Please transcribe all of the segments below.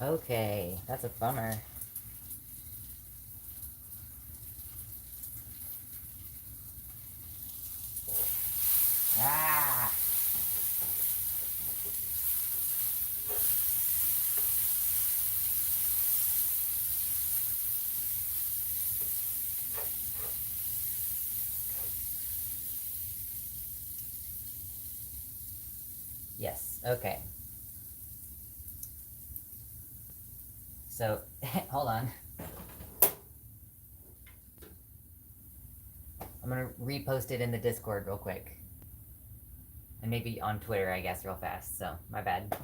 Okay, that's a bummer. Ah! Yes, okay. So, hold on. I'm gonna repost it in the Discord real quick. And maybe on Twitter, I guess, real fast. So, my bad.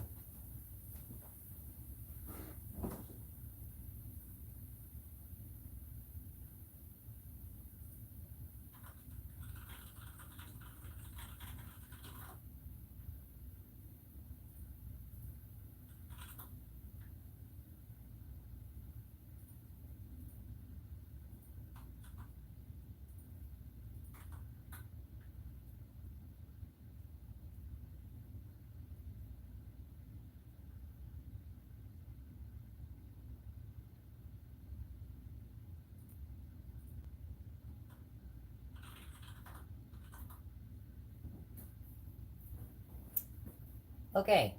Okay,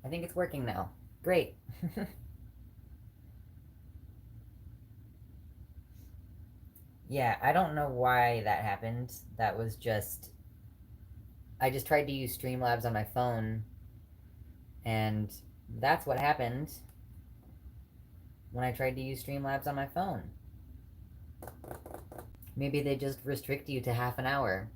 I think it's working now. Great. Yeah, I don't know why that happened. That was just... I just tried to use Streamlabs on my phone, and that's what happened when I tried to use Streamlabs on my phone. Maybe they just restrict you to half an hour,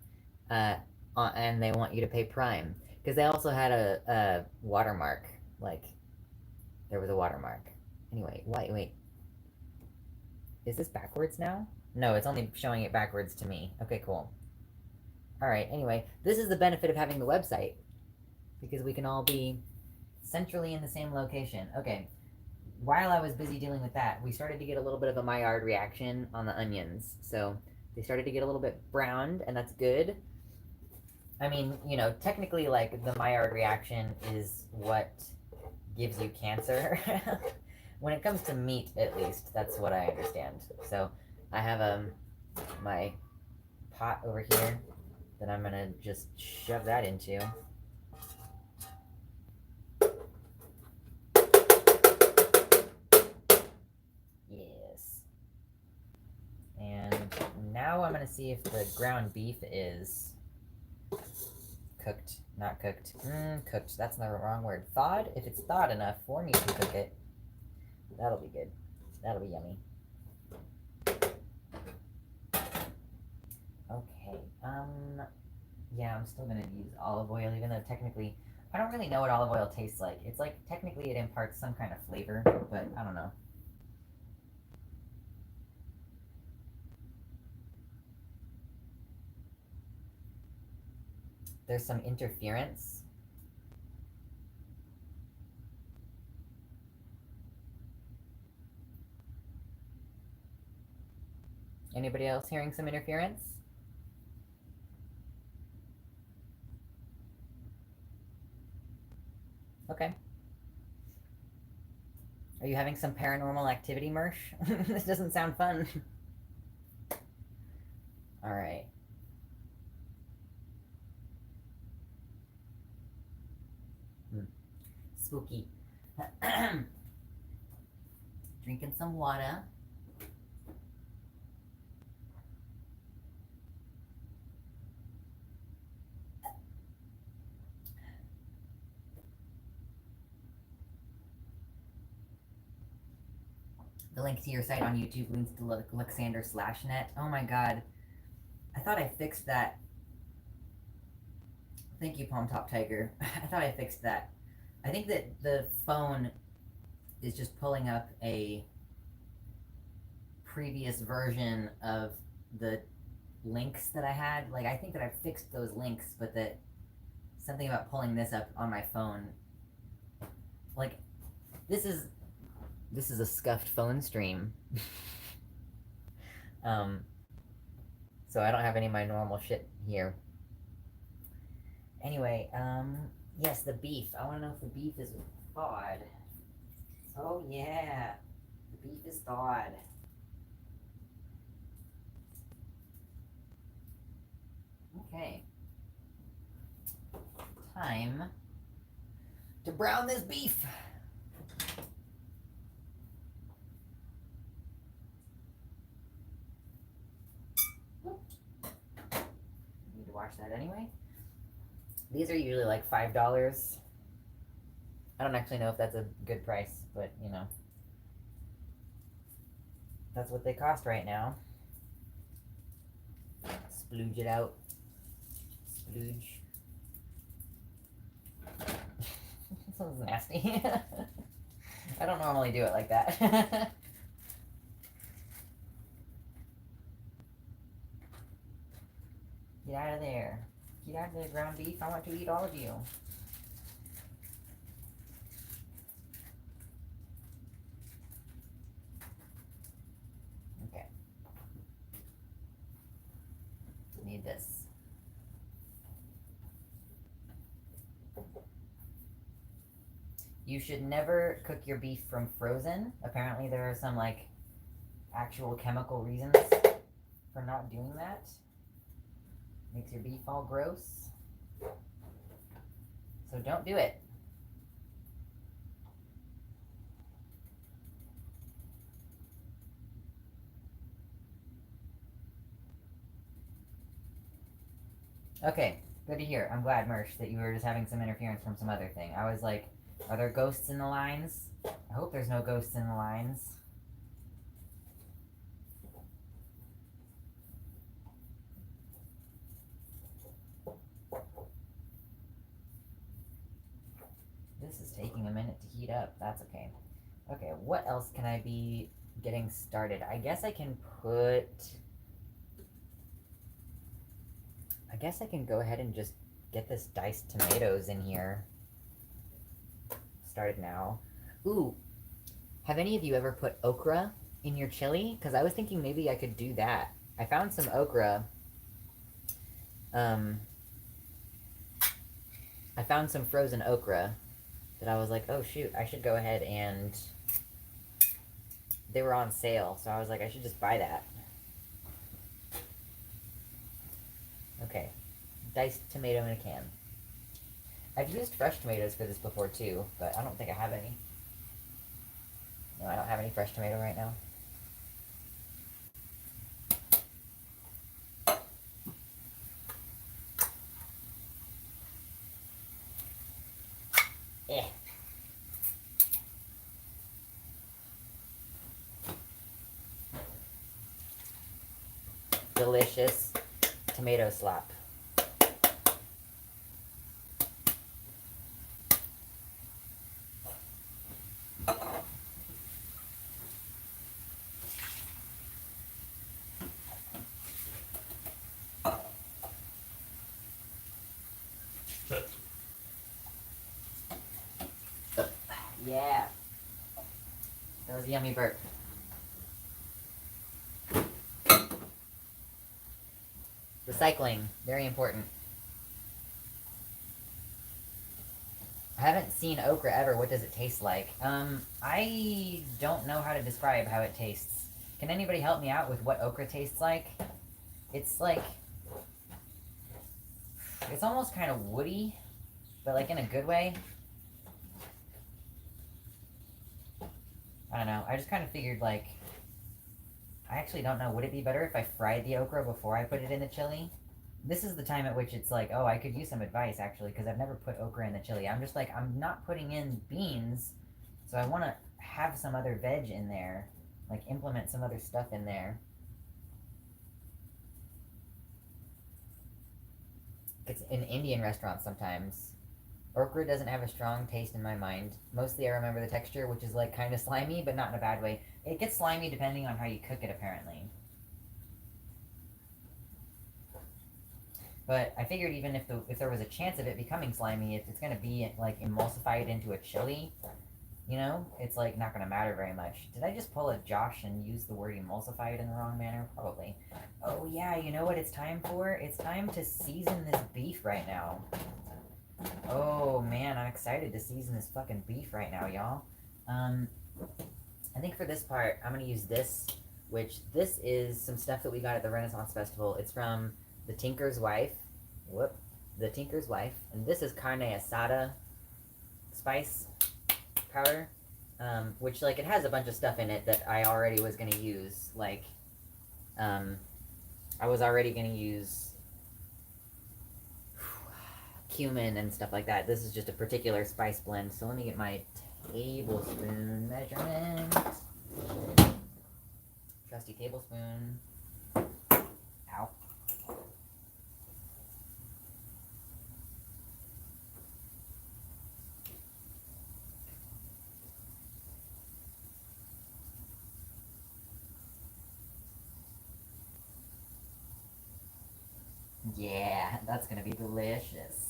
and they want you to pay Prime. Because they also had a watermark. Like, there was a watermark. Anyway, wait. Is this backwards now? No, it's only showing it backwards to me. Okay, cool. Alright, anyway, this is the benefit of having the website. Because we can all be centrally in the same location. Okay, while I was busy dealing with that, we started to get a little bit of a Maillard reaction on the onions. So they started to get a little bit browned, and that's good. I mean, you know, technically, like, the Maillard reaction is what gives you cancer. When it comes to meat, at least, that's what I understand. So I have my pot over here that I'm gonna just shove that into. Yes. And now I'm gonna see if the ground beef is cooked. Not cooked. Cooked. That's the wrong word. Thawed? If it's thawed enough for me to cook it, that'll be good. That'll be yummy. Okay. Yeah, I'm still gonna use olive oil, even though technically, I don't really know what olive oil tastes like. It's like, technically it imparts some kind of flavor, but I don't know. There's some interference. Anybody else hearing some interference? Okay. Are you having some paranormal activity, Mersh? This doesn't sound fun. Alright. Spooky. Drinking some water. The link to your site on YouTube links to Luxander/net. Oh my god. I thought I fixed that. Thank you, Palm Top Tiger. I thought I fixed that. I think that the phone is just pulling up a previous version of the links that I had. Like, I think that I fixed those links, but that something about pulling this up on my phone. Like, this is a scuffed phone stream. So I don't have any of my normal shit here. Anyway, yes, the beef. I want to know if the beef is thawed. Oh yeah, the beef is thawed. Okay. Time to brown this beef. Need to wash that anyway. These are usually like $5. I don't actually know if that's a good price, but you know, that's what they cost right now. Splooge it out. Splooge. This one's nasty. I don't normally do it like that. Get out of there. Get out of there, ground beef. I want to eat all of you. Okay. Need this. You should never cook your beef from frozen. Apparently there are some like actual chemical reasons for not doing that. Makes your beef all gross. So don't do it. Okay, good to hear. I'm glad, Mersh, that you were just having some interference from some other thing. I was like, are there ghosts in the lines? I hope there's no ghosts in the lines. This is taking a minute to heat up. That's okay. Okay, what else can I be getting started? I guess I can put... I guess I can go ahead and just get this diced tomatoes in here. Started now. Ooh, have any of you ever put okra in your chili? Because I was thinking maybe I could do that. I found some okra. I found some frozen okra that I was like, oh shoot, I should go ahead and... They were on sale, so I was like, I should just buy that. Okay, diced tomato in a can. I've used fresh tomatoes for this before too, but I don't think I have any. No, I don't have any fresh tomato right now. Eh. Delicious tomato slop. Yeah. That was a yummy burp. Recycling, very important. I haven't seen okra ever. What does it taste like? I don't know how to describe how it tastes. Can anybody help me out with what okra tastes like? It's like... It's almost kind of woody, but like in a good way. I don't know. I just kind of figured like... I actually don't know. Would it be better if I fried the okra before I put it in the chili? This is the time at which it's like, oh, I could use some advice, actually, because I've never put okra in the chili. I'm just like, I'm not putting in beans, so I want to have some other veg in there. Like, implement some other stuff in there. It's in Indian restaurants sometimes. Okra doesn't have a strong taste in my mind. Mostly I remember the texture, which is like kind of slimy, but not in a bad way. It gets slimy depending on how you cook it, apparently. But I figured even if there was a chance of it becoming slimy, if it's going to be like emulsified into a chili, you know, it's like not going to matter very much. Did I just pull a Josh and use the word emulsified in the wrong manner? Probably. Oh yeah, you know what it's time for? It's time to season this beef right now. Oh man, I'm excited to season this fucking beef right now, y'all. Um, I think for this part, I'm gonna use this, which this is some stuff that we got at the Renaissance Festival. It's from the Tinker's Wife. Whoop. The Tinker's Wife. And this is carne asada spice powder. Which, like, it has a bunch of stuff in it that I already was gonna use. Like, I was already gonna use cumin and stuff like that. This is just a particular spice blend. So let me get my tablespoon measurement. Trusty tablespoon. Ow. Yeah, that's gonna be delicious.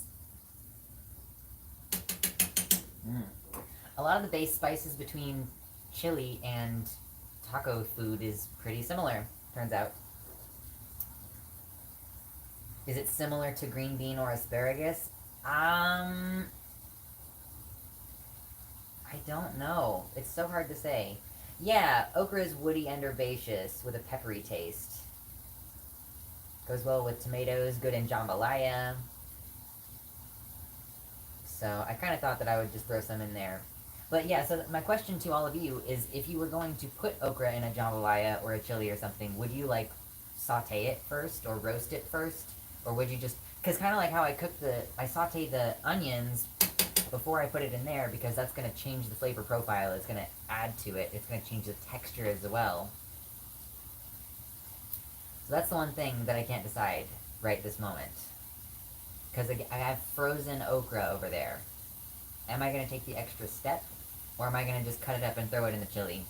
A lot of the base spices between chili and taco food is pretty similar, turns out. Is it similar to green bean or asparagus? I don't know. It's so hard to say. Yeah, okra is woody and herbaceous with a peppery taste. Goes well with tomatoes, good in jambalaya. So I kind of thought that I would just throw some in there. But yeah, so my question to all of you is, if you were going to put okra in a jambalaya or a chili or something, would you like saute it first or roast it first? Or would you just, because kind of like how I sauteed the onions before I put it in there, because that's going to change the flavor profile. It's going to add to it. It's going to change the texture as well. So that's the one thing that I can't decide right this moment. Because I have frozen okra over there. Am I going to take the extra step? Or am I going to just cut it up and throw it in the chili?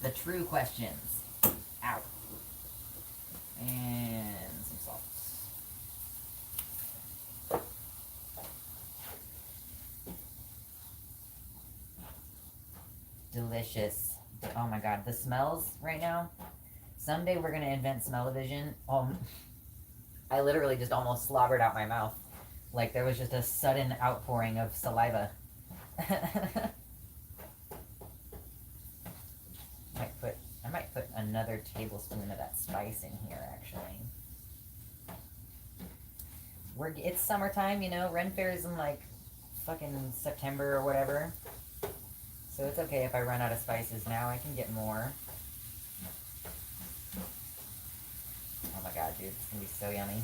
The true questions. Ow. And some salt. Delicious. Oh my god, the smells right now. Someday we're gonna invent smell-o-vision. I literally just almost slobbered out my mouth. Like there was just a sudden outpouring of saliva. I might put another tablespoon of that spice in here, actually. It's summertime, you know. Ren Fair is in like fucking September or whatever. So it's okay if I run out of spices now. I can get more. Oh my god, dude. It's gonna be so yummy.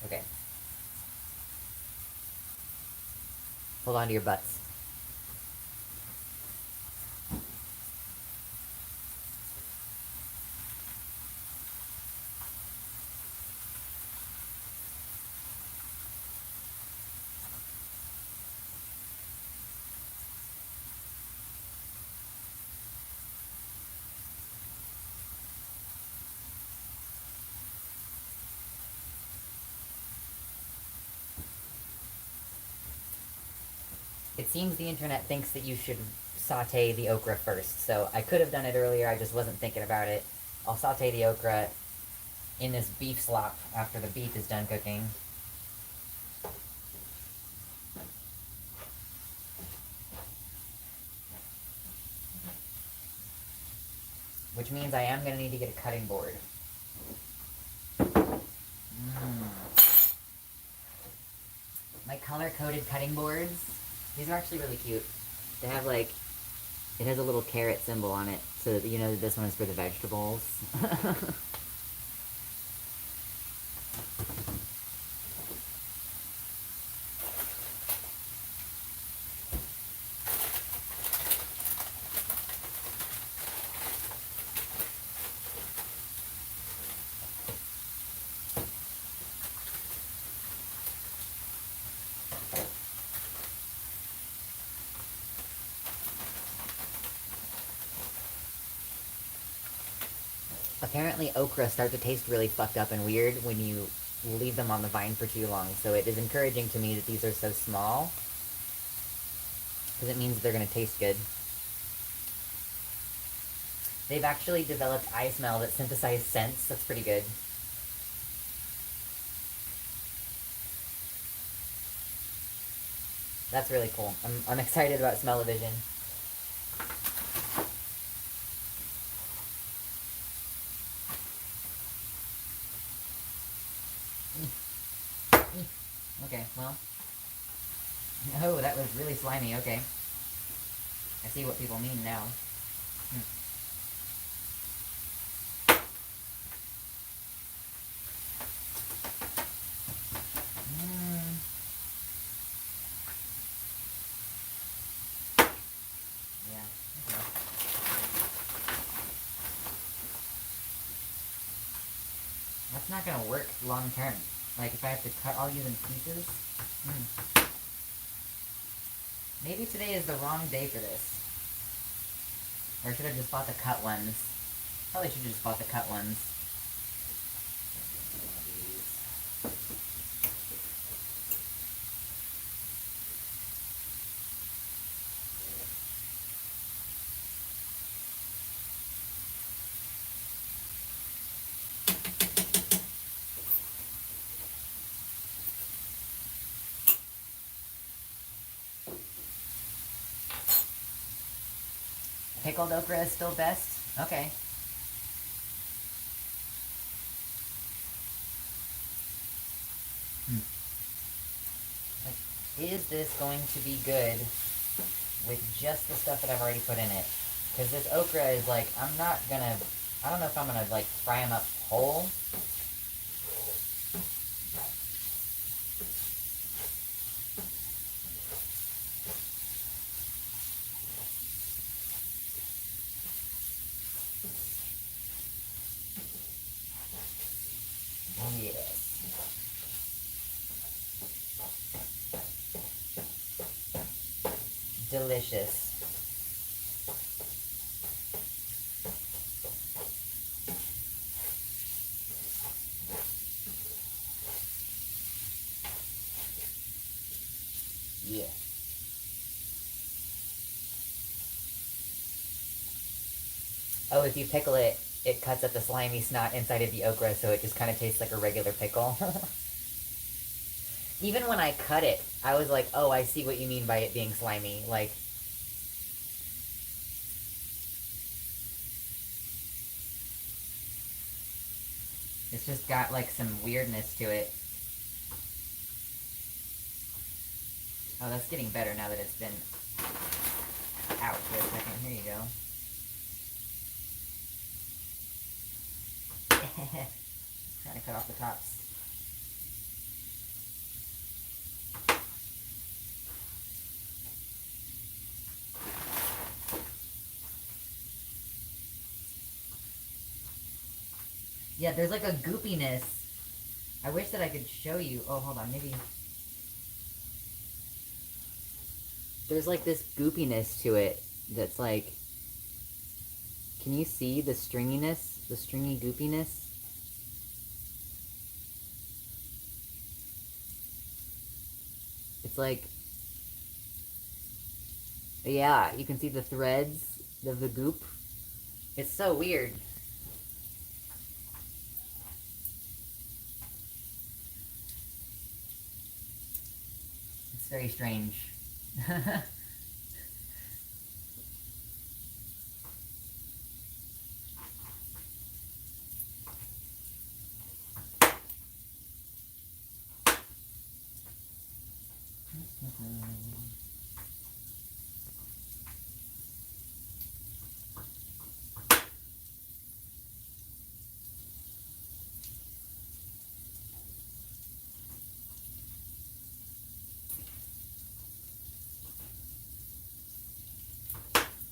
Okay. Hold on to your butts. It seems the internet thinks that you should saute the okra first, so I could have done it earlier, I just wasn't thinking about it. I'll saute the okra in this beef slop after the beef is done cooking. Which means I am going to need to get a cutting board. My color-coded cutting boards, these are actually really cute. They have like, it has a little carrot symbol on it, so that you know that this one is for the vegetables. Apparently okra start to taste really fucked up and weird when you leave them on the vine for too long, so it is encouraging to me that these are so small. because it means they're gonna taste good. They've actually developed eye smell that synthesizes scents. That's pretty good. That's really cool. I'm excited about smell-o-vision. Okay, well. Oh, that was really slimy. Okay. I see what people mean now. Yeah, okay. That's not gonna work long term. Like, if I have to cut all these in pieces. Maybe today is the wrong day for this. Or should I have just bought the cut ones? Probably should have just bought the cut ones. Pickled okra is still best? Okay. Like, is this going to be good with just the stuff that I've already put in it? Because this okra is like, I don't know if I'm gonna like fry them up whole. Yes. Delicious. Yeah. Oh, if you pickle it, it cuts up the slimy snot inside of the okra, so it just kind of tastes like a regular pickle. Even when I cut it, I was like, oh, I see what you mean by it being slimy. Like, it's just got like some weirdness to it. Oh, that's getting better now that it's been out for a second. Here you go. Trying to cut off the tops. Yeah, there's like a goopiness. I wish that I could show you. Oh, hold on, maybe. There's like this goopiness to it that's like. Can you see the stringiness? The stringy goopiness? It's like. Yeah, you can see the threads of the goop. It's so weird. It's very strange.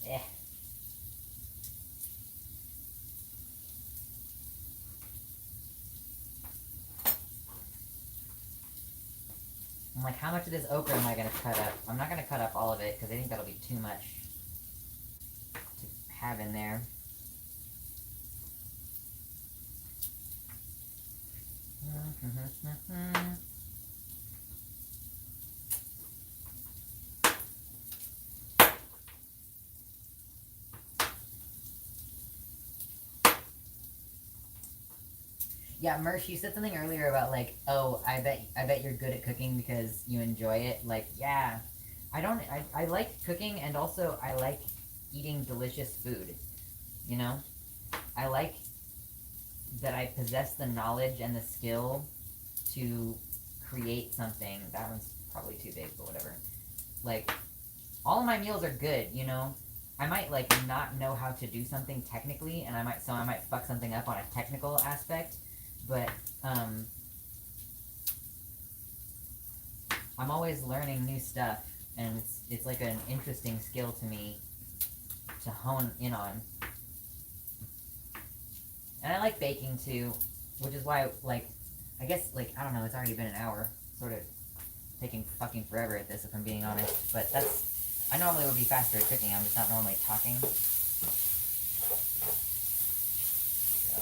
Eh. I'm like, how much of this okra am I going to cut up? I'm not going to cut up all of it, because I think that'll be too much to have in there. Yeah, Mersh, you said something earlier about like, oh, I bet you're good at cooking because you enjoy it. Like, yeah, I like cooking, and also I like eating delicious food. You know, I like that I possess the knowledge and the skill to create something. That one's probably too big, but whatever. Like, all of my meals are good, you know? I might, like, not know how to do something technically, and I might fuck something up on a technical aspect, but, I'm always learning new stuff, and it's like an interesting skill to me to hone in on. And I like baking, too, which is why, like, I guess, like, I don't know, it's already been an hour, sort of taking fucking forever at this, if I'm being honest, but I normally would be faster at cooking, I'm just not normally talking. So.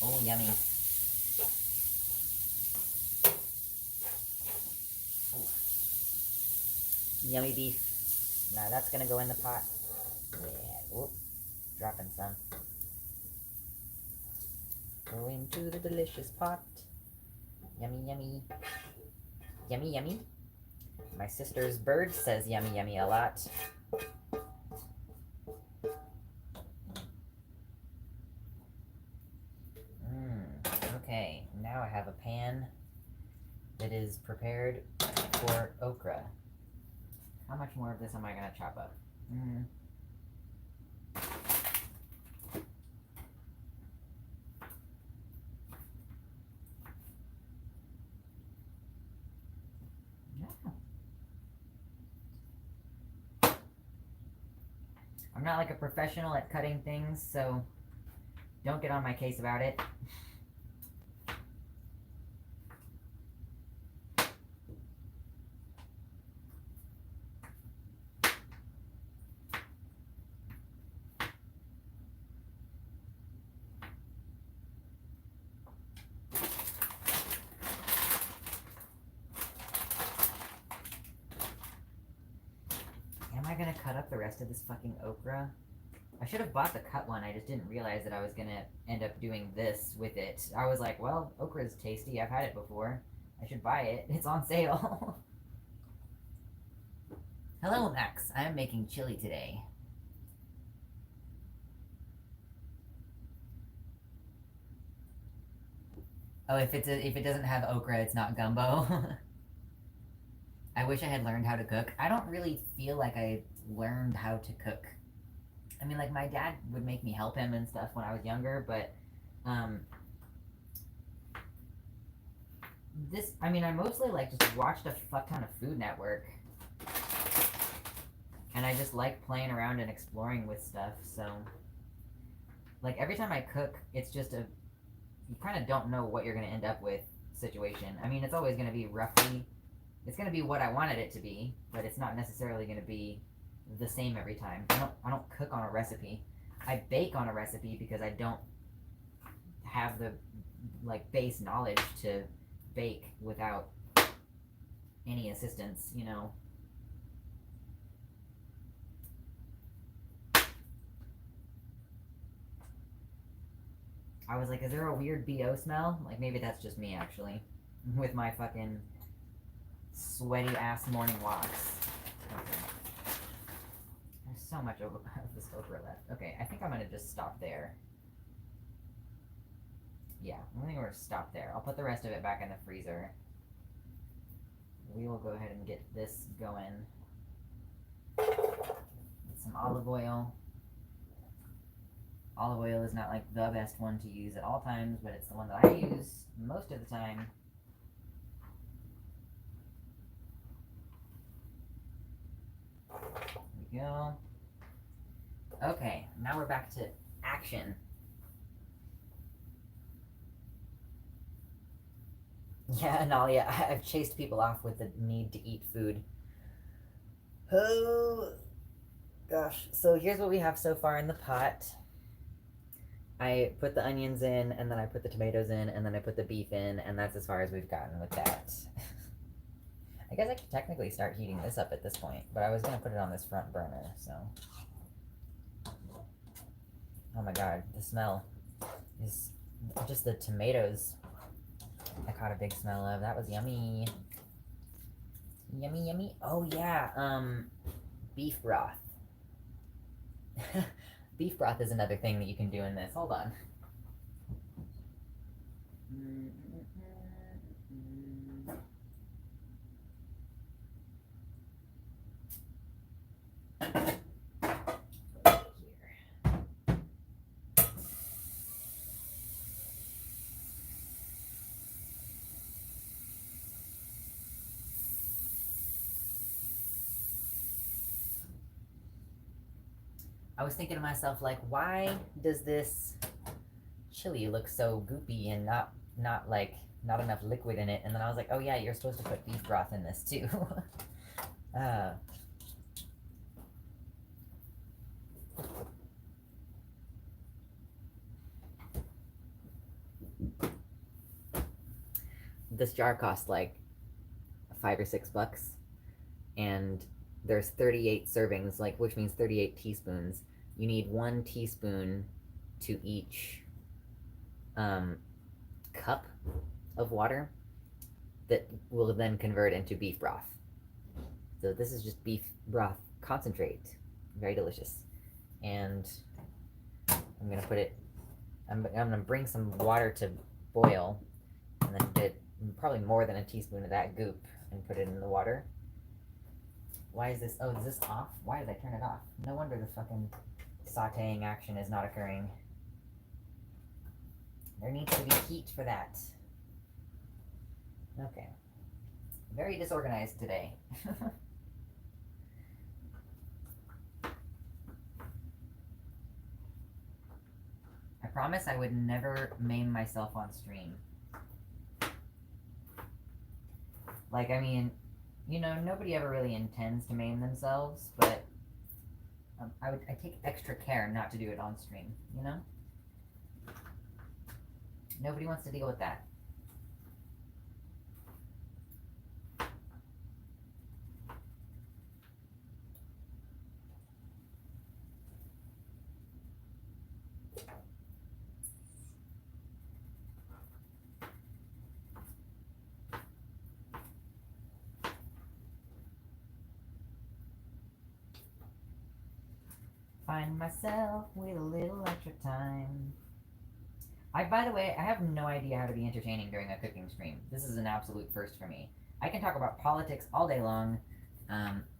Oh, yummy. Ooh. Yummy beef. Now that's gonna go in the pot. Yeah, whoop. Dropping some. Go into the delicious pot. Yummy, yummy. Yummy, yummy. My sister's bird says yummy, yummy a lot. Okay, now I have a pan that is prepared for okra. How much more of this am I gonna chop up? I'm not like a professional at cutting things, so don't get on my case about it. Am I gonna cut up the rest of this fucking okra? I should have bought the cut one, I just didn't realize that I was gonna end up doing this with it. I was like, well, okra's tasty, I've had it before. I should buy it, it's on sale. Hello, Max, I am making chili today. Oh, if it doesn't have okra, it's not gumbo. I wish I had learned how to cook. I don't really feel like I learned how to cook. I mean, like, my dad would make me help him and stuff when I was younger, but, I mostly, like, just watched a fuck ton of Food Network. And I just like playing around and exploring with stuff, so... Like, every time I cook, it's just a... You kind of don't know what you're going to end up with situation. I mean, it's always going to be roughly... It's going to be what I wanted it to be, but it's not necessarily going to be the same every time. I don't cook on a recipe. I bake on a recipe because I don't have the, like, base knowledge to bake without any assistance, you know. I was like, is there a weird BO smell? Like, maybe that's just me, actually. With my fucking sweaty ass morning walks. Okay. There's so much of this okra left. Okay, I think I'm gonna just stop there. Yeah, I think we're gonna stop there. I'll put the rest of it back in the freezer. We will go ahead and get this going. Get some olive oil. Olive oil is not like the best one to use at all times, but it's the one that I use most of the time. There we go. Okay, now we're back to action. Yeah, Analia, I've chased people off with the need to eat food. Oh, gosh. So here's what we have so far in the pot. I put the onions in, and then I put the tomatoes in, and then I put the beef in, and that's as far as we've gotten with that. I guess I could technically start heating this up at this point, but I was going to put it on this front burner, so... Oh my god, the smell. is just the tomatoes I caught a big smell of. That was yummy. Yummy, yummy. Oh yeah, beef broth. Beef broth is another thing that you can do in this. Hold on. I was thinking to myself, like, why does this chili look so goopy and not like not enough liquid in it? And then I was like, oh yeah, you're supposed to put beef broth in this too. uh, this jar costs like $5 or $6, and there's 38 servings, like, which means 38 teaspoons. You need 1 teaspoon to each cup of water that will then convert into beef broth. So this is just beef broth concentrate. Very delicious. And I'm gonna put it, I'm gonna bring some water to boil, and then get probably more than a teaspoon of that goop and put it in the water. Why is this, oh, is this off? Why did I turn it off? No wonder the fucking sauteing action is not occurring. There needs to be heat for that. Okay. Very disorganized today. I promise I would never maim myself on stream. Like, I mean, you know, nobody ever really intends to maim themselves, but I take extra care not to do it on stream, you know? Nobody wants to deal with that. Find myself with a little extra time. By the way, I have no idea how to be entertaining during a cooking stream. This is an absolute first for me. I can talk about politics all day long,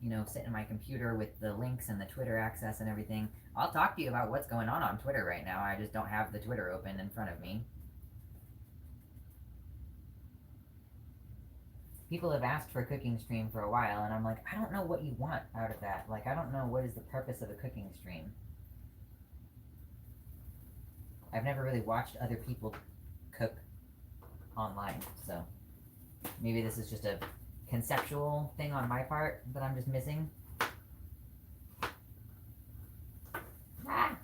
you know, sit in my computer with the links and the Twitter access and everything. I'll talk to you about what's going on Twitter right now. I just don't have the Twitter open in front of me. People have asked for a cooking stream for a while, and I'm like, I don't know what you want out of that. Like, I don't know what is the purpose of a cooking stream. I've never really watched other people cook online, so maybe this is just a conceptual thing on my part that I'm just missing. Ah!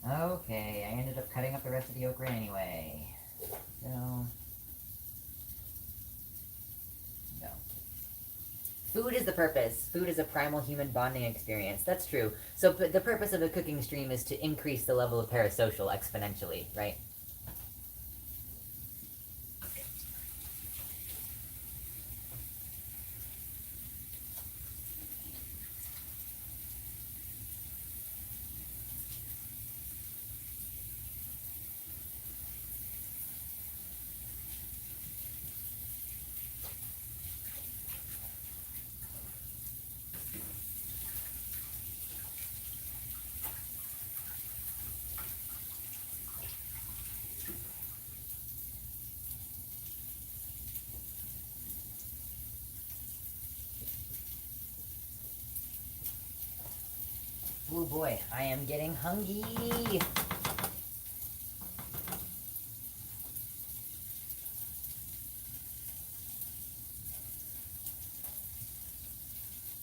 Okay, I ended up cutting up the rest of the okra anyway. So, no. Food is the purpose. Food is a primal human bonding experience. That's true. So the purpose of a cooking stream is to increase the level of parasocial exponentially, right? Oh boy, I am getting hungry.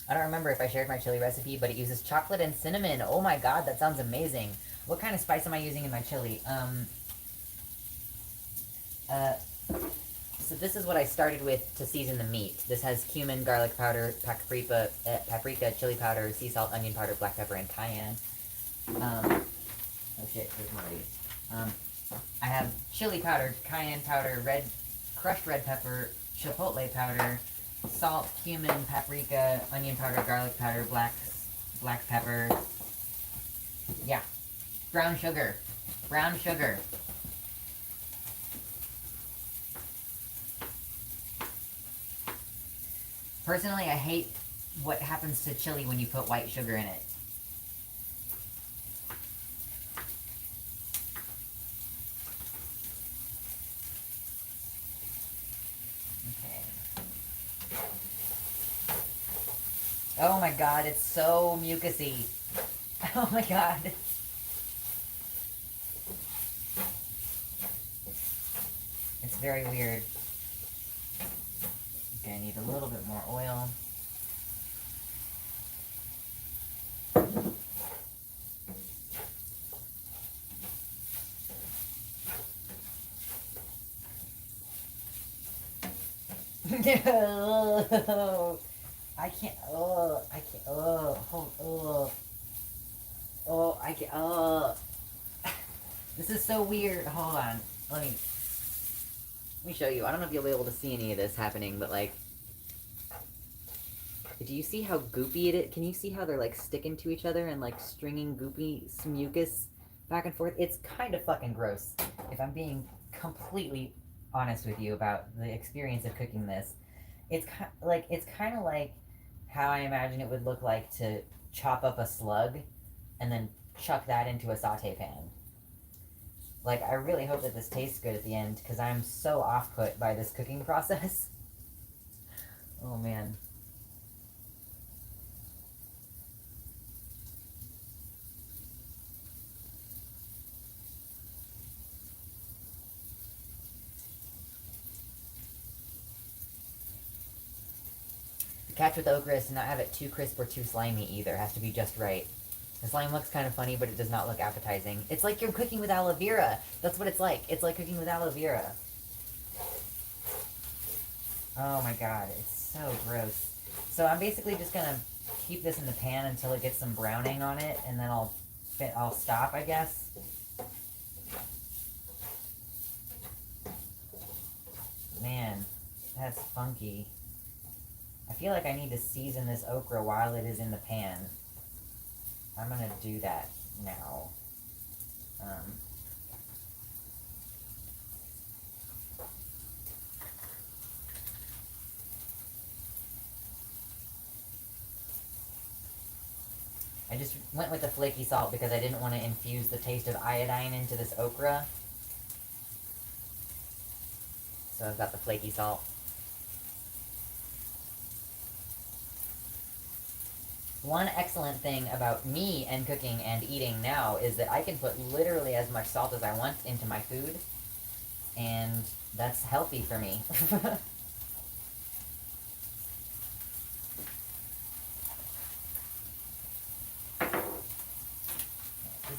I don't remember if I shared my chili recipe, but it uses chocolate and cinnamon. Oh my god, that sounds amazing. What kind of spice am I using in my chili? So this is what I started with to season the meat. This has cumin, garlic powder, paprika, chili powder, sea salt, onion powder, black pepper, and cayenne. Oh shit, there's more of these. I have chili powder, cayenne powder, crushed red pepper, chipotle powder, salt, cumin, paprika, onion powder, garlic powder, black pepper. Yeah. Brown sugar. Brown sugar. Personally, I hate what happens to chili when you put white sugar in it. Okay. Oh my god, it's so mucusy. Oh my god. It's very weird. Okay, I need a little bit more oil. I can't, I can't, I can't, This is so weird. Hold on. Let me show you. I don't know if you'll be able to see any of this happening, but like, do you see how goopy it is? Can you see how they're like sticking to each other and like stringing goopy mucus back and forth? It's kind of fucking gross, if I'm being completely honest with you about the experience of cooking this. It's kind of like how I imagine it would look like to chop up a slug and then chuck that into a saute pan. Like, I really hope that this tastes good at the end, because I'm so off-put by this cooking process. Oh, man. The catch with okra is to not have it too crisp or too slimy either. It has to be just right. The slime looks kind of funny, but it does not look appetizing. It's like you're cooking with aloe vera. That's what it's like. It's like cooking with aloe vera. Oh my god, it's so gross. So I'm basically just gonna keep this in the pan until it gets some browning on it, and then I'll stop, I guess. Man, that's funky. I feel like I need to season this okra while it is in the pan. I'm gonna do that now. I just went with the flaky salt because I didn't want to infuse the taste of iodine into this okra. So I've got the flaky salt. One excellent thing about me and cooking and eating now is that I can put literally as much salt as I want into my food, and that's healthy for me. This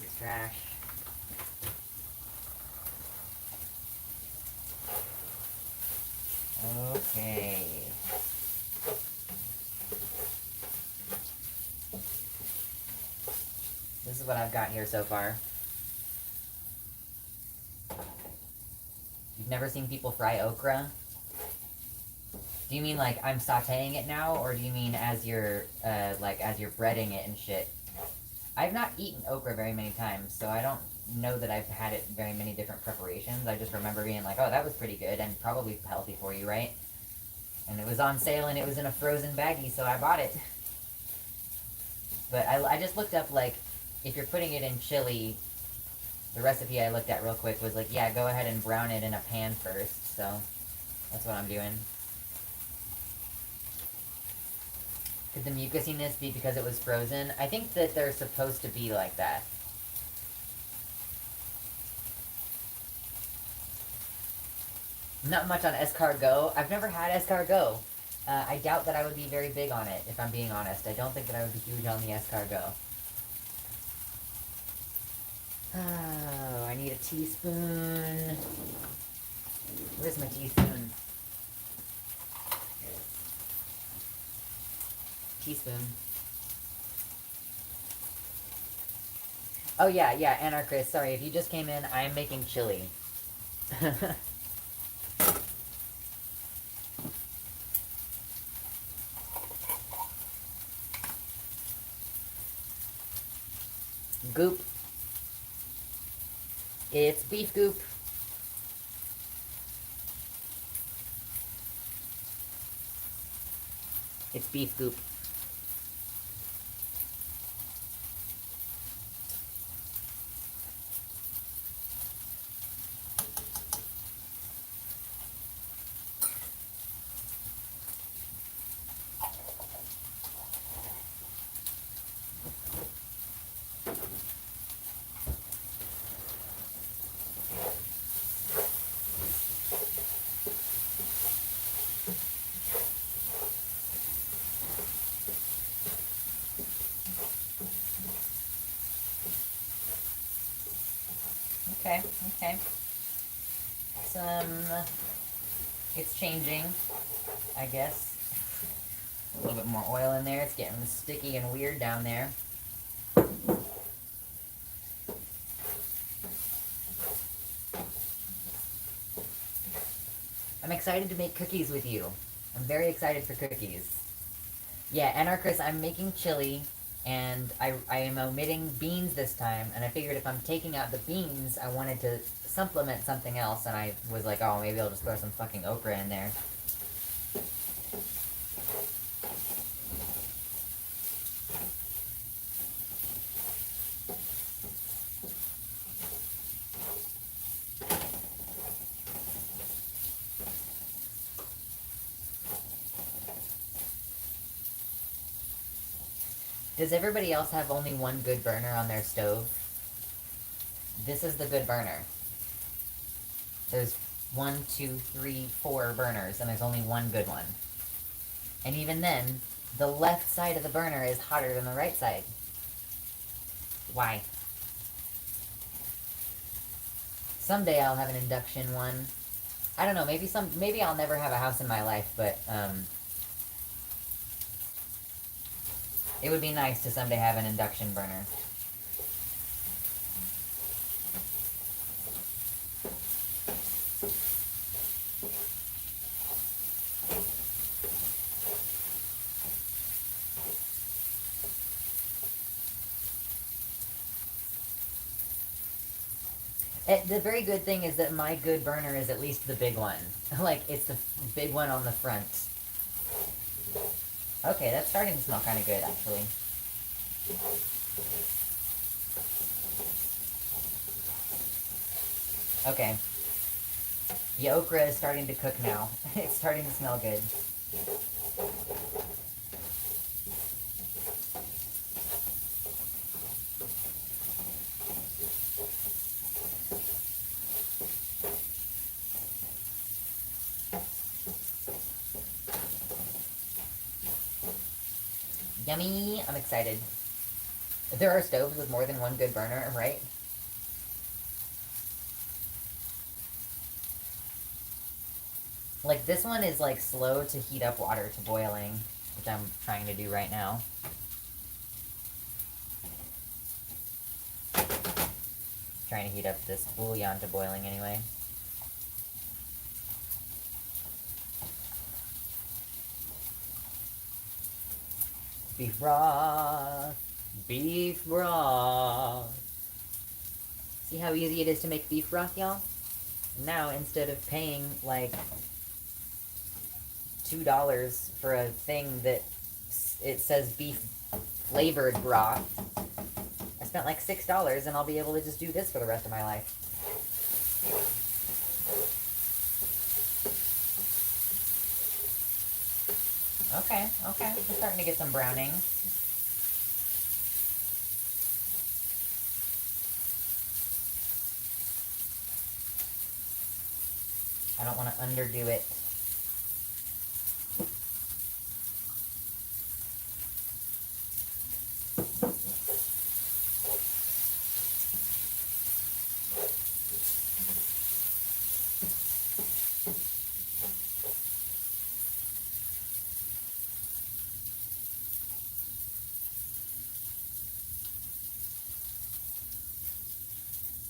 is trash. Okay. This is what I've got here so far. You've never seen people fry okra? Do you mean like I'm sauteing it now, or do you mean as you're as you're breading it and shit? I've not eaten okra very many times, so I don't know that I've had it very many different preparations. I just remember being like, oh, that was pretty good and probably healthy for you, right? And it was on sale and it was in a frozen baggie, so I bought it. But I just looked up, like, if you're putting it in chili, the recipe I looked at real quick was like, yeah, go ahead and brown it in a pan first, so that's what I'm doing. Could the mucusiness be because it was frozen? I think that they're supposed to be like that. Not much on escargot. I've never had escargot. I doubt that I would be very big on it, if I'm being honest. I don't think that I would be huge on the escargot. Oh, I need a teaspoon. Where's my teaspoon? Teaspoon. Oh yeah, Anarchist. Sorry, if you just came in, I'm making chili. Goop. It's beef goop. It's beef goop. Okay, okay. It's changing, I guess. A little bit more oil in there. It's getting sticky and weird down there. I'm excited to make cookies with you. I'm very excited for cookies. Yeah, Anarchist, I'm making chili, and I am omitting beans this time, and I figured if I'm taking out the beans, I wanted to supplement something else, and I was like, oh, maybe I'll just throw some fucking okra in there. Does everybody else have only one good burner on their stove? This is the good burner. There's 1, 2, 3, 4 burners, and there's only one good one. And even then, the left side of the burner is hotter than the right side. Why? Someday I'll have an induction one. I don't know, maybe I'll never have a house in my life, but, it would be nice to someday have an induction burner. The very good thing is that my good burner is at least the big one. Like, it's the big one on the front. Okay, that's starting to smell kind of good, actually. Okay. The okra is starting to cook now. It's starting to smell good. Yummy! I'm excited. There are stoves with more than one good burner, right? Like, this one is, like, slow to heat up water to boiling, which I'm trying to do right now. Trying to heat up this bouillon to boiling anyway. Beef broth! Beef broth! See how easy it is to make beef broth, y'all? Now, instead of paying, like, $2 for a thing that it says beef flavored broth, I spent like $6 and I'll be able to just do this for the rest of my life. Okay, okay. We're starting to get some browning. I don't want to underdo it.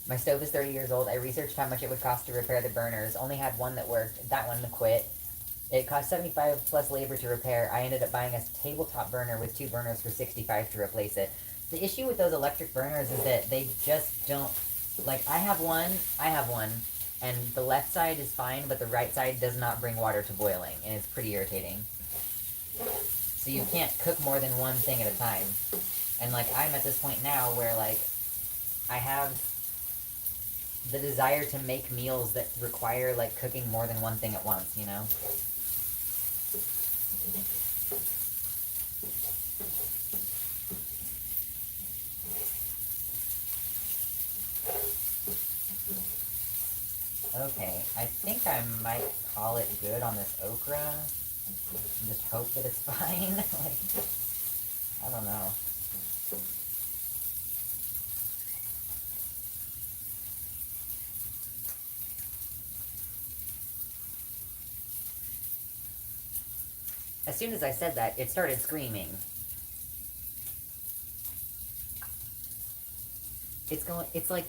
My stove is 30 years old. I researched how much it would cost to repair the burners. Only had one that worked. That one quit. It cost 75 plus labor to repair. I ended up buying a tabletop burner with 2 burners for 65 to replace it. The issue with those electric burners is that they just don't... Like, I have one, and the left side is fine, but the right side does not bring water to boiling, and it's pretty irritating. So you can't cook more than one thing at a time. And, like, I'm at this point now where, like, I have the desire to make meals that require, like, cooking more than one thing at once, you know? Okay, I think I might call it good on this okra. And just hope that it's fine. Like, I don't know. As soon as I said that, it started screaming. It's like,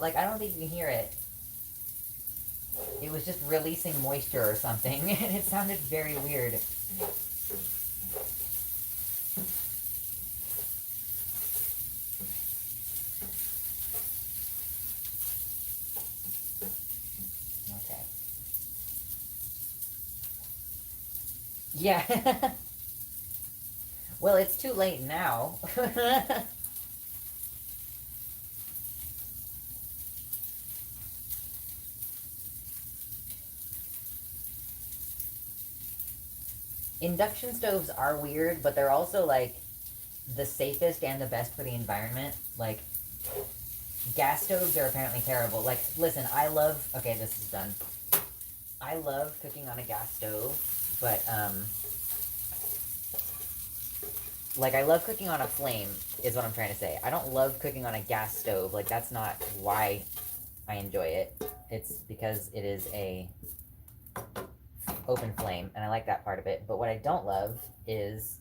like, I don't think you can hear it. It was just releasing moisture or something, and it sounded very weird. Okay. Yeah. Well, it's too late now. Induction stoves are weird, but they're also, like, the safest and the best for the environment. Like, gas stoves are apparently terrible. Like, listen, I love... Okay, this is done. I love cooking on a gas stove, but, like, I love cooking on a flame, is what I'm trying to say. I don't love cooking on a gas stove. Like, that's not why I enjoy it. It's because it is a open flame, and I like that part of it. But what I don't love is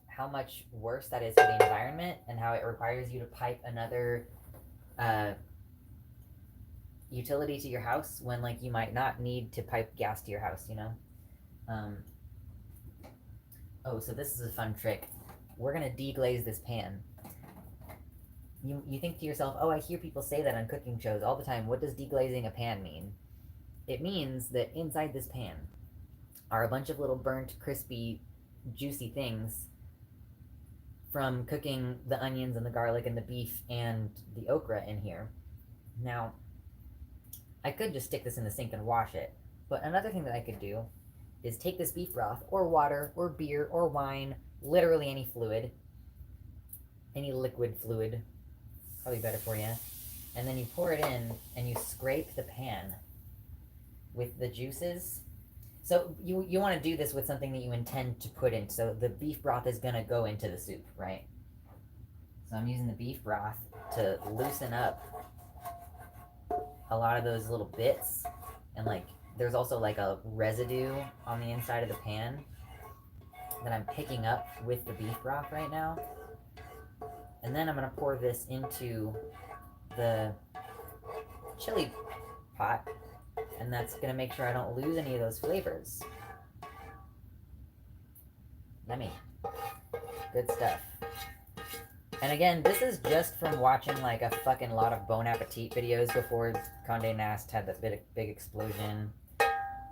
how much worse that is for the environment, and how it requires you to pipe another utility to your house when, like, you might not need to pipe gas to your house, you know? Oh, so this is a fun trick. We're gonna deglaze this pan. You think to yourself, oh, I hear people say that on cooking shows all the time. What does deglazing a pan mean? It means that inside this pan are a bunch of little burnt, crispy, juicy things from cooking the onions and the garlic and the beef and the okra in here. Now, I could just stick this in the sink and wash it, but another thing that I could do is take this beef broth, or water, or beer, or wine, literally any fluid, any liquid fluid, probably better for you, and then you pour it in, and you scrape the pan with the juices. So you want to do this with something that you intend to put in. So the beef broth is going to go into the soup, right? So I'm using the beef broth to loosen up a lot of those little bits. And, like, there's also, like, a residue on the inside of the pan that I'm picking up with the beef broth right now. And then I'm going to pour this into the chili pot, and that's going to make sure I don't lose any of those flavors. Yummy. Good stuff. And again, this is just from watching, like, a fucking lot of Bon Appetit videos before Condé Nast had that big explosion.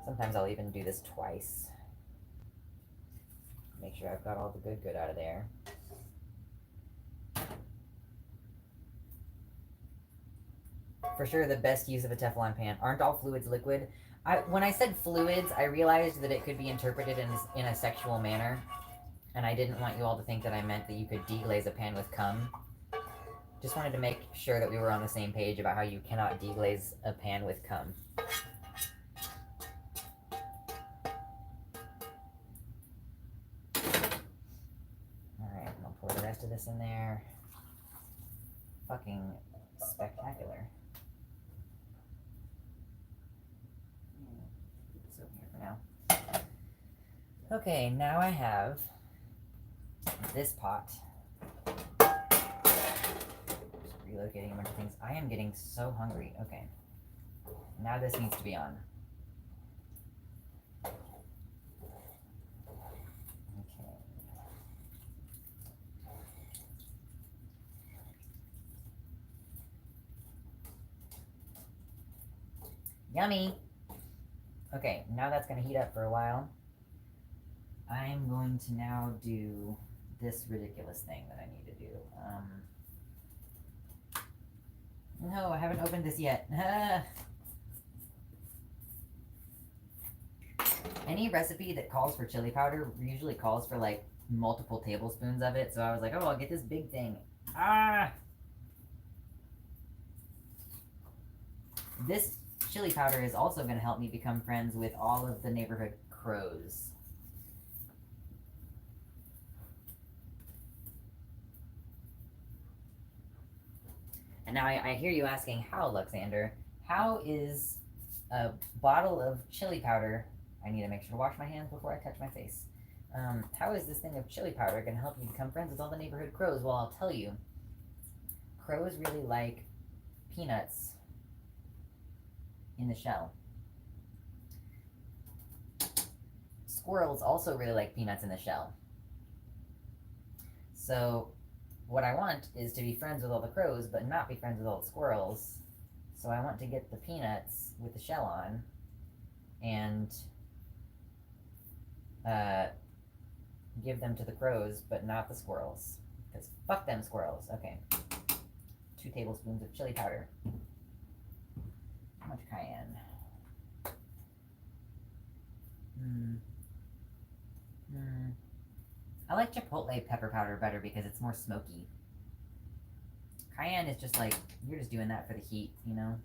Sometimes I'll even do this twice. Make sure I've got all the good out of there. For sure, the best use of a Teflon pan. Aren't all fluids liquid? When I said fluids, I realized that it could be interpreted in a sexual manner, and I didn't want you all to think that I meant that you could deglaze a pan with cum. Just wanted to make sure that we were on the same page about how you cannot deglaze a pan with cum. Alright, I'll pour the rest of this in there. Fucking spectacular. It's over here for now. Okay, now I have this pot. Relocating a bunch of things. I am getting so hungry. Okay. Now this needs to be on. Okay. Yummy! Okay, now that's going to heat up for a while. I'm going to now do this ridiculous thing that I need to do. No, I haven't opened this yet. Any recipe that calls for chili powder usually calls for like multiple tablespoons of it. So I was like, oh, I'll get this big thing. This chili powder is also going to help me become friends with all of the neighborhood crows. And now I hear you asking, how, Luxander? How is a bottle of chili powder... I need to make sure to wash my hands before I touch my face. How is this thing of chili powder going to help you become friends with all the neighborhood crows? Well, I'll tell you. Crows really like peanuts in the shell. Squirrels also really like peanuts in the shell. So what I want is to be friends with all the crows, but not be friends with all the squirrels. So I want to get the peanuts with the shell on, and give them to the crows, but not the squirrels. Because fuck them squirrels. Okay. 2 tablespoons of chili powder. How much cayenne? I like chipotle pepper powder better because it's more smoky. Cayenne is just like, you're just doing that for the heat, you know?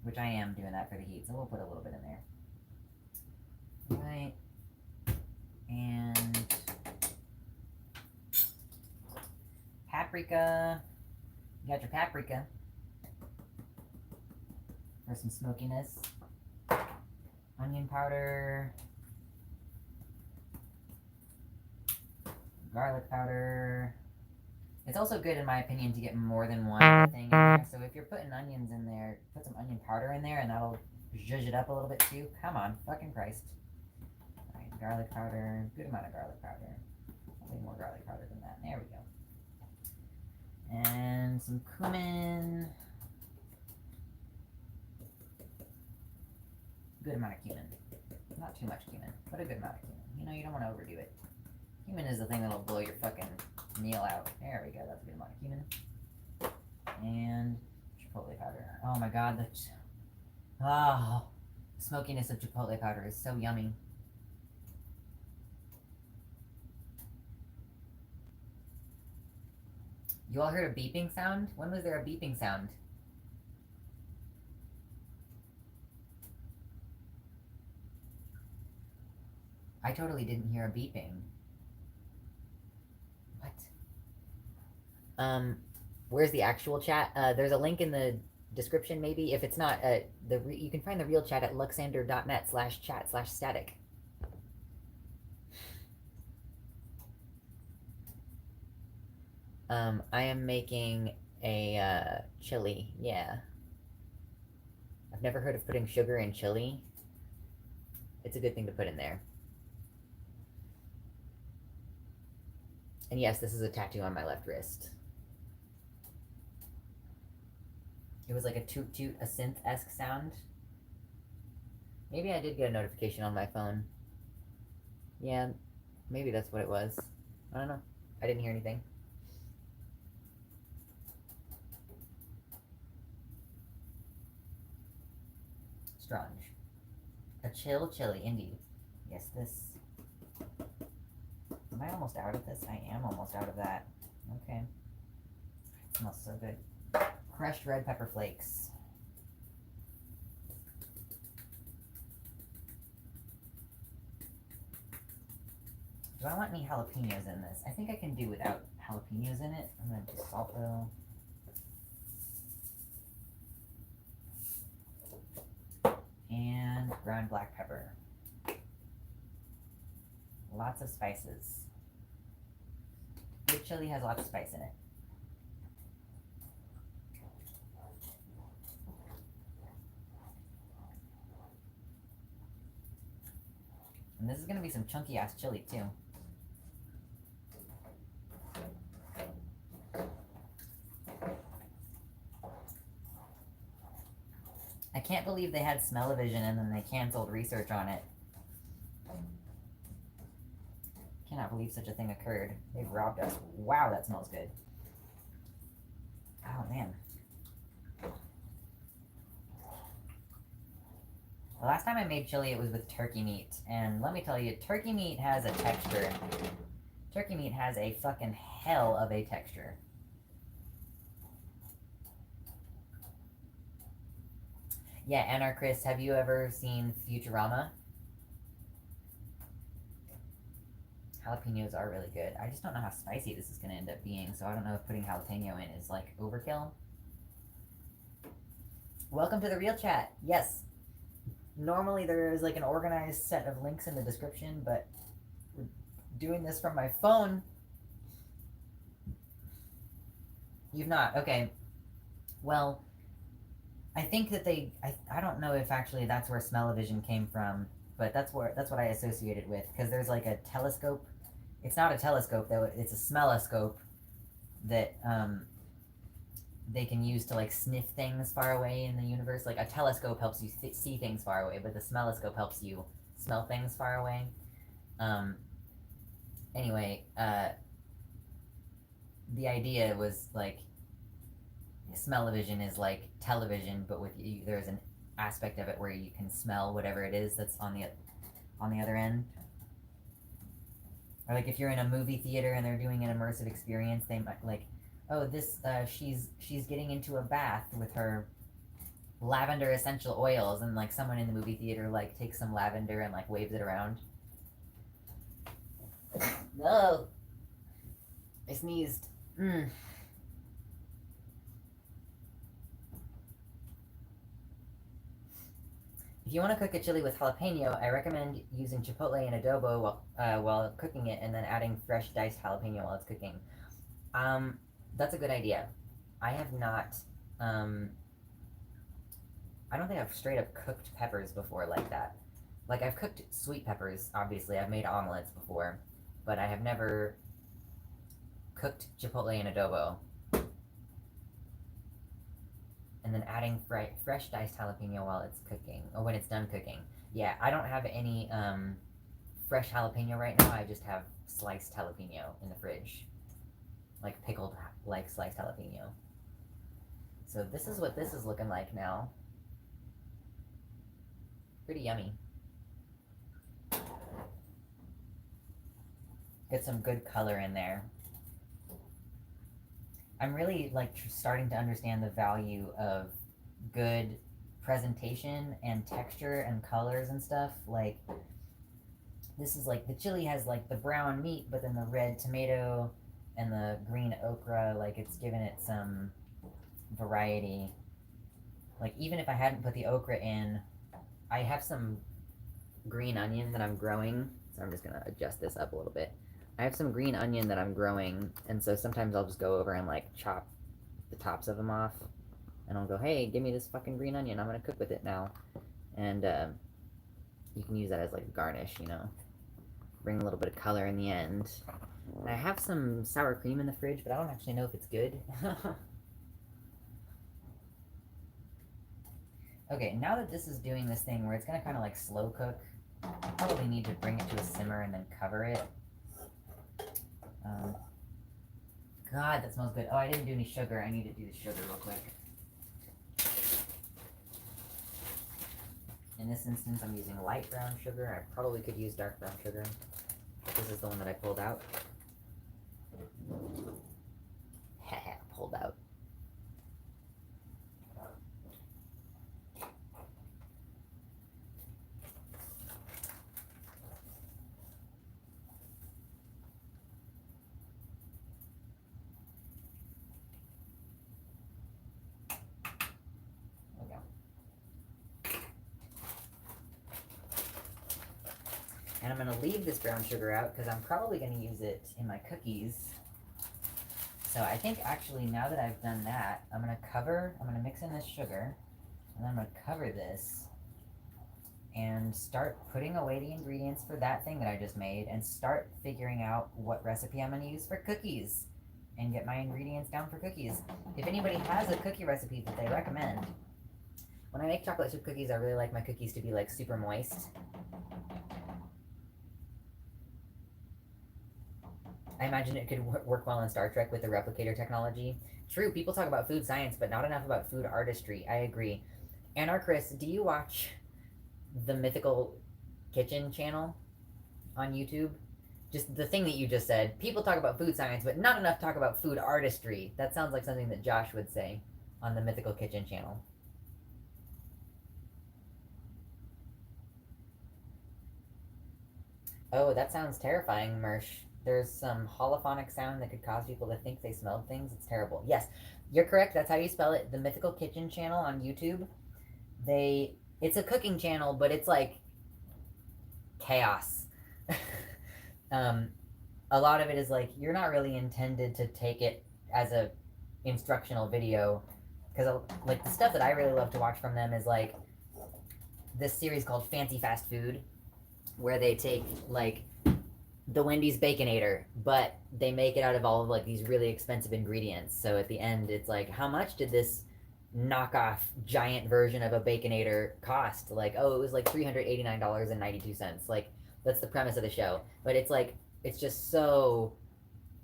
Which I am doing that for the heat, so we'll put a little bit in there. Right. And paprika. You got your paprika for some smokiness. Onion powder. Garlic powder. It's also good, in my opinion, to get more than one thing in there. So if you're putting onions in there, put some onion powder in there, and that'll zhuzh it up a little bit too. Come on, fucking Christ. All right, garlic powder. Good amount of garlic powder. Way more garlic powder than that. There we go. And some cumin. Good amount of cumin. Not too much cumin, but a good amount of cumin. You know, you don't want to overdo it. Cumin is the thing that'll blow your fucking meal out. There we go. That's a good amount of cumin. And chipotle powder. Oh my god, the smokiness of chipotle powder is so yummy. You all heard a beeping sound? When was there a beeping sound? I totally didn't hear a beeping. What? Where's the actual chat? There's a link in the description, maybe. If it's not, you can find the real chat at luxander.net/chat/static. I am making a chili, yeah. I've never heard of putting sugar in chili. It's a good thing to put in there. And yes, this is a tattoo on my left wrist. It was like a toot toot, a synth-esque sound. Maybe I did get a notification on my phone. Yeah, maybe that's what it was. I don't know. I didn't hear anything. strange. A chill chili, indeed. Yes, this... Am I almost out of this? I am almost out of that. Okay. It smells so good. Crushed red pepper flakes. Do I want any jalapenos in this? I think I can do without jalapenos in it. I'm going to do salt though. And ground black pepper. Lots of spices. Good chili has lots of spice in it. And this is going to be some chunky ass chili too. I can't believe they had smell-o-vision and then they canceled research on it. Cannot believe such a thing occurred. They've robbed us. Wow, that smells good. Oh, man. The last time I made chili, it was with turkey meat. And let me tell you, turkey meat has a texture. Turkey meat has a fucking hell of a texture. Yeah, Anarchist, have you ever seen Futurama? Jalapenos are really good. I just don't know how spicy this is going to end up being, so I don't know if putting jalapeno in is, like, overkill. Welcome to the real chat. Yes. Normally there is, like, an organized set of links in the description, but we're doing this from my phone. You've not? Okay. Well, I think that I don't know if actually that's where smell-o-vision came from, but that's what I associate it with, because there's like a telescope. It's not a telescope though, it's a smelloscope that they can use to like sniff things far away in the universe. Like a telescope helps you see things far away, but the smelloscope helps you smell things far away. Anyway, the idea was like smell-o-vision is like television, but with you, there's an aspect of it where you can smell whatever it is that's on the other end. Or like if you're in a movie theater and they're doing an immersive experience, they might like, oh, this she's getting into a bath with her lavender essential oils, and like someone in the movie theater like takes some lavender and like waves it around. No, I sneezed. If you want to cook a chili with jalapeno, I recommend using chipotle and adobo while cooking it, and then adding fresh diced jalapeno while it's cooking. That's a good idea. I have not. I don't think I've straight up cooked peppers before like that. Like I've cooked sweet peppers. Obviously, I've made omelets before, but I have never cooked chipotle and adobo. And then adding fresh diced jalapeno while it's cooking, or when it's done cooking. Yeah, I don't have any fresh jalapeno right now. I just have sliced jalapeno in the fridge, like pickled, like sliced jalapeno. So this is what this is looking like now. Pretty yummy. Get some good color in there. I'm really like starting to understand the value of good presentation and texture and colors and stuff. Like this is like the chili has like the brown meat, but then the red tomato and the green okra, like it's given it some variety. Like even if I hadn't put the okra in, I have some green onion that I'm growing. So I'm just gonna adjust this up a little bit. I have some green onion that I'm growing, and so sometimes I'll just go over and like chop the tops of them off, and I'll go, hey, give me this fucking green onion, I'm gonna cook with it now. And you can use that as like a garnish, you know, bring a little bit of color in the end. And I have some sour cream in the fridge, but I don't actually know if it's good. Okay, now that this is doing this thing where it's gonna kind of like slow cook, I probably need to bring it to a simmer and then cover it. God, that smells good. Oh, I didn't do any sugar. I need to do the sugar real quick. this instance, I'm using light brown sugar. I probably could use dark brown sugar, but this is the one that I pulled out. Pulled out. And I'm going to leave this brown sugar out because I'm probably going to use it in my cookies. So I think actually now that I've done that, I'm going to mix in this sugar, and then I'm going to cover this and start putting away the ingredients for that thing that I just made and start figuring out what recipe I'm going to use for cookies and get my ingredients down for cookies. If anybody has a cookie recipe that they recommend, when I make chocolate chip cookies, I really like my cookies to be like super moist. I imagine it could work well in Star Trek with the replicator technology. True, people talk about food science, but not enough about food artistry. I agree. Chris, do you watch the Mythical Kitchen channel on YouTube? Just the thing that you just said. People talk about food science, but not enough talk about food artistry. That sounds like something that Josh would say on the Mythical Kitchen channel. Oh, that sounds terrifying, Mersh. There's some holophonic sound that could cause people to think they smelled things. It's terrible. Yes, you're correct. That's how you spell it. The Mythical Kitchen channel on YouTube. It's a cooking channel, but it's like chaos. A lot of it is like, you're not really intended to take it as a instructional video, because like the stuff that I really love to watch from them is like this series called Fancy Fast Food, where they take like the Wendy's Baconator, but they make it out of all of like these really expensive ingredients. So at the end, it's like, how much did this knockoff giant version of a Baconator cost? Like, oh, it was like $389.92. Like, that's the premise of the show. But it's like, it's just so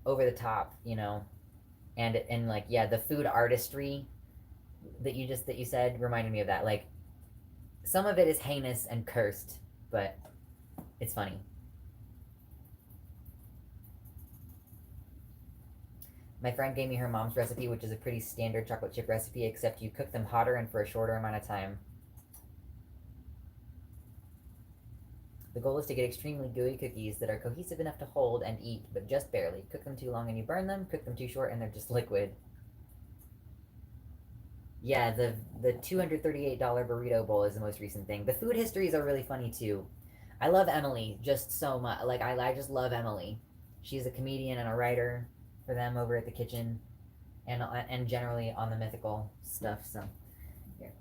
over the top, you know? And like, yeah, the food artistry that you said reminded me of that. Like, some of it is heinous and cursed, but it's funny. My friend gave me her mom's recipe, which is a pretty standard chocolate chip recipe, except you cook them hotter and for a shorter amount of time. The goal is to get extremely gooey cookies that are cohesive enough to hold and eat, but just barely. Cook them too long and you burn them. Cook them too short and they're just liquid. Yeah, the $238 burrito bowl is the most recent thing. The food histories are really funny too. I love Emily just so much. Like, I just love Emily. She's a comedian and a writer for them over at the kitchen, and generally on the mythical stuff. So here,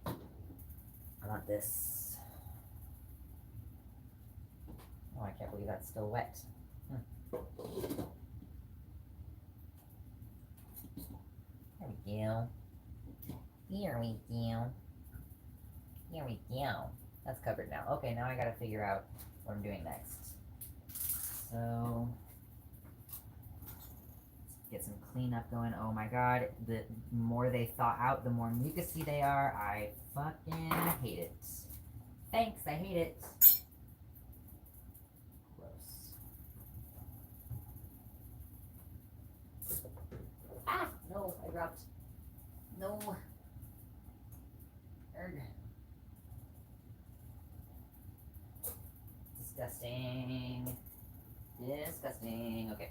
I want this. Oh, I can't believe that's still wet. There we go. Here we go. Here we go. That's covered now. Okay, now I gotta figure out what I'm doing next. So get some cleanup going. Oh my god, the more they thaw out, the more mucusy they are. I fucking hate it. Thanks, I hate it. Gross. Ah, no, I dropped. No. Erg. Disgusting. Disgusting. Okay.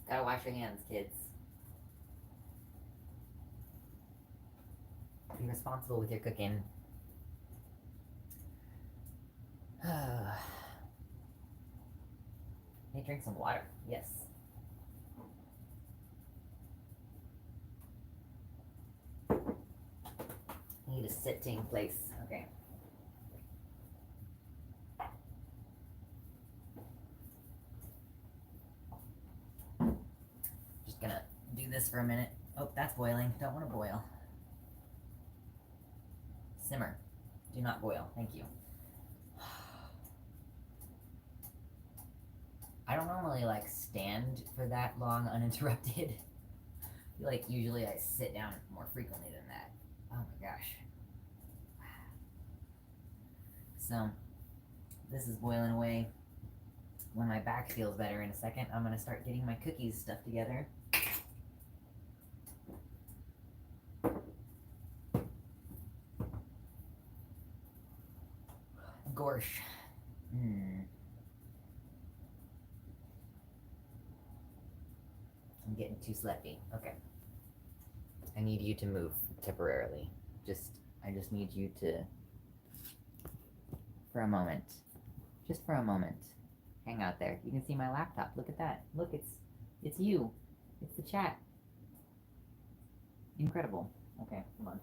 Gotta wash your hands, kids. Be responsible with your cooking. Let me drink some water. Yes. I need a sitting place. Okay. for a minute. Oh, that's boiling. Don't want to boil. Simmer. Do not boil. Thank you. I don't normally like stand for that long uninterrupted. I feel like usually I sit down more frequently than that. Oh my gosh. So, this is boiling away. When my back feels better in a second, I'm gonna start getting my cookies stuff together. Gorsh. I'm getting too sleepy. Okay. I need you to move temporarily. I just need you to, for a moment. Just for a moment. Hang out there. You can see my laptop. Look at that. Look, it's you. It's the chat. Incredible. Okay, come on.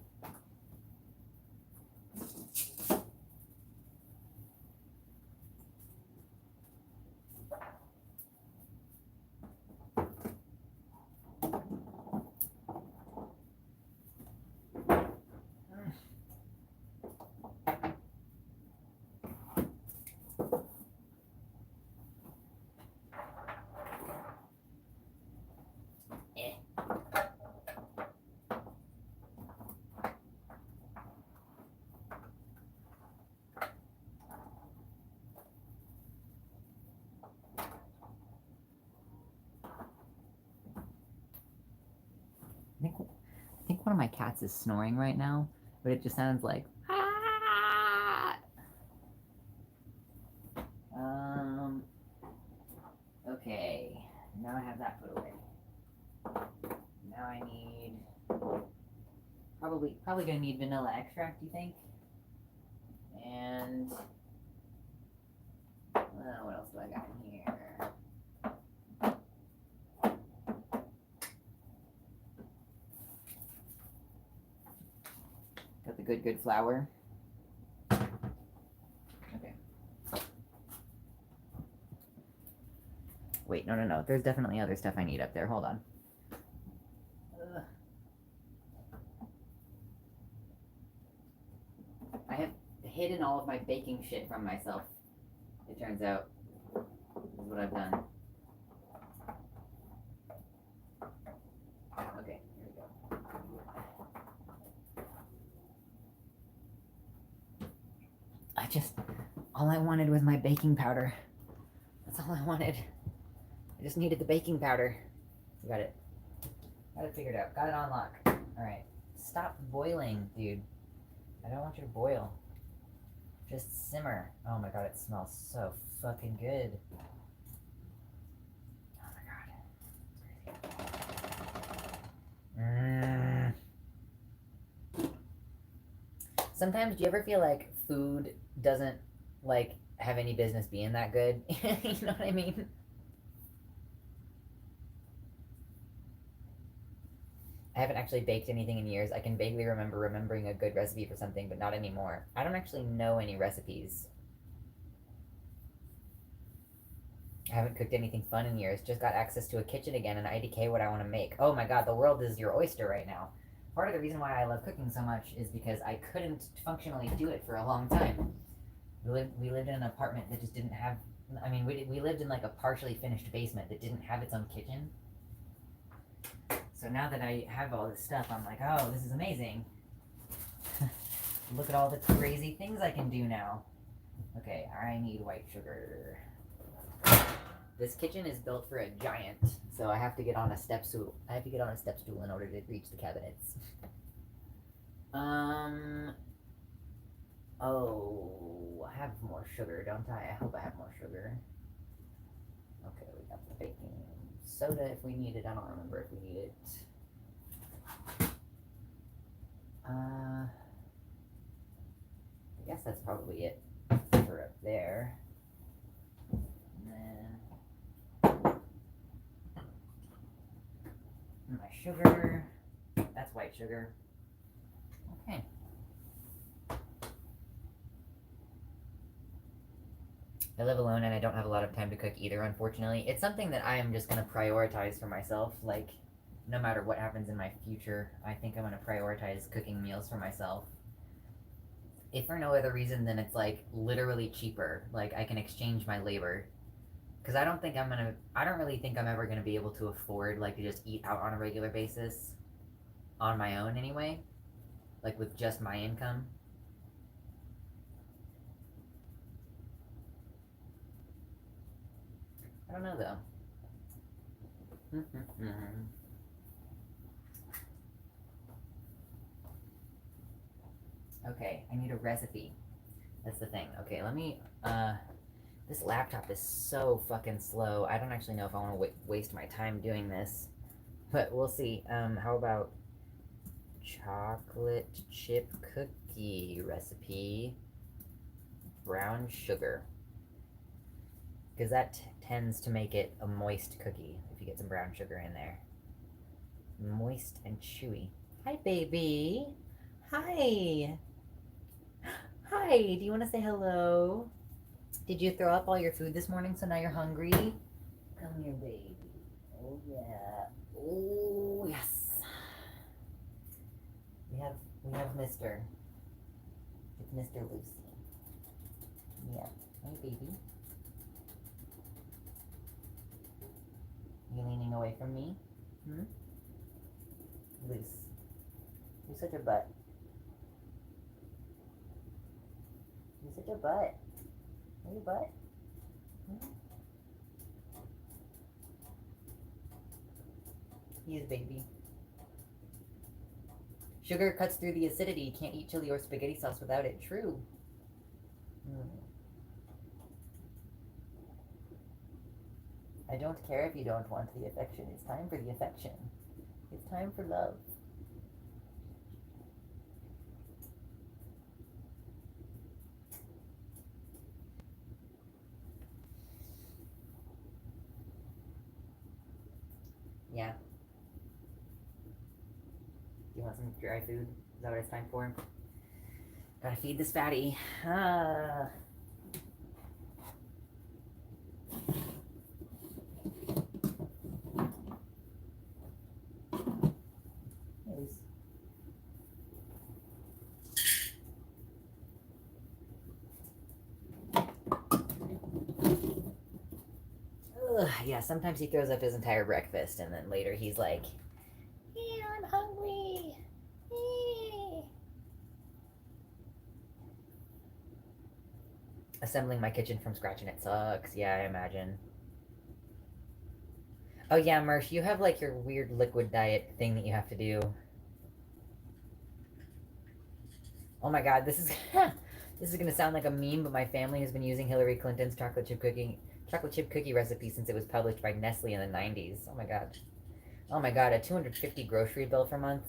I think one of my cats is snoring right now, but it just sounds like ah! Okay, now I have that put away. Now I need probably gonna need vanilla extract, you think? And what else do I got in here? Got the good flour. Okay. Wait, no. There's definitely other stuff I need up there. Hold on. I have hidden all of my baking shit from myself. It turns out, is what I've done. Okay, here we go. All I wanted was my baking powder. That's all I wanted. I just needed the baking powder. Got it figured out. Got it on lock. Alright. Stop boiling, dude. I don't want you to boil. Just simmer. Oh my god, it smells so fucking good. Oh my god. Sometimes, do you ever feel like food doesn't, like, have any business being that good? You know what I mean? I haven't actually baked anything in years. I can vaguely remember remembering a good recipe for something, but not anymore. I don't actually know any recipes. I haven't cooked anything fun in years. Just got access to a kitchen again and IDK what I want to make. Oh my god, the world is your oyster right now. Part of the reason why I love cooking so much is because I couldn't functionally do it for a long time. We lived in an apartment that just didn't have... I mean, we lived in like a partially finished basement that didn't have its own kitchen. So now that I have all this stuff, I'm like, oh, this is amazing. Look at all the crazy things I can do now. Okay, I need white sugar. This kitchen is built for a giant, so I have to get on a step stool. In order to reach the cabinets. Oh, I have more sugar, don't I? I hope I have more sugar. Okay, we got the baking soda if we need it. I don't remember if we need it. I guess that's probably it for up there. And then my sugar. That's white sugar. Okay. I live alone and I don't have a lot of time to cook either, unfortunately. It's something that I am just going to prioritize for myself. Like, no matter what happens in my future, I think I'm gonna prioritize cooking meals for myself. If for no other reason than it's like literally cheaper. Like I can exchange my labor. Because I don't really think I'm ever gonna be able to afford like to just eat out on a regular basis on my own anyway. Like with just my income. I don't know though. Okay, I need a recipe. That's the thing. Okay, let me. This laptop is so fucking slow. I don't actually know if I want to waste my time doing this, but we'll see. How about chocolate chip cookie recipe? Brown sugar, because that tends to make it a moist cookie if you get some brown sugar in there. Moist and chewy. Hi, baby. Hi. Hi. Do you want to say hello? Did you throw up all your food this morning, so now you're hungry? Come here, baby. Oh yeah. Oh yes. We have Mr. It's Mr. Lucy. Yeah. Hey, baby. You leaning away from me? Hmm? Loose. You're such a butt. You're such a butt. Are you a butt? Hmm? He is, baby. Sugar cuts through the acidity. You can't eat chili or spaghetti sauce without it. True. Mm. I don't care if you don't want the affection. It's time for the affection. It's time for love. Yeah. Do you want some dry food? Is that what it's time for? Gotta feed this fatty. Ah. Nice. Ugh, yeah, sometimes he throws up his entire breakfast and then later he's like, yeah, I'm hungry. Assembling my kitchen from scratch and it sucks. Yeah, I imagine. Oh yeah, Mersh, you have like your weird liquid diet thing that you have to do. Oh my god, this is this is gonna sound like a meme, but my family has been using Hillary Clinton's chocolate chip cookie recipe since it was published by Nestle in the 90s. Oh my god. Oh my god, a 250 grocery bill per month?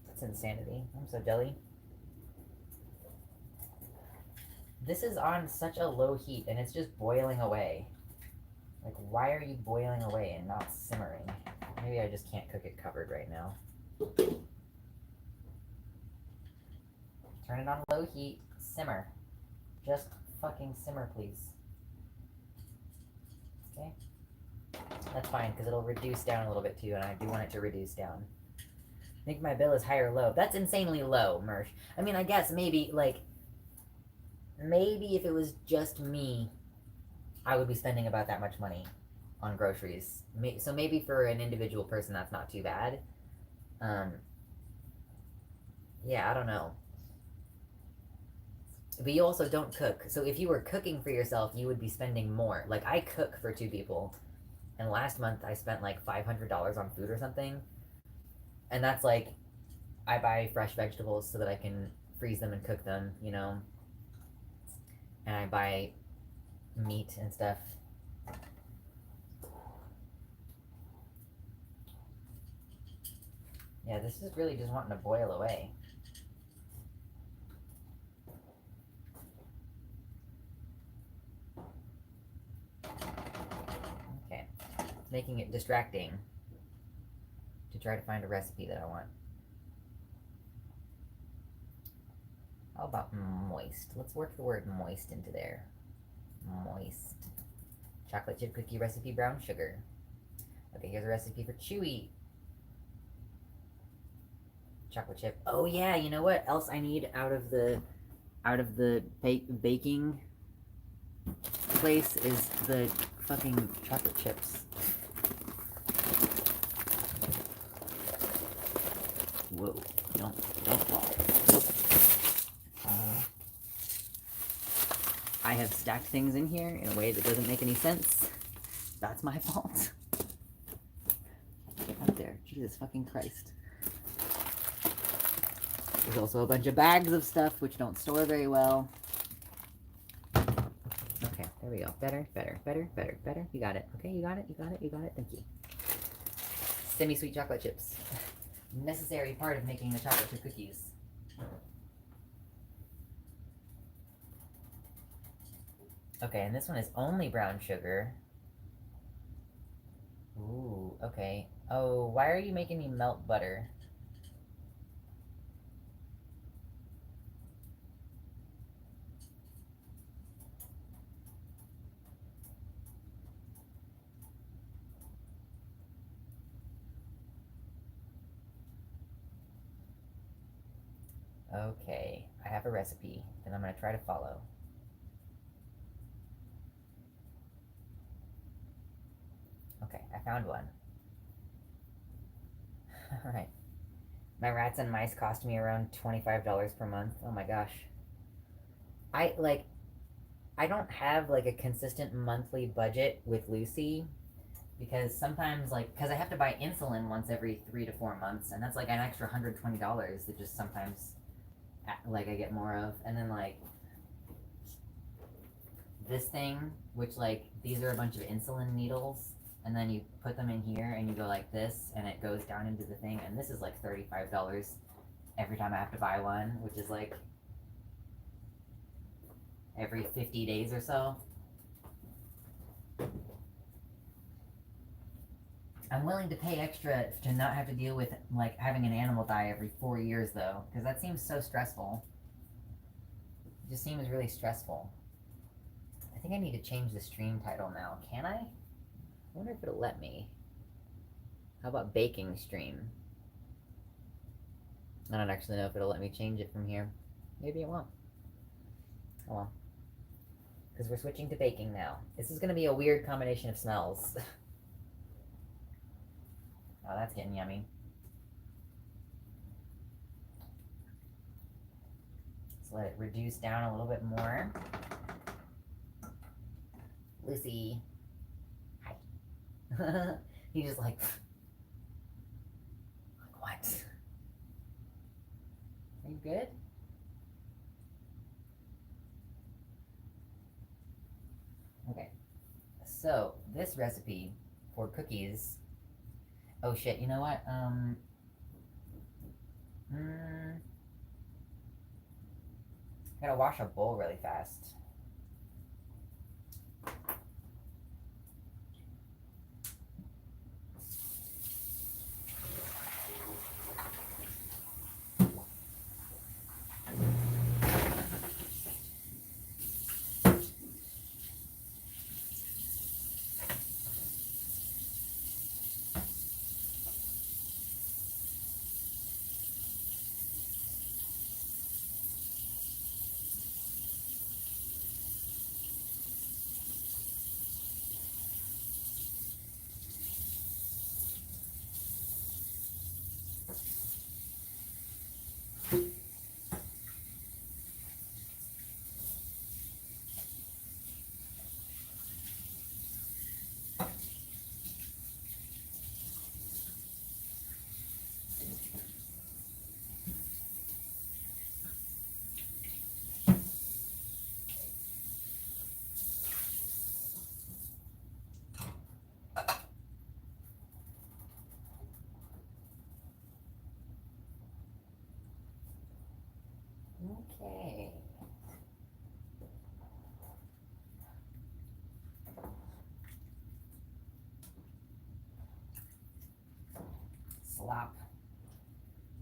That's insanity. I'm so jelly. This is on such a low heat and it's just boiling away. Like, why are you boiling away and not simmering? Maybe I just can't cook it covered right now. Turn it on low heat. Simmer. Just fucking simmer, please. Okay? That's fine, because it'll reduce down a little bit too, and I do want it to reduce down. I think my bill is high or low. That's insanely low, Mersh. I mean, I guess maybe, like, maybe if it was just me, I would be spending about that much money on groceries. So maybe for an individual person, that's not too bad. Yeah, I don't know. But you also don't cook. So if you were cooking for yourself, you would be spending more. Like, I cook for 2 people. And last month, I spent like $500 on food or something. And that's like, I buy fresh vegetables so that I can freeze them and cook them, you know? And I buy meat and stuff. Yeah, this is really just wanting to boil away. Okay. Making it distracting to try to find a recipe that I want. How about moist? Let's work the word moist into there. Moist. Chocolate chip cookie recipe, brown sugar. Okay, here's a recipe for chewy. chocolate chip. Oh yeah, you know what else I need out of the baking place is the fucking chocolate chips. Whoa! Don't fall. I have stacked things in here in a way that doesn't make any sense. That's my fault. Get up there, Jesus fucking Christ. There's also a bunch of bags of stuff which don't store very well. Okay, there we go. Better. You got it. Okay, you got it. Thank you. Semi-sweet chocolate chips. Necessary part of making the chocolate chip cookies. Okay, and this one is only brown sugar. Ooh, okay. Oh, why are you making me melt butter? Okay, I have a recipe that I'm going to try to follow. Okay, I found one. Alright. My rats and mice cost me around $25 per month. Oh my gosh. I don't have like a consistent monthly budget with Lucy because sometimes because I have to buy insulin once every 3 to 4 months, and that's like an extra $120 that just sometimes I get more of. And then this thing, which these are a bunch of insulin needles, and then you put them in here and you go like this and it goes down into the thing, and this is like $35 every time I have to buy one, which is every 50 days or so. I'm willing to pay extra to not have to deal with having an animal die every 4 years though, because that seems so stressful. It just seems really stressful. I think I need to change the stream title now. Can I? I wonder if it'll let me. How about baking stream? I don't actually know if it'll let me change it from here. Maybe it won't. Oh well. Because we're switching to baking now. This is going to be a weird combination of smells. Oh, that's getting yummy. Let's let it reduce down a little bit more. Lucy. Hi. He just what? Are you good? Okay. So, this recipe for cookies. Oh shit, you know what? Gotta wash a bowl really fast. Okay. Slop.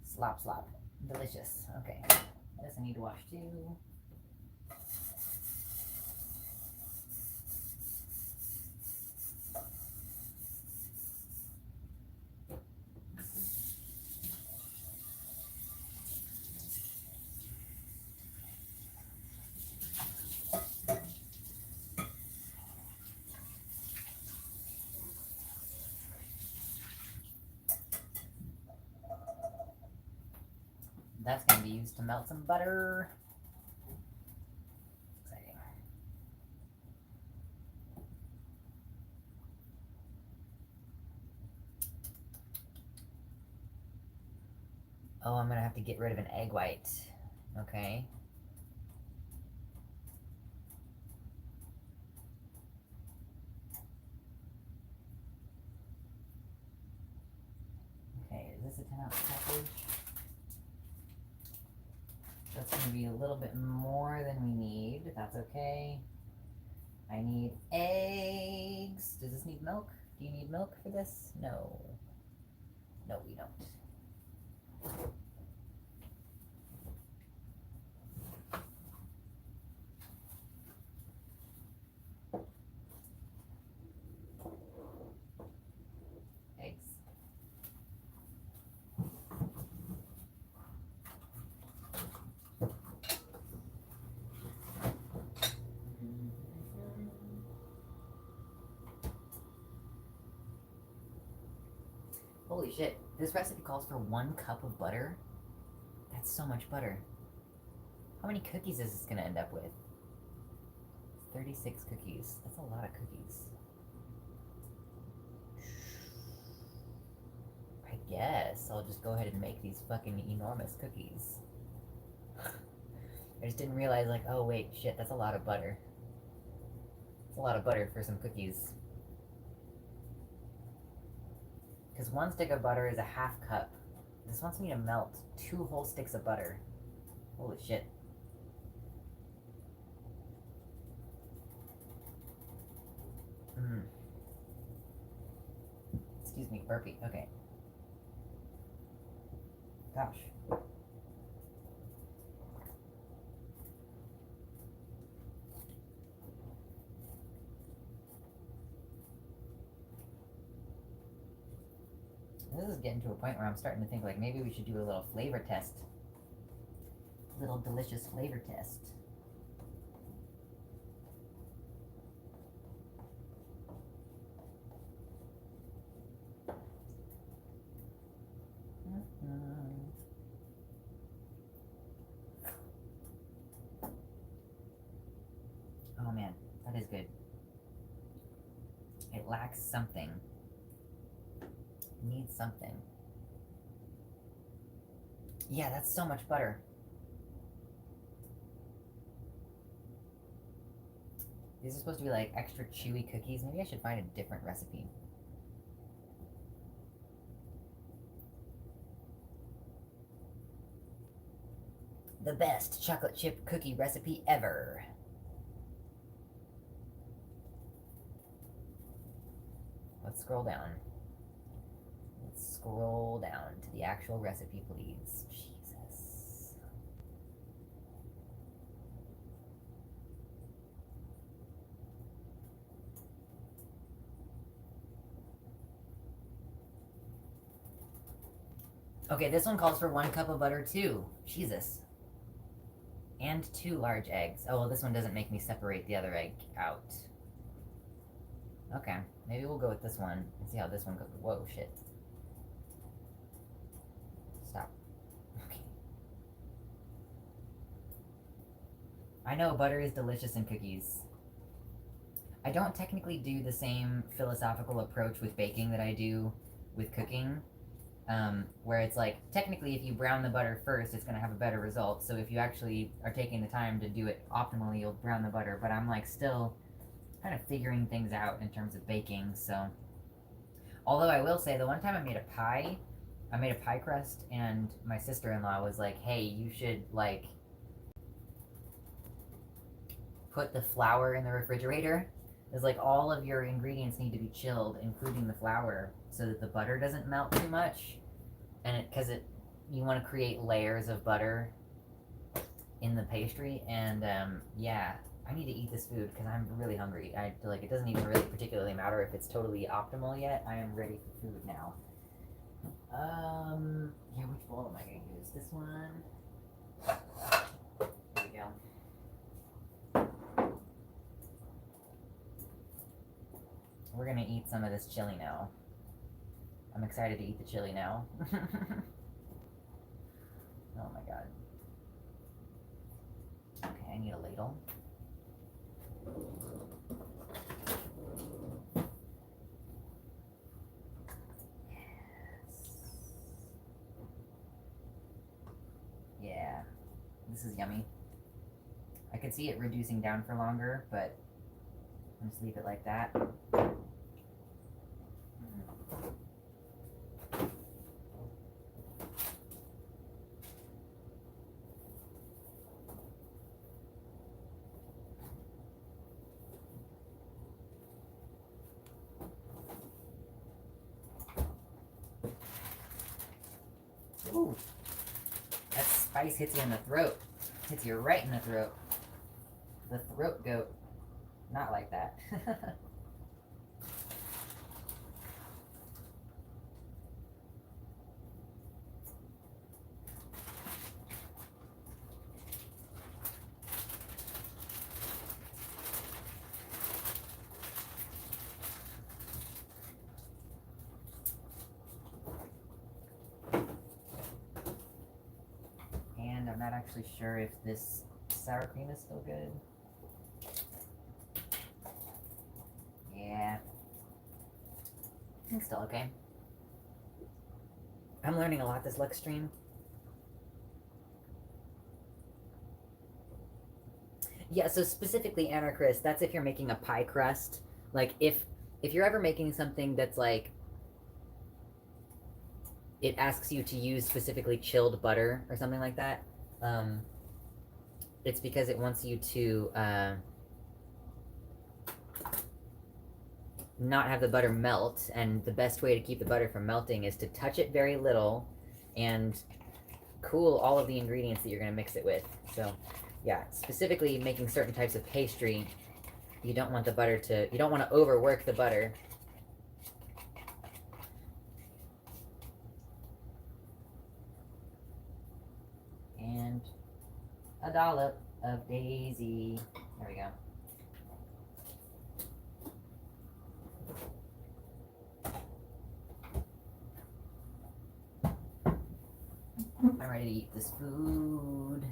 Slop, slop. Delicious. Okay. This I need to wash too. That's gonna be used to melt some butter. Exciting. Oh, I'm gonna have to get rid of an egg white. Okay. Okay, is this a 10-ounce package? That's gonna be a little bit more than we need. That's okay. I need eggs. Does this need milk? Do you need milk for this? No. No, we don't. Eggs. Holy shit, this recipe calls for 1 cup of butter? That's so much butter. How many cookies is this gonna end up with? 36 cookies. That's a lot of cookies. I guess I'll just go ahead and make these fucking enormous cookies. I just didn't realize, like, oh wait, shit, that's a lot of butter. It's a lot of butter for some cookies. Because 1 stick of butter is a half cup. This wants me to melt 2 whole sticks of butter. Holy shit. Excuse me, burpee. Okay. Gosh. This is getting to a point where I'm starting to think, like, maybe we should do a little flavor test. Little delicious flavor test. Oh man, that is good. It lacks something. It needs something. Yeah, that's so much butter. These are supposed to be like extra chewy cookies. Maybe I should find a different recipe. The best chocolate chip cookie recipe ever. Let's scroll down. Let's scroll down to the actual recipe, please. Jesus. Okay, this one calls for 1 cup of butter too. Jesus. And 2 large eggs. Oh, well, this one doesn't make me separate the other egg out. Okay, maybe we'll go with this one and see how this one goes. Whoa, shit. Stop. Okay. I know butter is delicious in cookies. I don't technically do the same philosophical approach with baking that I do with cooking. Where it's like, technically if you brown the butter first, it's going to have a better result. So if you actually are taking the time to do it optimally, you'll brown the butter. But I'm like still kind of figuring things out in terms of baking. So, although I will say, the one time I made a pie crust, and my sister-in-law was like, hey, you should like put the flour in the refrigerator. It's like all of your ingredients need to be chilled, including the flour, so that the butter doesn't melt too much. And you want to create layers of butter in the pastry. And yeah, I need to eat this food because I'm really hungry. I feel like it doesn't even really particularly matter if it's totally optimal yet. I am ready for food now. Yeah, which bowl am I going to use? This one? There we go. We're gonna eat some of this chili now. I'm excited to eat the chili now. Oh my god. This is yummy. I could see it reducing down for longer, but I'm just leave it like that. Ooh, that spice hits you in the throat. Hits you right in the throat. The throat goat. Not like that. And I'm not actually sure if this sour cream is still good. Yeah. It's still okay. I'm learning a lot this Lux stream. Yeah, so specifically Anarchist, that's if you're making a pie crust. Like if you're ever making something that's like it asks you to use specifically chilled butter or something like that, it's because it wants you to not have the butter melt, and the best way to keep the butter from melting is to touch it very little and cool all of the ingredients that you're going to mix it with. So yeah, specifically making certain types of pastry, you don't want the butter to, you don't want to overwork the butter. And a dollop of Daisy. There we go. I'm ready to eat this food.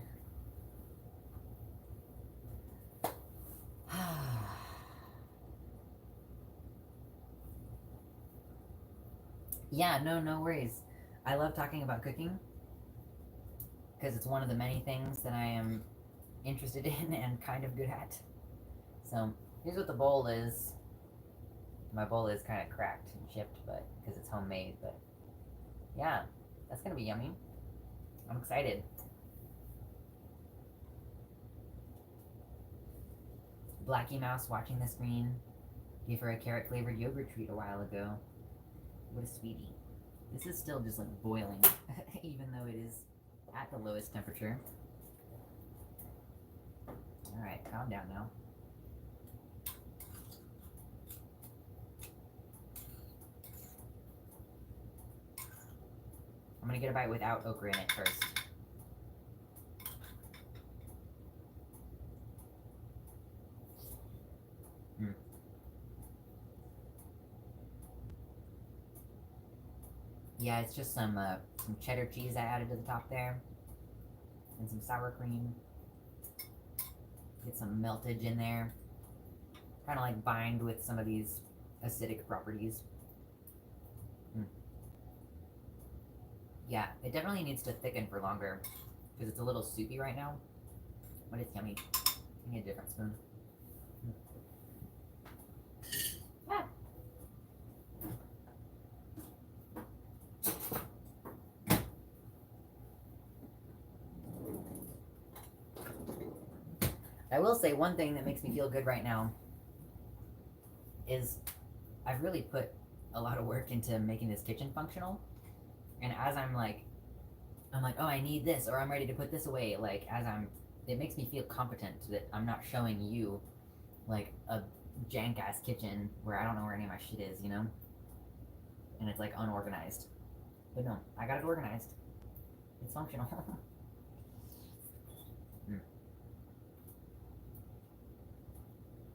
Yeah, no worries. I love talking about cooking because it's one of the many things that I am interested in and kind of good at. So here's what the bowl is. My bowl is kind of cracked and chipped, but because it's homemade. But yeah, that's gonna be yummy. I'm excited. Blackie Mouse watching the screen. Gave her a carrot flavored yogurt treat a while ago. What a sweetie. This is still just like boiling, even though it is at the lowest temperature. Alright, calm down now. I'm gonna get a bite without okra in it first. Yeah, it's just some cheddar cheese I added to the top there. And some sour cream. Get some meltage in there. Kind of like bind with some of these acidic properties. Yeah, it definitely needs to thicken for longer because it's a little soupy right now, but it's yummy. I need a different spoon. Ah. I will say one thing that makes me feel good right now is I've really put a lot of work into making this kitchen functional. And as I'm like, oh, I need this, or I'm ready to put this away. Like, it makes me feel competent that I'm not showing you, like, a jank-ass kitchen where I don't know where any of my shit is, you know? And it's, like, unorganized. But no, I got it organized. It's functional.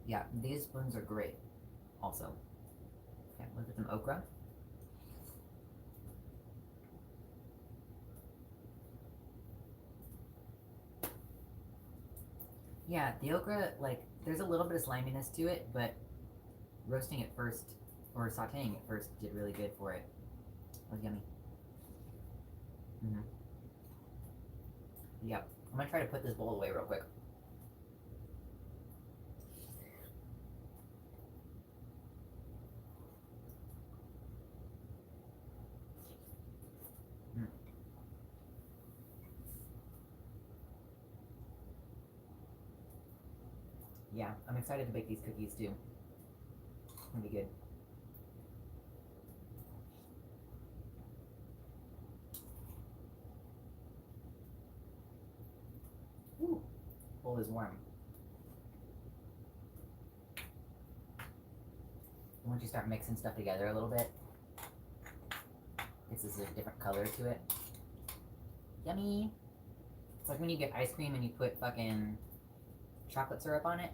Yeah, these spoons are great, also. Okay, look at some okra. Yeah, the okra, like, there's a little bit of sliminess to it, but roasting it first, or sauteing it first, did really good for it. It was yummy. Yep. I'm gonna try to put this bowl away real quick. Yeah, I'm excited to bake these cookies too. It's gonna be good. Ooh, bowl is warm. Once you start mixing stuff together a little bit, it's this a different color to it. Yummy! It's like when you get ice cream and you put fucking chocolate syrup on it.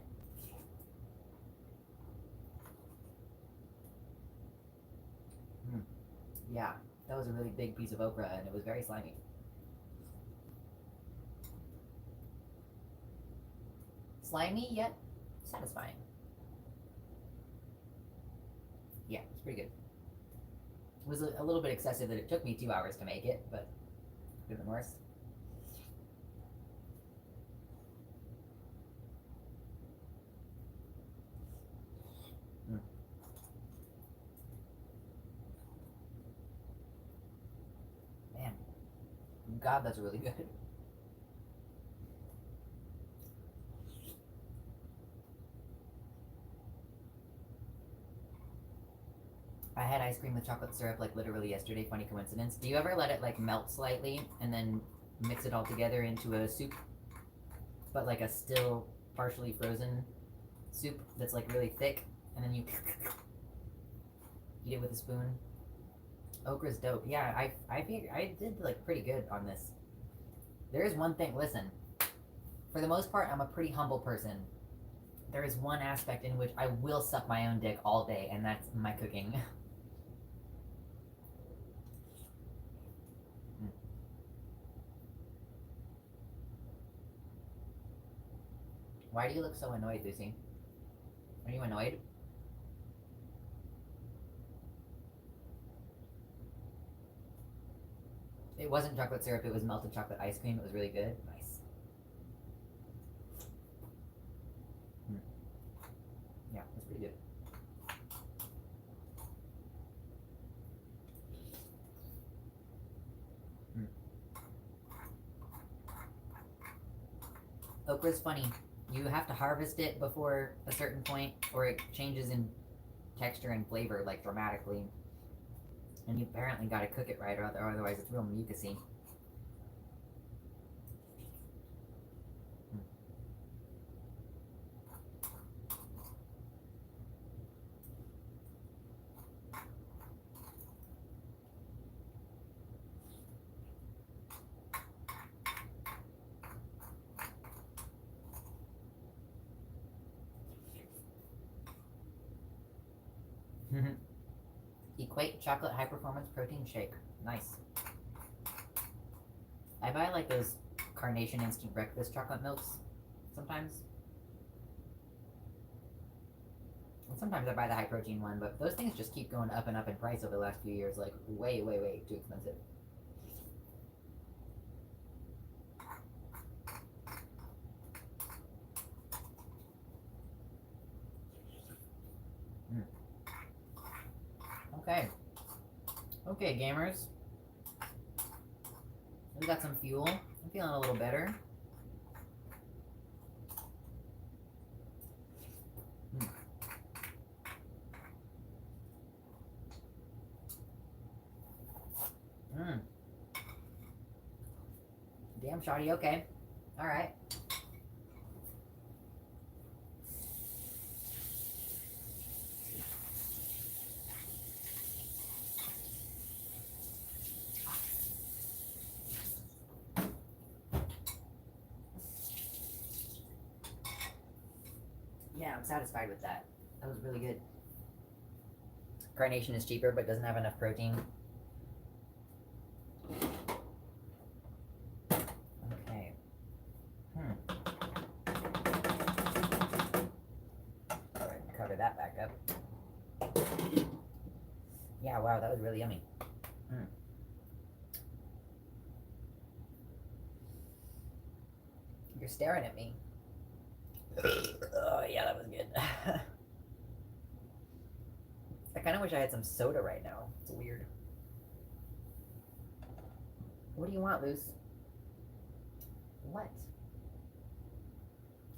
Yeah, that was a really big piece of okra and it was very slimy. Slimy yet satisfying. Yeah, it's pretty good. It was a little bit excessive that it took me 2 hours to make it, but could have been worse. Man, God, that's really good. I had ice cream with chocolate syrup like literally yesterday, funny coincidence. Do you ever let it like melt slightly and then mix it all together into a soup? But like a still partially frozen soup that's like really thick and then you eat it with a spoon. Okra's dope. Yeah, I did like pretty good on this. There is one thing, listen. For the most part, I'm a pretty humble person. There is one aspect in which I will suck my own dick all day, and that's my cooking. Why do you look so annoyed, Lucy? Are you annoyed? It wasn't chocolate syrup, it was melted chocolate ice cream. It was really good. Nice. Yeah, it was pretty good. Okra's funny. You have to harvest it before a certain point, or it changes in texture and flavor like dramatically. And you apparently got to cook it right, or otherwise it's real mucusy. Equate chocolate high performance protein shake. Nice. I buy like those Carnation instant breakfast chocolate milks sometimes. And sometimes I buy the high protein one, but those things just keep going up and up in price over the last few years. Like way, way, way too expensive. Okay. Okay, gamers. We got some fuel. I'm feeling a little better. Damn, shoddy. Okay. All right. Yeah, I'm satisfied with that. That was really good. Carnation is cheaper, but doesn't have enough protein. Okay. Alright, cover that back up. Yeah, wow, that was really yummy. You're staring at me. Oh, yeah, that was good. I kind of wish I had some soda right now. It's weird. What do you want, Luce? What?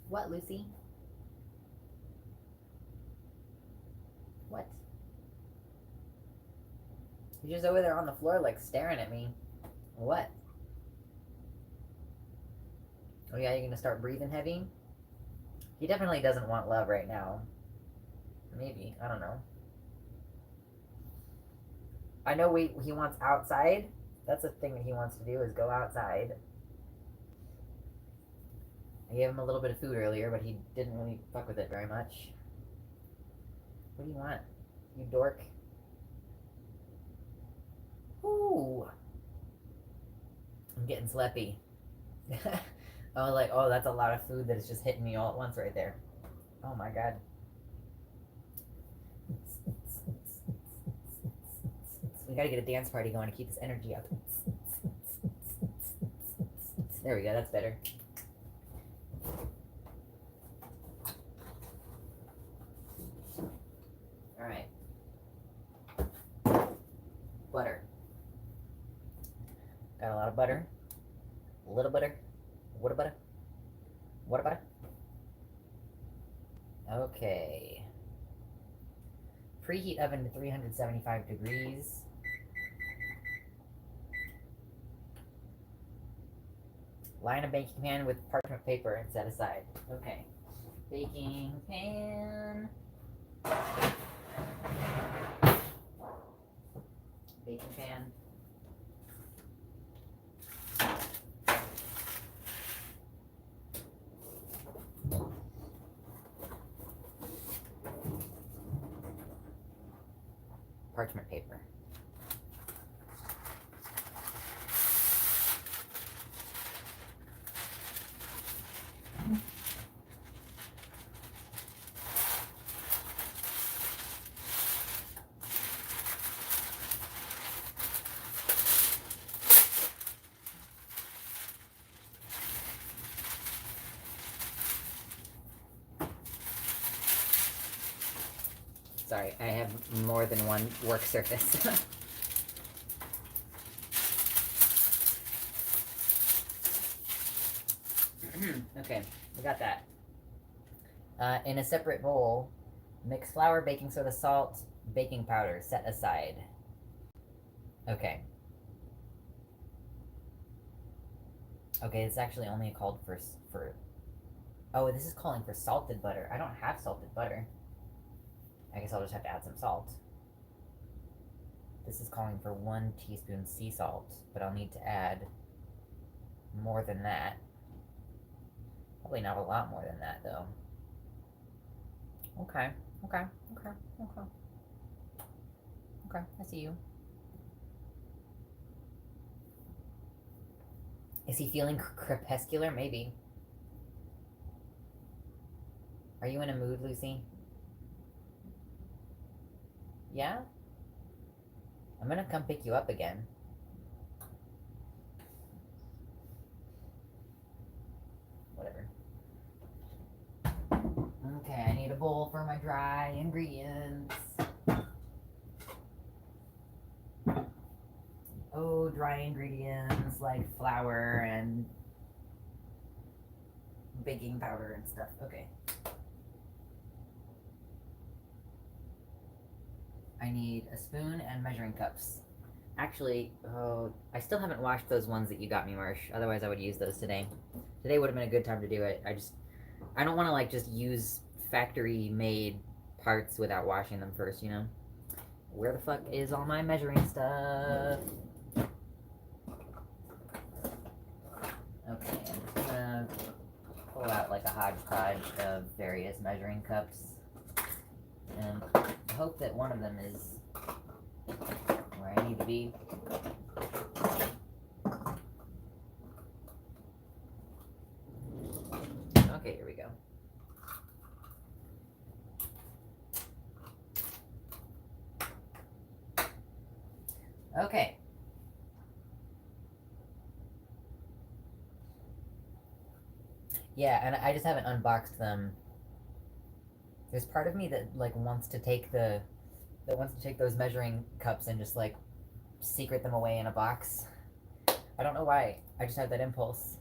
What, Lucy? What? You're just over there on the floor, like, staring at me. What? Oh yeah, you're gonna start breathing heavy? He definitely doesn't want love right now. Maybe. I don't know. I know he wants outside. That's the thing that he wants to do, is go outside. I gave him a little bit of food earlier, but he didn't really fuck with it very much. What do you want? You dork. Ooh. I'm getting sleepy. I was like, oh, that's a lot of food that is just hitting me all at once right there. Oh my god. We gotta get a dance party going to keep this energy up. There we go, that's better. Alright. Butter. Got a lot of butter. A little butter. What butter? What butter? Okay. Preheat oven to 375 degrees. Line a baking pan with parchment paper and set aside. Okay. Baking pan. Baking pan. Parchment paper. Sorry, I have more than one work surface. Okay, we got that. In a separate bowl, mix flour, baking soda, salt, baking powder. Set aside. Okay. Okay, it's actually only called for... Oh, this is calling for salted butter. I don't have salted butter. I guess I'll just have to add some salt. This is calling for 1 teaspoon sea salt, but I'll need to add more than that. Probably not a lot more than that, though. Okay, okay, okay, okay. Okay, I see you. Is he feeling crepuscular? Maybe. Are you in a mood, Lucy? Yeah? I'm gonna come pick you up again. Whatever. Okay, I need a bowl for my dry ingredients. Oh, dry ingredients like flour and baking powder and stuff. Okay. I need a spoon and measuring cups. Actually, oh, I still haven't washed those ones that you got me, Marsh. Otherwise, I would use those today. Today would have been a good time to do it. I don't want to, like, just use factory-made parts without washing them first, you know? Where the fuck is all my measuring stuff? Okay, I'm just gonna pull out, like, a hodgepodge of various measuring cups. And hope that one of them is where I need to be. Okay, here we go. Okay. Yeah, and I just haven't unboxed them. There's part of me that like wants to take those measuring cups and just like secret them away in a box. I don't know why. I just have that impulse.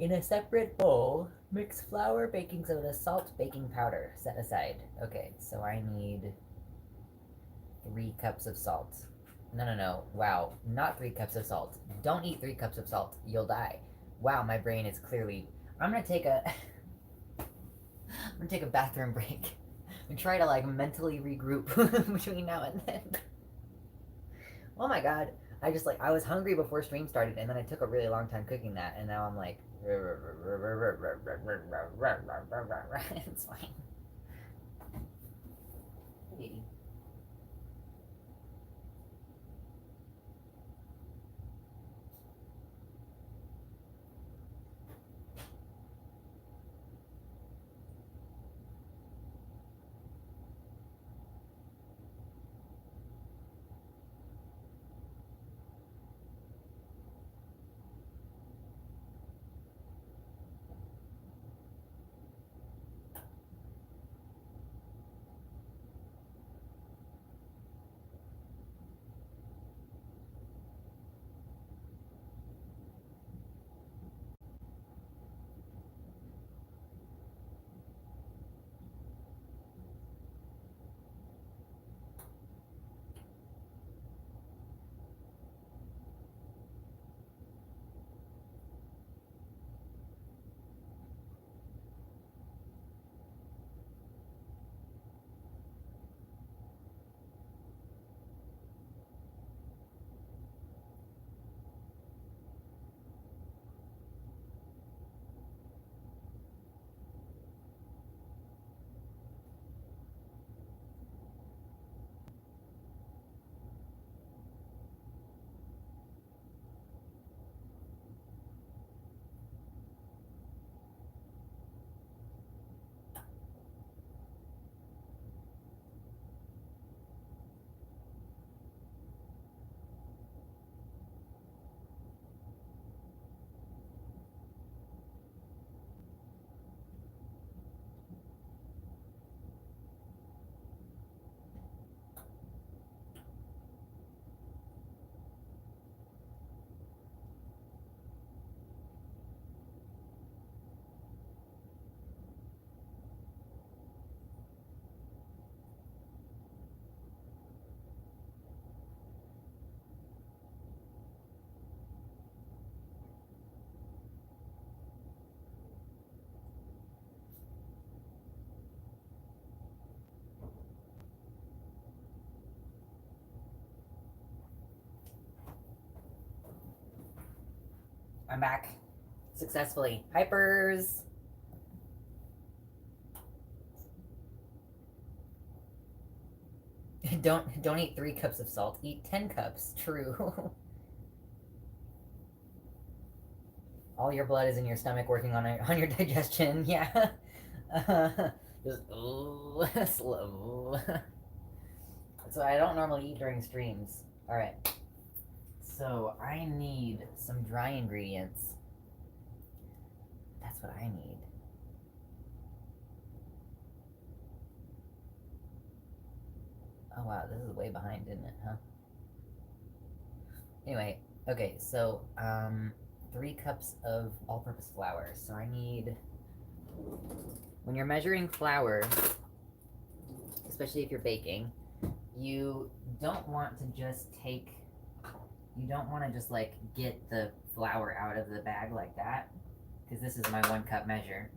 In a separate bowl, mix flour, baking soda, salt, baking powder. Set aside. Okay, so I need 3 cups of salt. No. Wow, not 3 cups of salt. Don't eat 3 cups of salt. You'll die. Wow, my brain is clearly. I'm gonna take a. I'm gonna take a bathroom break and try to like mentally regroup between now and then. Oh my god. I was hungry before stream started and then I took a really long time cooking that and now I'm like it's fine. Hey. I'm back. Successfully. Hypers! Don't eat 3 cups of salt. Eat 10 cups. True. All your blood is in your stomach working on your digestion. Yeah. Just slow. So I don't normally eat during streams. All right. So I need some dry ingredients. That's what I need. Oh wow, this is way behind, isn't it? Huh? Anyway, okay. So 3 cups of all-purpose flour. So I need. When you're measuring flour, especially if you're baking, you don't want to just take. You don't want to just like get the flour out of the bag like that, because this is my 1 cup measure.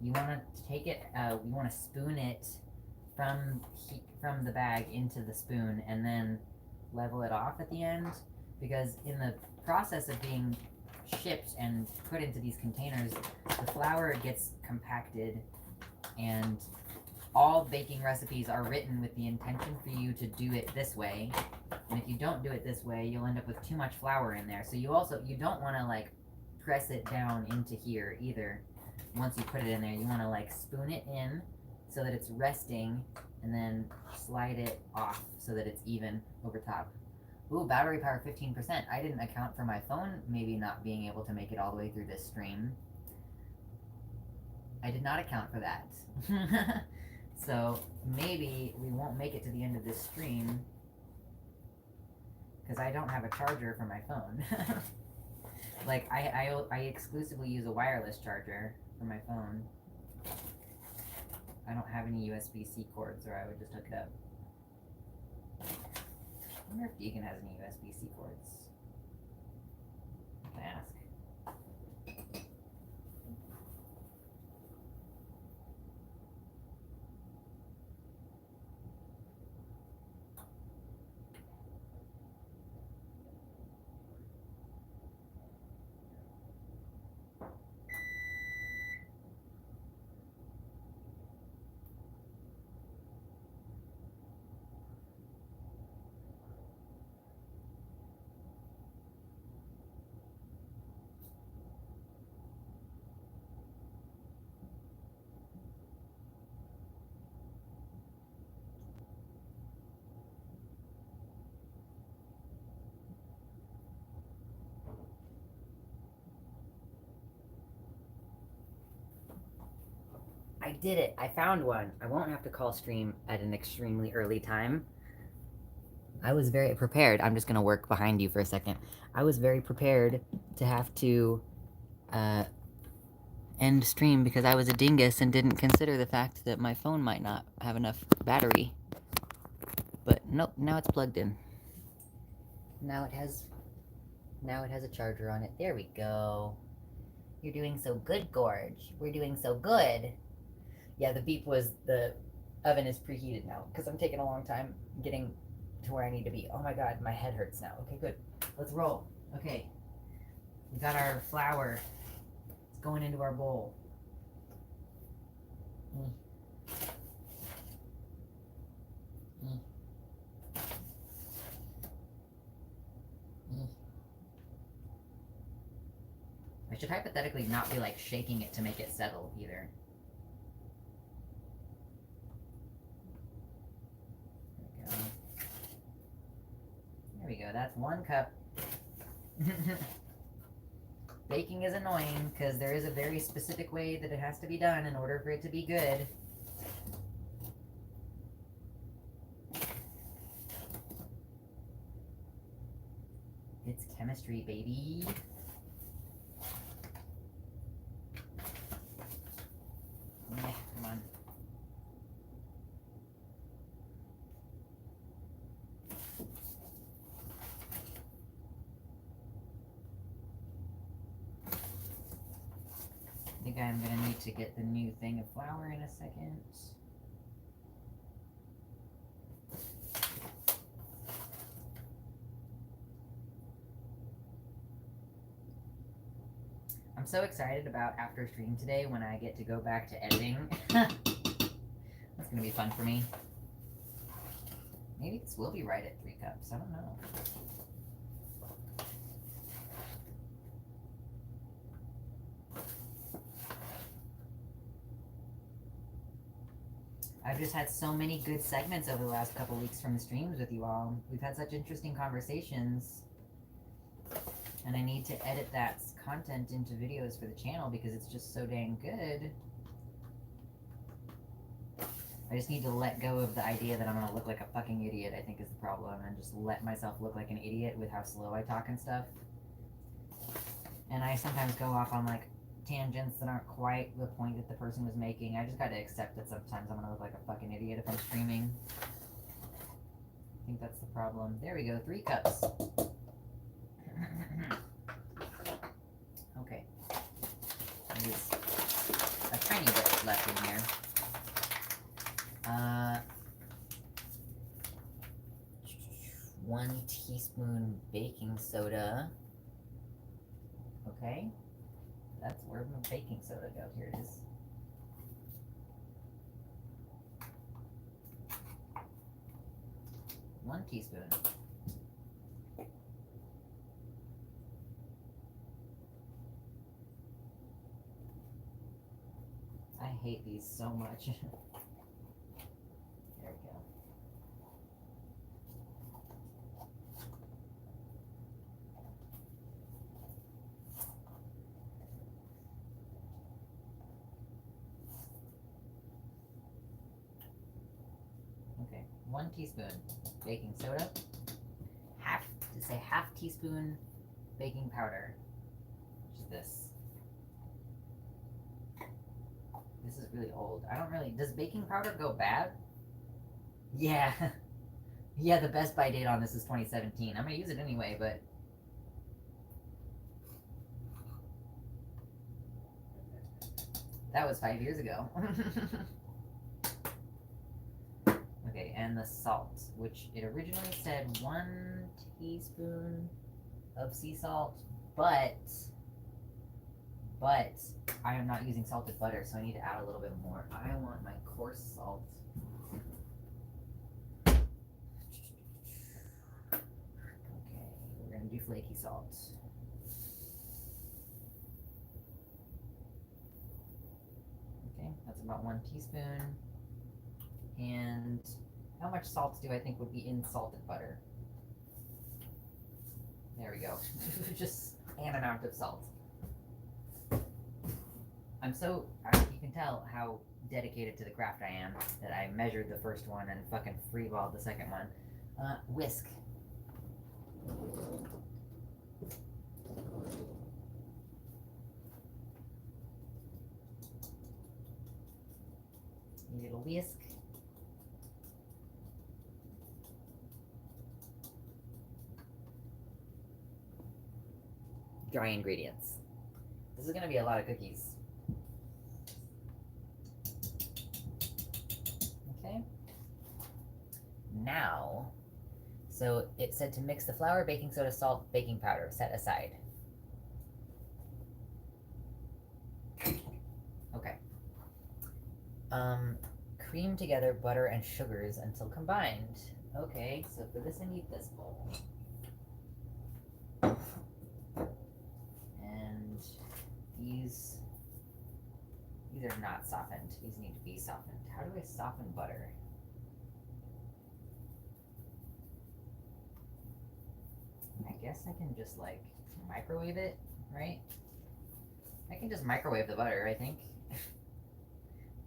You want to take it. You want to spoon it from the bag into the spoon and then level it off at the end, because in the process of being shipped and put into these containers, the flour gets compacted, and all baking recipes are written with the intention for you to do it this way. And if you don't do it this way, you'll end up with too much flour in there. So you don't want to like press it down into here either. Once you put it in there, you want to like spoon it in so that it's resting, and then slide it off so that it's even over top. Ooh, battery power 15%. I didn't account for my phone maybe not being able to make it all the way through this stream. I did not account for that. So maybe we won't make it to the end of this stream because I don't have a charger for my phone. Like, I exclusively use a wireless charger for my phone. I don't have any USB-C cords, or I would just hook it up. I wonder if Deegan has any USB-C cords. I can ask. I did it. I found one. I won't have to call stream at an extremely early time. I was very prepared. I'm just going to work behind you for a second. I was very prepared to have to end stream because I was a dingus and didn't consider the fact that my phone might not have enough battery. But nope, now it's plugged in. Now it has a charger on it. There we go. You're doing so good, Gorge. We're doing so good. Yeah, the beep was the oven is preheated now because I'm taking a long time getting to where I need to be. Oh my god, my head hurts now. Okay, good. Let's roll. Okay. We got our flour. It's going into our bowl. I should hypothetically not be like shaking it to make it settle either. There we go. That's 1 cup. Baking is annoying because there is a very specific way that it has to be done in order for it to be good. It's chemistry, baby. Yeah, come on. I think I'm gonna need to get the new thing of flour in a second. I'm so excited about after stream today when I get to go back to editing. That's gonna be fun for me. Maybe this will be right at 3 cups. I don't know. I've just had so many good segments over the last couple weeks from the streams with you all. We've had such interesting conversations. And I need to edit that content into videos for the channel because it's just so dang good. I just need to let go of the idea that I'm going to look like a fucking idiot, I think is the problem. And just let myself look like an idiot with how slow I talk and stuff. And I sometimes go off on like tangents that aren't quite the point that the person was making. I just got to accept that sometimes I'm going to look like a fucking idiot if I'm streaming. I think that's the problem. There we go, 3 cups. Okay. There's a tiny bit left in here. 1 teaspoon baking soda. Okay. That's where my baking soda go. Here it is. One teaspoon. I hate these so much. There we go. 1 teaspoon baking soda. Half teaspoon baking powder, which is this. This is really old. Does baking powder go bad? Yeah. Yeah, the best by date on this is 2017. I'm gonna use it anyway, but that was 5 years ago. Okay, and the salt, which it originally said 1 teaspoon of sea salt, but I am not using salted butter, so I need to add a little bit more. I want my coarse salt. Okay, we're gonna do flaky salt. Okay, that's about 1 teaspoon. And how much salt do I think would be in salted butter? There we go. Just an amount of salt. You can tell how dedicated to the craft I am, that I measured the first one and fucking freeballed the second one. Whisk. A little whisk. Dry ingredients. This is gonna be a lot of cookies. Okay. Now, so it said to mix the flour, baking soda, salt, baking powder, set aside. Okay. Cream together butter and sugars until combined. Okay, so for this I need this bowl. And these are not softened. These need to be softened. How do I soften butter? I guess I can just like microwave it, right? I can just microwave the butter, I think.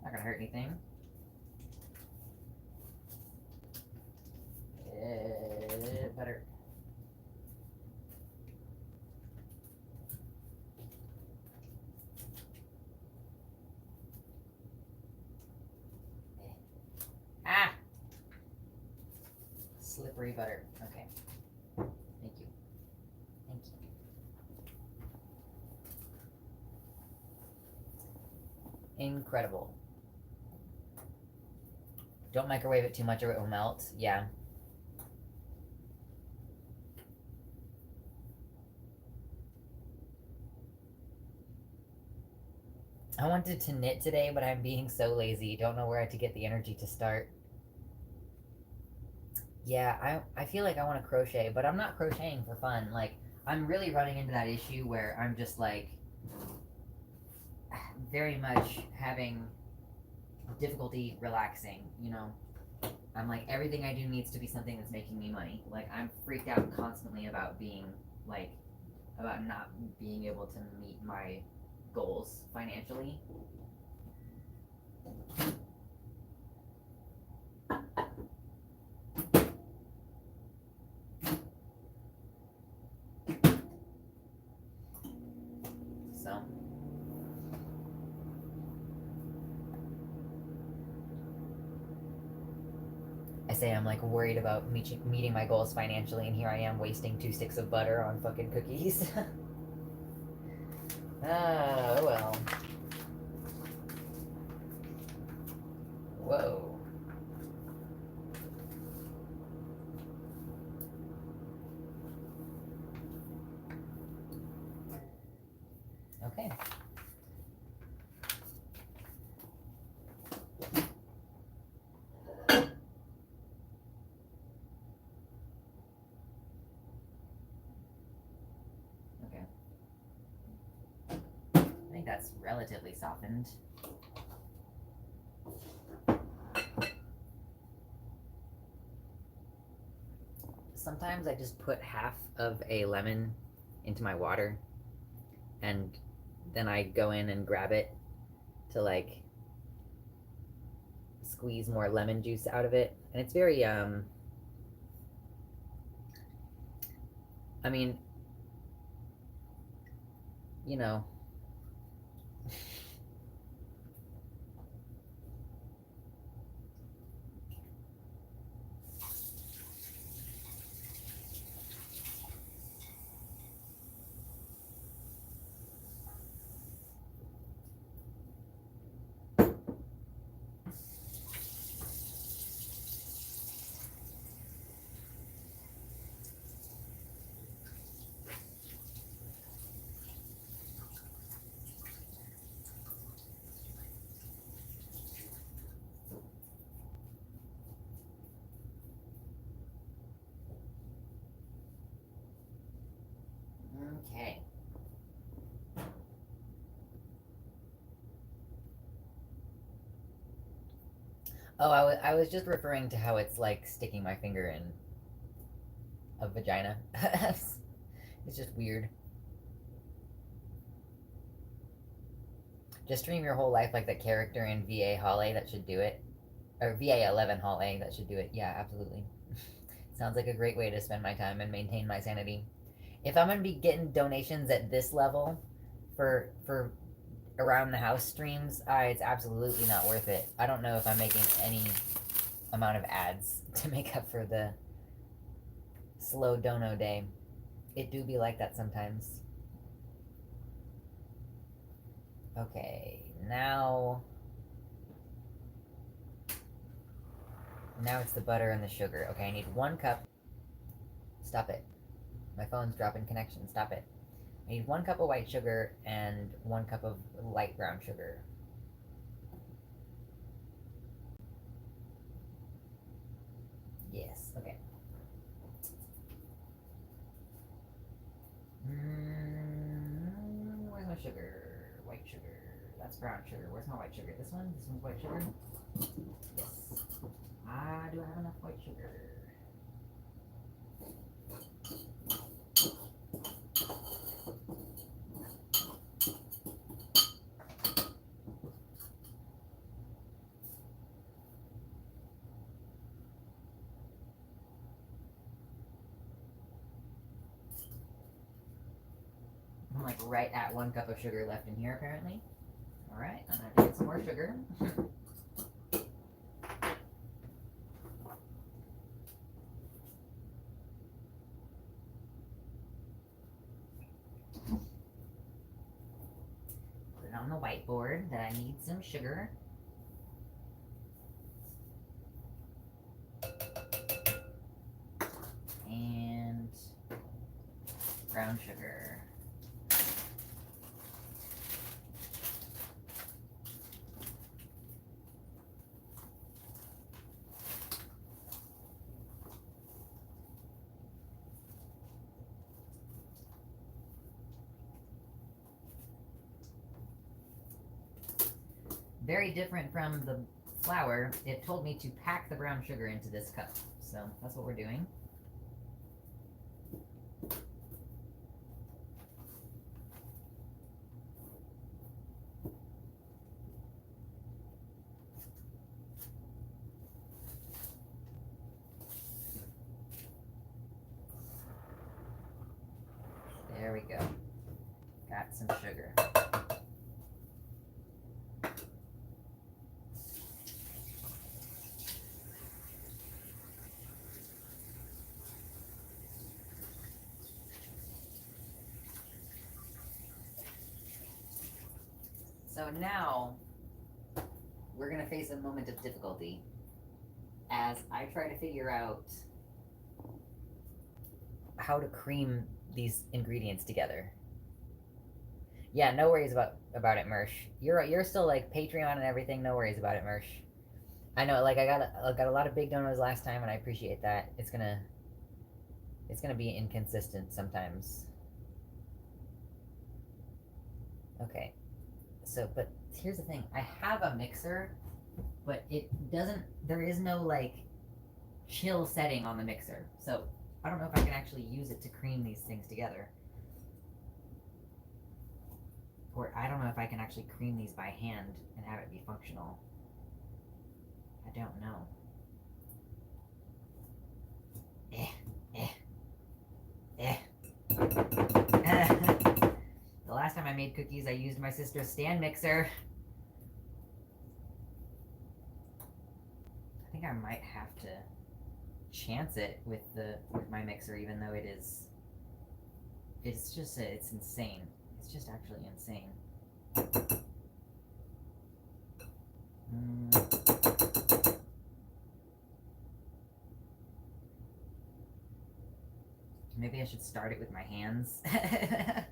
Not gonna hurt anything. Butter. Ah! Slippery butter. Okay. Thank you. Thank you. Incredible. Don't microwave it too much or it will melt. Yeah. I wanted to knit today, but I'm being so lazy. Don't know where to get the energy to start. Yeah, I feel like I want to crochet, but I'm not crocheting for fun. Like, I'm really running into that issue where I'm just like very much having difficulty relaxing, you know? I'm like, everything I do needs to be something that's making me money. Like, I'm freaked out constantly about being like, about not being able to meet my goals financially. So I say I'm like worried about meeting my goals financially, and here I am wasting 2 sticks of butter on fucking cookies. Oh well. Whoa. Okay. Okay. I think that's relatively softened. Sometimes I just put half of a lemon into my water, and then I go in and grab it to like squeeze more lemon juice out of it. And it's very, I mean, you know, okay. Oh, I was just referring to how it's like sticking my finger in a vagina. It's just weird. Just dream your whole life like that character in VA Hall A that should do it. Or VA 11 Hall A that should do it. Yeah, absolutely. Sounds like a great way to spend my time and maintain my sanity. If I'm gonna be getting donations at this level for around the house streams, it's absolutely not worth it. I don't know if I'm making any amount of ads to make up for the slow dono day. It do be like that sometimes. Okay, now it's the butter and the sugar. Okay, I need 1 cup. Stop it. My phone's dropping connection. Stop it. I need 1 cup of white sugar and 1 cup of light brown sugar. Yes, okay. Where's my sugar? White sugar. That's brown sugar. Where's my white sugar? This one? This one's white sugar? Yes. Do I have enough white sugar? I'm like right at 1 cup of sugar left in here apparently. Alright, I'm gonna have to get some more sugar. Put it on the whiteboard that I need some sugar. And brown sugar. Very different from the flour. It told me to pack the brown sugar into this cup. So that's what we're doing. There we go. Got some sugar. So now we're going to face a moment of difficulty as I try to figure out how to cream these ingredients together. Yeah, no worries about it, Mersh. You're still like Patreon and everything. No worries about it, Mersh. I know, like I got a lot of big donos last time, and I appreciate that. It's gonna be inconsistent sometimes. Okay, so but here's the thing: I have a mixer, but it doesn't. There is no like chill setting on the mixer, so I don't know if I can actually use it to cream these things together. Or I don't know if I can actually cream these by hand and have it be functional. I don't know. Eh, eh, eh. The last time I made cookies, I used my sister's stand mixer. I think I might have to chance it with my mixer, even though it's insane. It's just actually insane. Maybe I should start it with my hands. I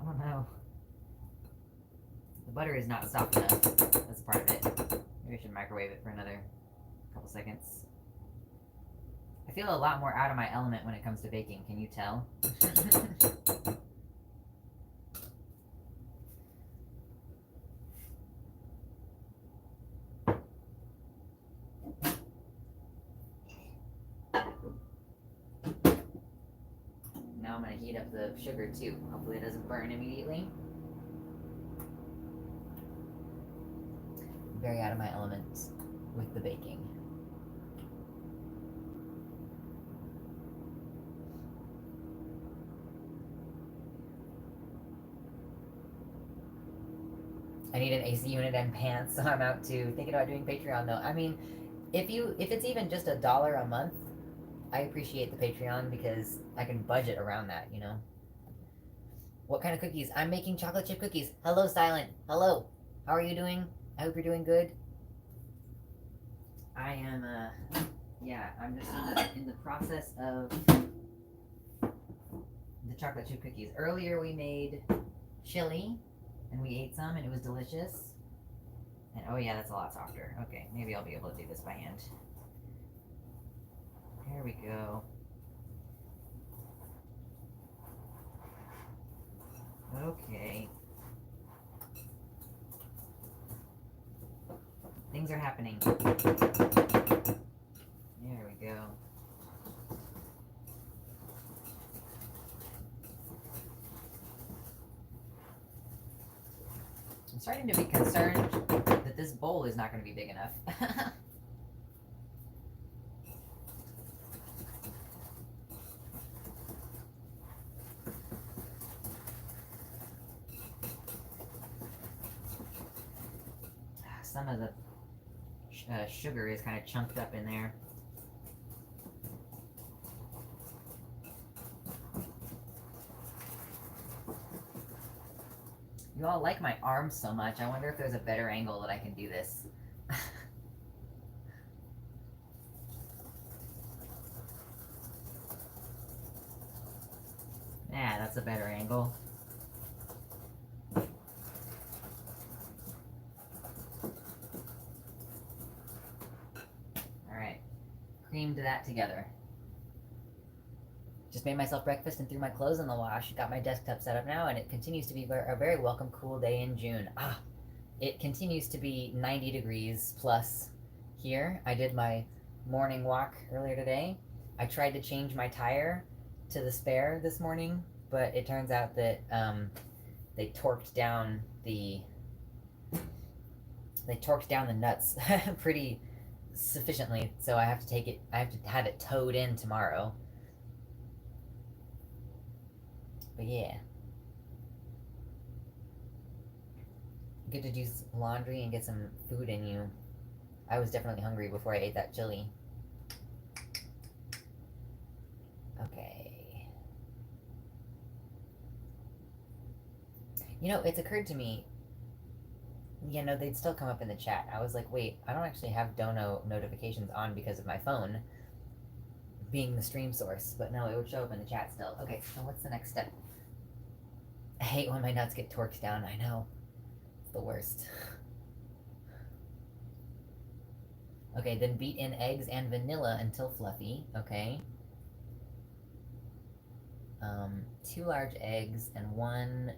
don't know. The butter is not soft enough. That's part of it. Maybe I should microwave it for another couple seconds. I feel a lot more out of my element when it comes to baking. Can you tell? Now I'm going to heat up the sugar too. Hopefully it doesn't burn immediately. I'm very out of my element with the baking. I need an AC unit and pants, so I'm out too. Thinking about doing Patreon though. I mean, if it's even just $1 a month, I appreciate the Patreon because I can budget around that, you know? What kind of cookies? I'm making chocolate chip cookies. Hello, Silent. Hello. How are you doing? I hope you're doing good. I am, yeah, I'm just in the process of the chocolate chip cookies. Earlier we made chili, and we ate some, and it was delicious. And oh yeah, that's a lot softer. Okay, maybe I'll be able to do this by hand. There we go. Okay. Things are happening. There we go. I'm starting to be concerned that this bowl is not going to be big enough. Some of the sugar is kind of chunked up in there. You all like my arms so much. I wonder if there's a better angle that I can do this. Yeah, that's a better angle. Alright. Creamed that together. Just made myself breakfast and threw my clothes in the wash. Got my desktop set up now, and it continues to be a very welcome cool day in June. It continues to be 90 degrees plus here. I did my morning walk earlier today. I tried to change my tire to the spare this morning, but it turns out that they torqued down the nuts pretty sufficiently, so I have to have it towed in tomorrow. But yeah. Good to do laundry and get some food in you. I was definitely hungry before I ate that chili. Okay. You know, it's occurred to me, you know, they'd still come up in the chat. I was like, wait, I don't actually have Dono notifications on because of my phone being the stream source, but no, it would show up in the chat still. Okay, so what's the next step? I hate when my nuts get torqued down, I know. It's the worst. Okay, then beat in eggs and vanilla until fluffy, okay. 2 large eggs and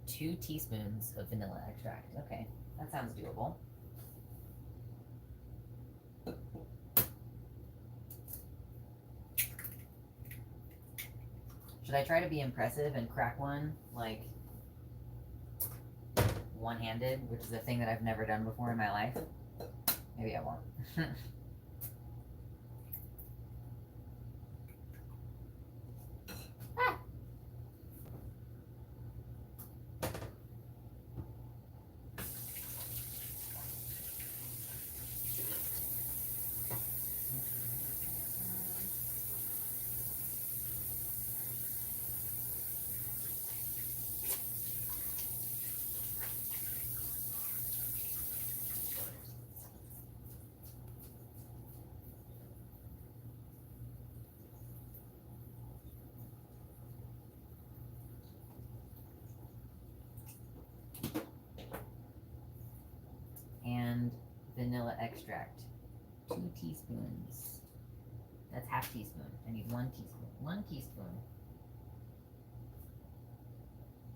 2 teaspoons of vanilla extract. Okay, that sounds doable. Should I try to be impressive and crack one, like, one-handed, which is a thing that I've never done before in my life? Maybe I won't. And vanilla extract. 2 teaspoons. That's half teaspoon. I need 1 teaspoon. 1 teaspoon.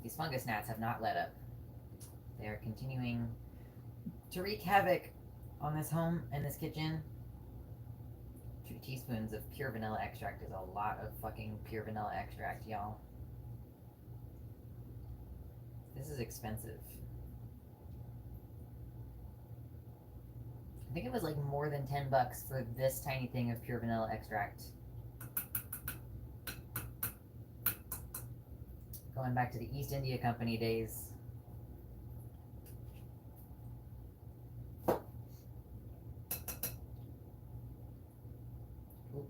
These fungus gnats have not let up. They are continuing to wreak havoc on this home and this kitchen. 2 teaspoons of pure vanilla extract is a lot of fucking pure vanilla extract, y'all. This is expensive. I think it was like more than $10 for this tiny thing of pure vanilla extract. Going back to the East India Company days. Ooh,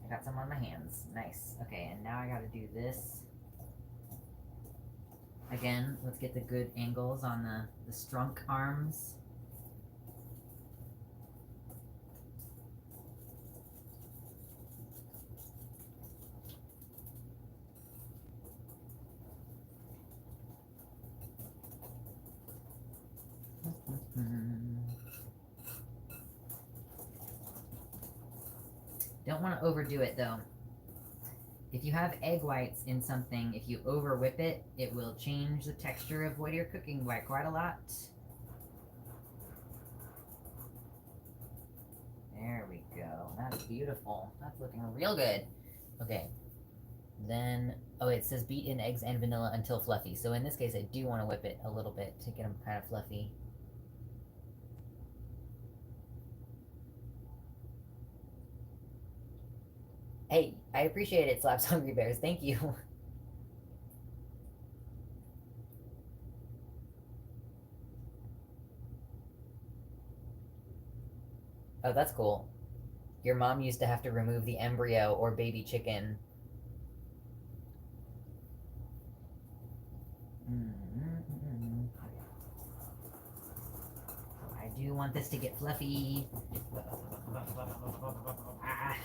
I got some on my hands. Nice. Okay, and now I gotta do this. Again, let's get the good angles on the strunk arms. Don't want to overdo it though. If you have egg whites in something, if you over whip it, it will change the texture of what you're cooking by quite a lot. There we go. That's beautiful. That's looking real good. Okay. Then, oh, it says beat in eggs and vanilla until fluffy. So in this case, I do want to whip it a little bit to get them kind of fluffy. Hey, I appreciate it, Slaps Hungry Bears. Thank you. Oh, that's cool. Your mom used to have to remove the embryo or baby chicken. I do want this to get fluffy. Ah.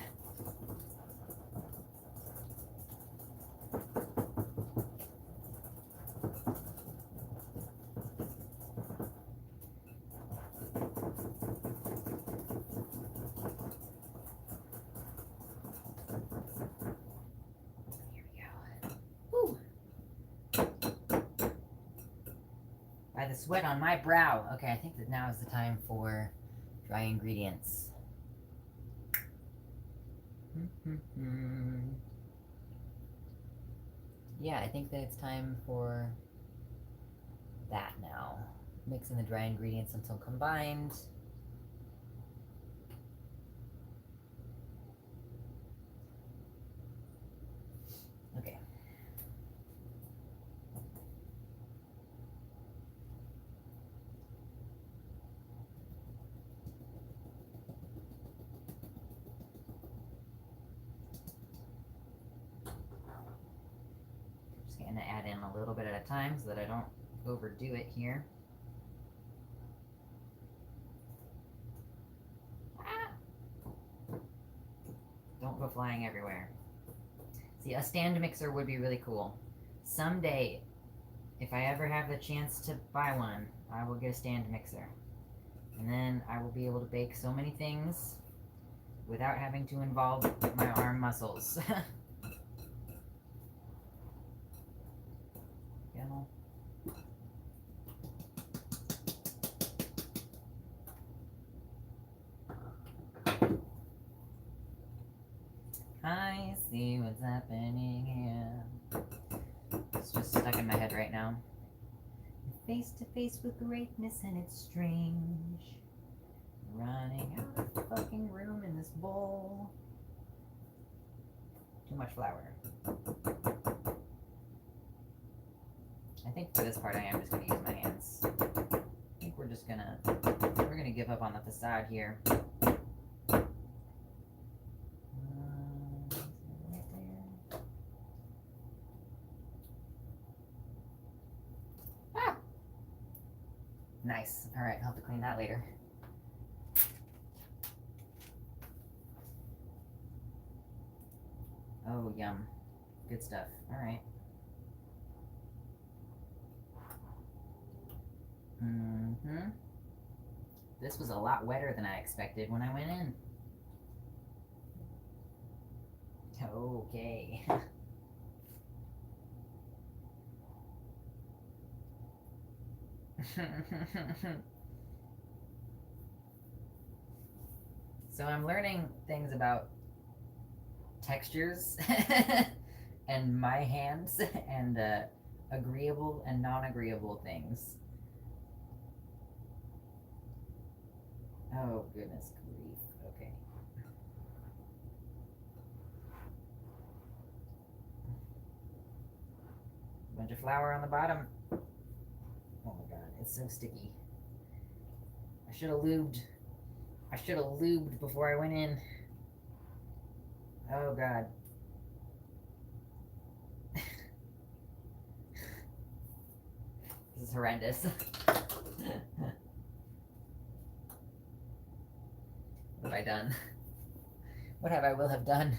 By the sweat on my brow. Okay, I think that now is the time for dry ingredients. Yeah, I think that it's time for that now. Mixing the dry ingredients until combined. Okay. Just gonna add in a little bit at a time so that I don't overdo it here. Don't go flying everywhere. See, a stand mixer would be really cool. Someday, if I ever have the chance to buy one, I will get a stand mixer. And then I will be able to bake so many things without having to involve my arm muscles. You know? I see what's happening here. It's just stuck in my head right now. Face to face with greatness and it's strange. Running out of fucking room in this bowl. Too much flour. I think for this part I am just gonna use my hands. I think we're gonna give up on the facade here. Right there. Ah! Nice. Alright, I'll have to clean that later. Oh, yum. Good stuff. Alright. This was a lot wetter than I expected when I went in. Okay. So I'm learning things about textures and my hands and agreeable and non-agreeable things. Oh, goodness grief. Okay. Bunch of flour on the bottom. Oh my god, it's so sticky. I should have lubed. I should have lubed before I went in. Oh god. This is horrendous. What have I done? What have I will have done?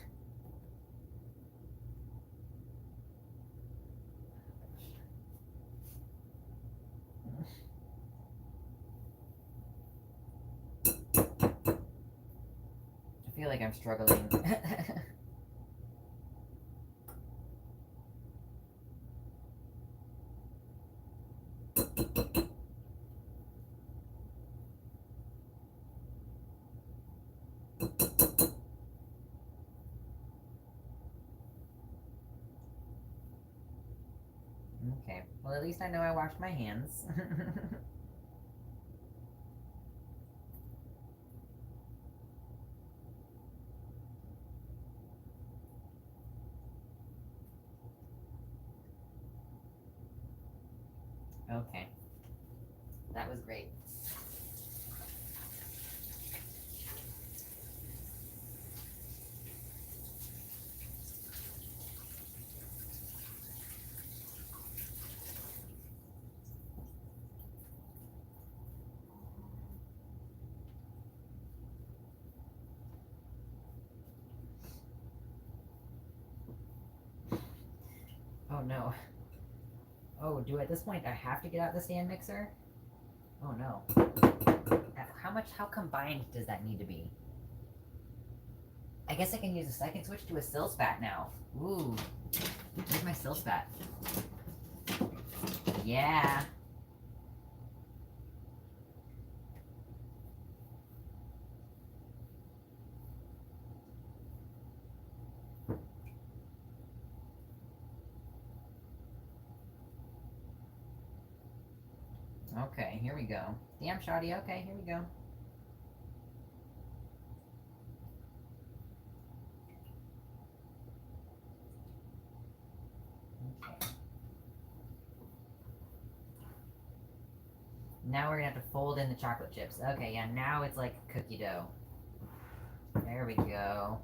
I feel like I'm struggling. Okay, well at least I know I washed my hands. Okay, that was great. Oh no. Oh, at this point I have to get out the stand mixer? Oh no. How combined does that need to be? I guess I can use a second switch to a sill spat now. Ooh. Where's my sill spat? Yeah. Okay, here we go. Damn, shoddy. Okay, here we go. Okay. Now we're gonna have to fold in the chocolate chips. Okay, yeah, now it's like cookie dough. There we go.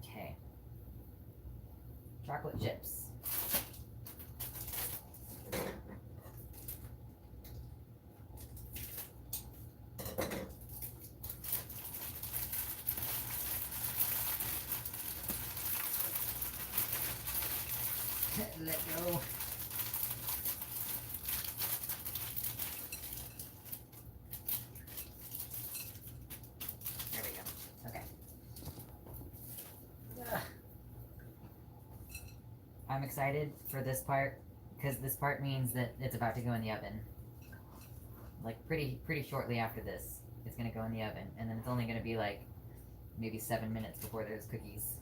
Okay. Chocolate chips. Let go. There we go. Okay. Ugh. I'm excited for this part because this part means that it's about to go in the oven. Like pretty shortly after this, it's gonna go in the oven, and then it's only gonna be like maybe 7 minutes before there's cookies.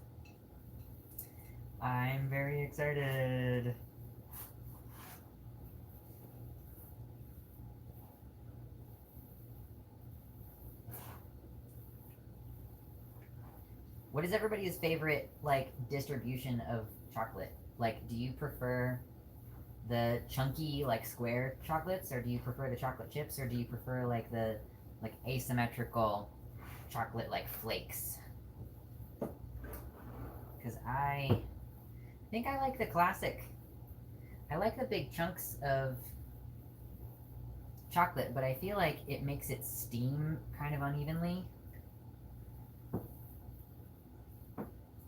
I'm very excited. What is everybody's favorite, like, distribution of chocolate? Like, do you prefer the chunky, like, square chocolates, or do you prefer the chocolate chips, or do you prefer, like, the, like, asymmetrical chocolate, like, flakes? Because I think I like the classic. I like the big chunks of chocolate, but I feel like it makes it steam kind of unevenly.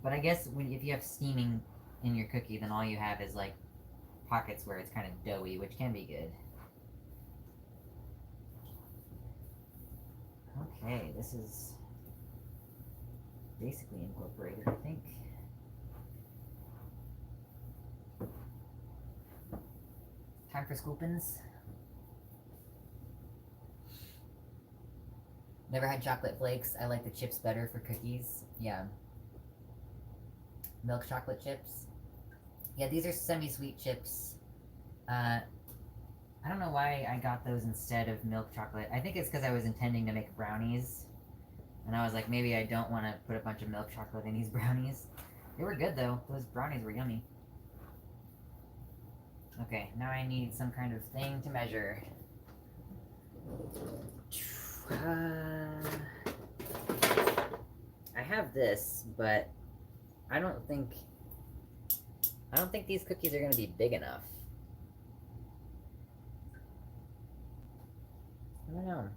But I guess if you have steaming in your cookie, then all you have is like pockets where it's kind of doughy, which can be good. Okay, this is basically incorporated, I think. Time for scoopins. Never had chocolate flakes. I like the chips better for cookies. Yeah. Milk chocolate chips. Yeah, these are semi-sweet chips. I don't know why I got those instead of milk chocolate. I think it's because I was intending to make brownies. And I was like, maybe I don't want to put a bunch of milk chocolate in these brownies. They were good, though. Those brownies were yummy. Okay, now I need some kind of thing to measure. I have this, but I don't think these cookies are going to be big enough. I don't know.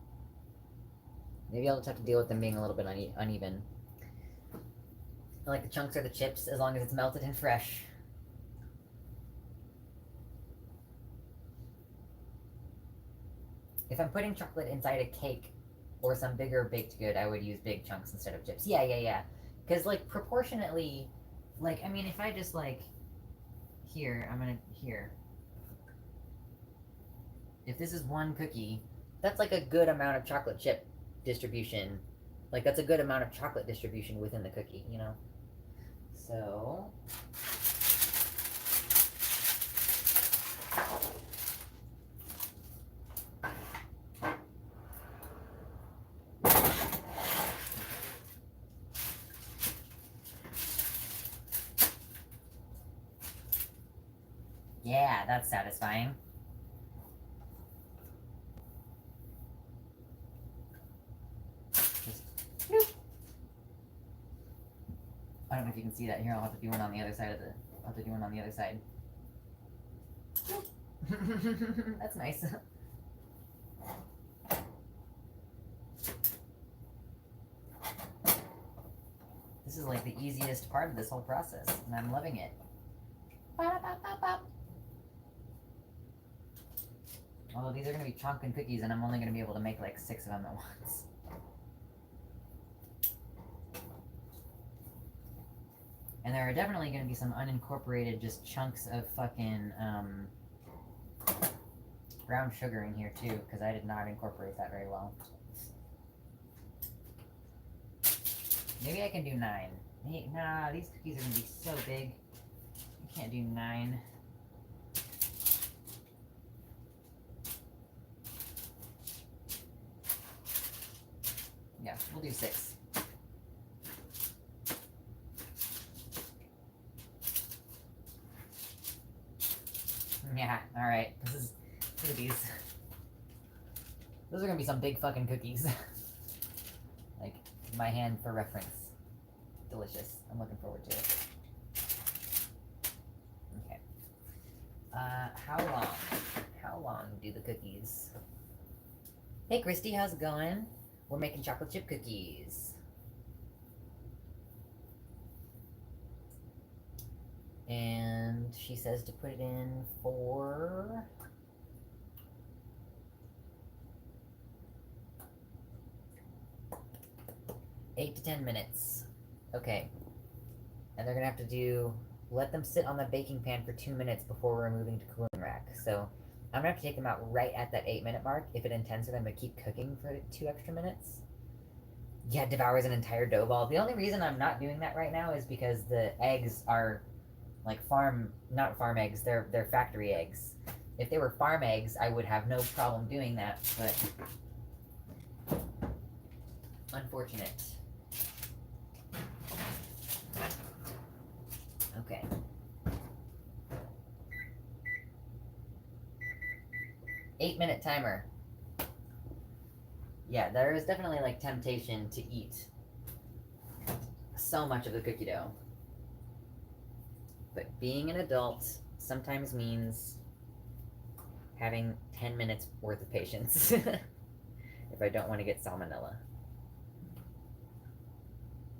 Maybe I'll just have to deal with them being a little bit uneven. I like the chunks or the chips as long as it's melted and fresh. If I'm putting chocolate inside a cake or some bigger baked good, I would use big chunks instead of chips. Yeah. Because, like, proportionately, like, I mean, if I just, like, here. If this is one cookie, that's, like, a good amount of chocolate chip distribution. Like, that's a good amount of chocolate distribution within the cookie, you know? So... yeah, that's satisfying. I don't know if you can see that here. I'll have to do one on the other side of the... I'll have to do one on the other side. That's nice. This is like the easiest part of this whole process, and I'm loving it. Although these are going to be chunkin' cookies, and I'm only going to be able to make like 6 of them at once. And there are definitely going to be some unincorporated just chunks of fucking brown sugar in here too, because I did not incorporate that very well. Maybe I can do 9. Nah, these cookies are going to be so big. I can't do 9. Yeah, we'll do 6. Yeah, alright. Look at these. Those are gonna be some big fucking cookies. Like, my hand for reference. Delicious. I'm looking forward to it. Okay. How long do the cookies... Hey, Christy, how's it going? We're making chocolate chip cookies. And she says to put it in for... 8 to 10 minutes. Okay. And they're gonna have to do let them sit on the baking pan for 2 minutes before we're moving to cooling rack. So I'm gonna have to take them out right at that 8-minute mark if it intends for them to keep cooking for 2 extra minutes. Yeah, devours an entire dough ball. The only reason I'm not doing that right now is because the eggs are like not farm eggs, they're factory eggs. If they were farm eggs, I would have no problem doing that, but unfortunate. Okay. Eight-minute timer. Yeah, there is definitely like temptation to eat so much of the cookie dough. But being an adult sometimes means having 10 minutes worth of patience if I don't want to get salmonella.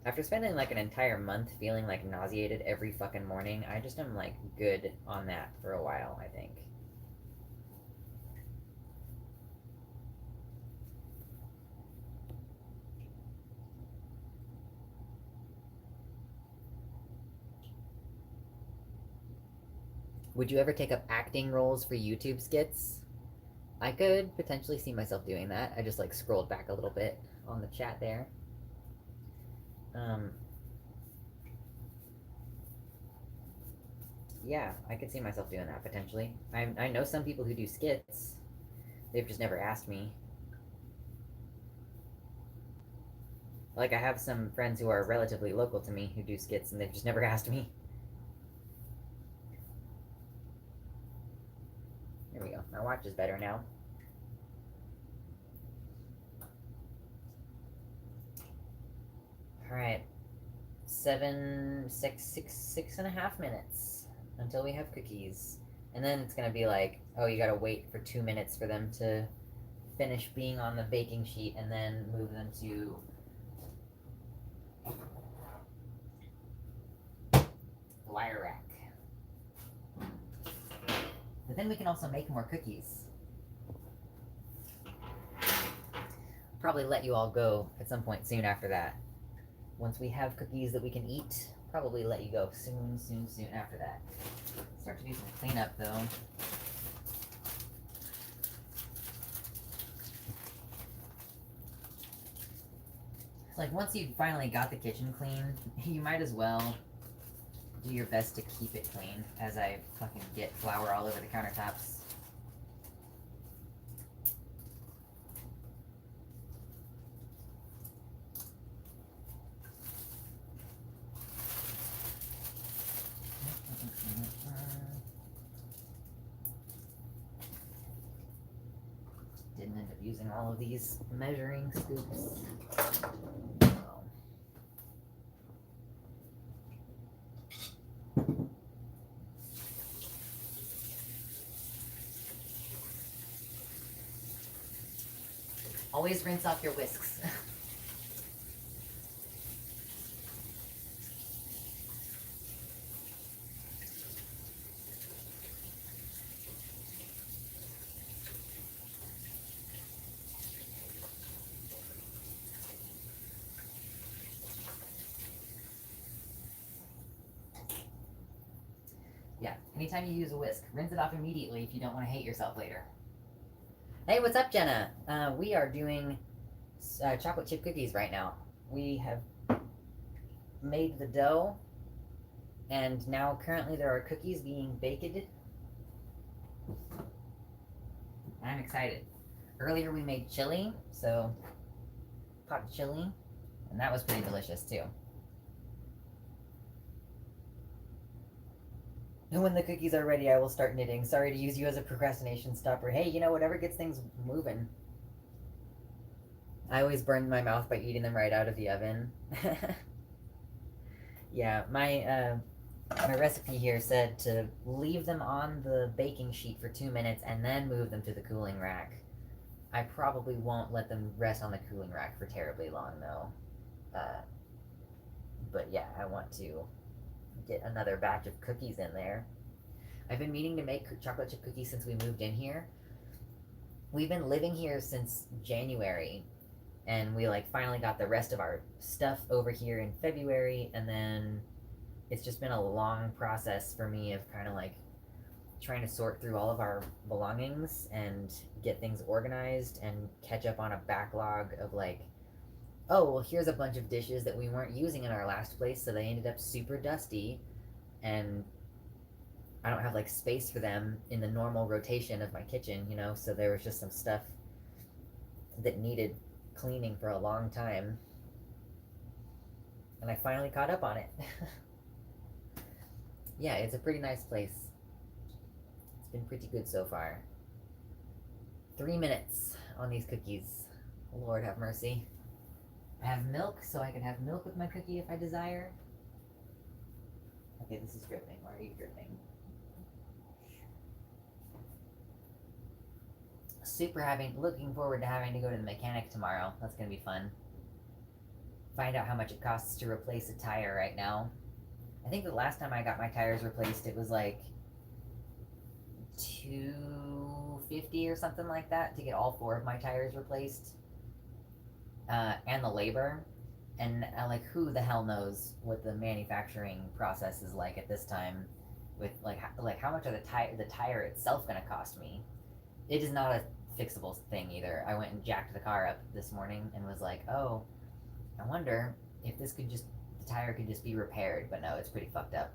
After spending like an entire month feeling like nauseated every fucking morning, I just am like good on that for a while, I think. Would you ever take up acting roles for YouTube skits? I could potentially see myself doing that. I just like scrolled back a little bit on the chat there. Yeah, I could see myself doing that potentially. I know some people who do skits. They've just never asked me. Like, I have some friends who are relatively local to me who do skits, and they've just never asked me. There we go. My watch is better now. Alright. 6.5 minutes until we have cookies. And then it's gonna be like, oh, you gotta wait for 2 minutes for them to finish being on the baking sheet and then move them to wire rack. But then we can also make more cookies. I'll probably let you all go at some point soon after that. Once we have cookies that we can eat, probably let you go soon after that. Start to do some cleanup though. Like, once you've finally got the kitchen clean, you might as well do your best to keep it clean as I fucking get flour all over the countertops. Didn't end up using all of these measuring scoops. Always rinse off your whisks. Yeah, anytime you use a whisk, rinse it off immediately if you don't want to hate yourself later. Hey, what's up, Jenna? We are doing chocolate chip cookies right now. We have made the dough, and now currently there are cookies being baked. I'm excited. Earlier we made chili, so pot of chili, and that was pretty delicious too. And when the cookies are ready, I will start knitting. Sorry to use you as a procrastination stopper. Hey, you know, whatever gets things moving. I always burn my mouth by eating them right out of the oven. Yeah, my recipe here said to leave them on the baking sheet for 2 minutes and then move them to the cooling rack. I probably won't let them rest on the cooling rack for terribly long, though. But yeah, I want to get another batch of cookies in there. I've been meaning to make chocolate chip cookies since we moved in here. We've been living here since January, and we like finally got the rest of our stuff over here in February, and then it's just been a long process for me of kind of like trying to sort through all of our belongings and get things organized and catch up on a backlog of like, oh, well, here's a bunch of dishes that we weren't using in our last place, so they ended up super dusty, and I don't have like space for them in the normal rotation of my kitchen, you know, so there was just some stuff that needed cleaning for a long time, and I finally caught up on it. Yeah, it's a pretty nice place. It's been pretty good so far. 3 minutes on these cookies. Lord have mercy. I have milk, so I can have milk with my cookie if I desire. Okay, this is dripping. Why are you dripping? Looking forward to having to go to the mechanic tomorrow. That's gonna be fun. Find out how much it costs to replace a tire right now. I think the last time I got my tires replaced, it was like $250 or something like that to get all four of my tires replaced, and the labor. And like, who the hell knows what the manufacturing process is like at this time? With like, how much are the tire itself gonna cost me? It is not a fixable thing either. I went and jacked the car up this morning and was like, oh, I wonder if the tire could just be repaired, but no, it's pretty fucked up.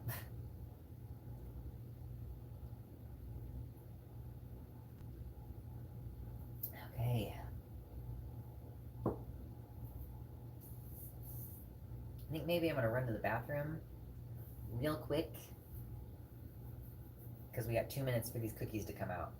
Okay. I think maybe I'm gonna run to the bathroom real quick because we got 2 minutes for these cookies to come out.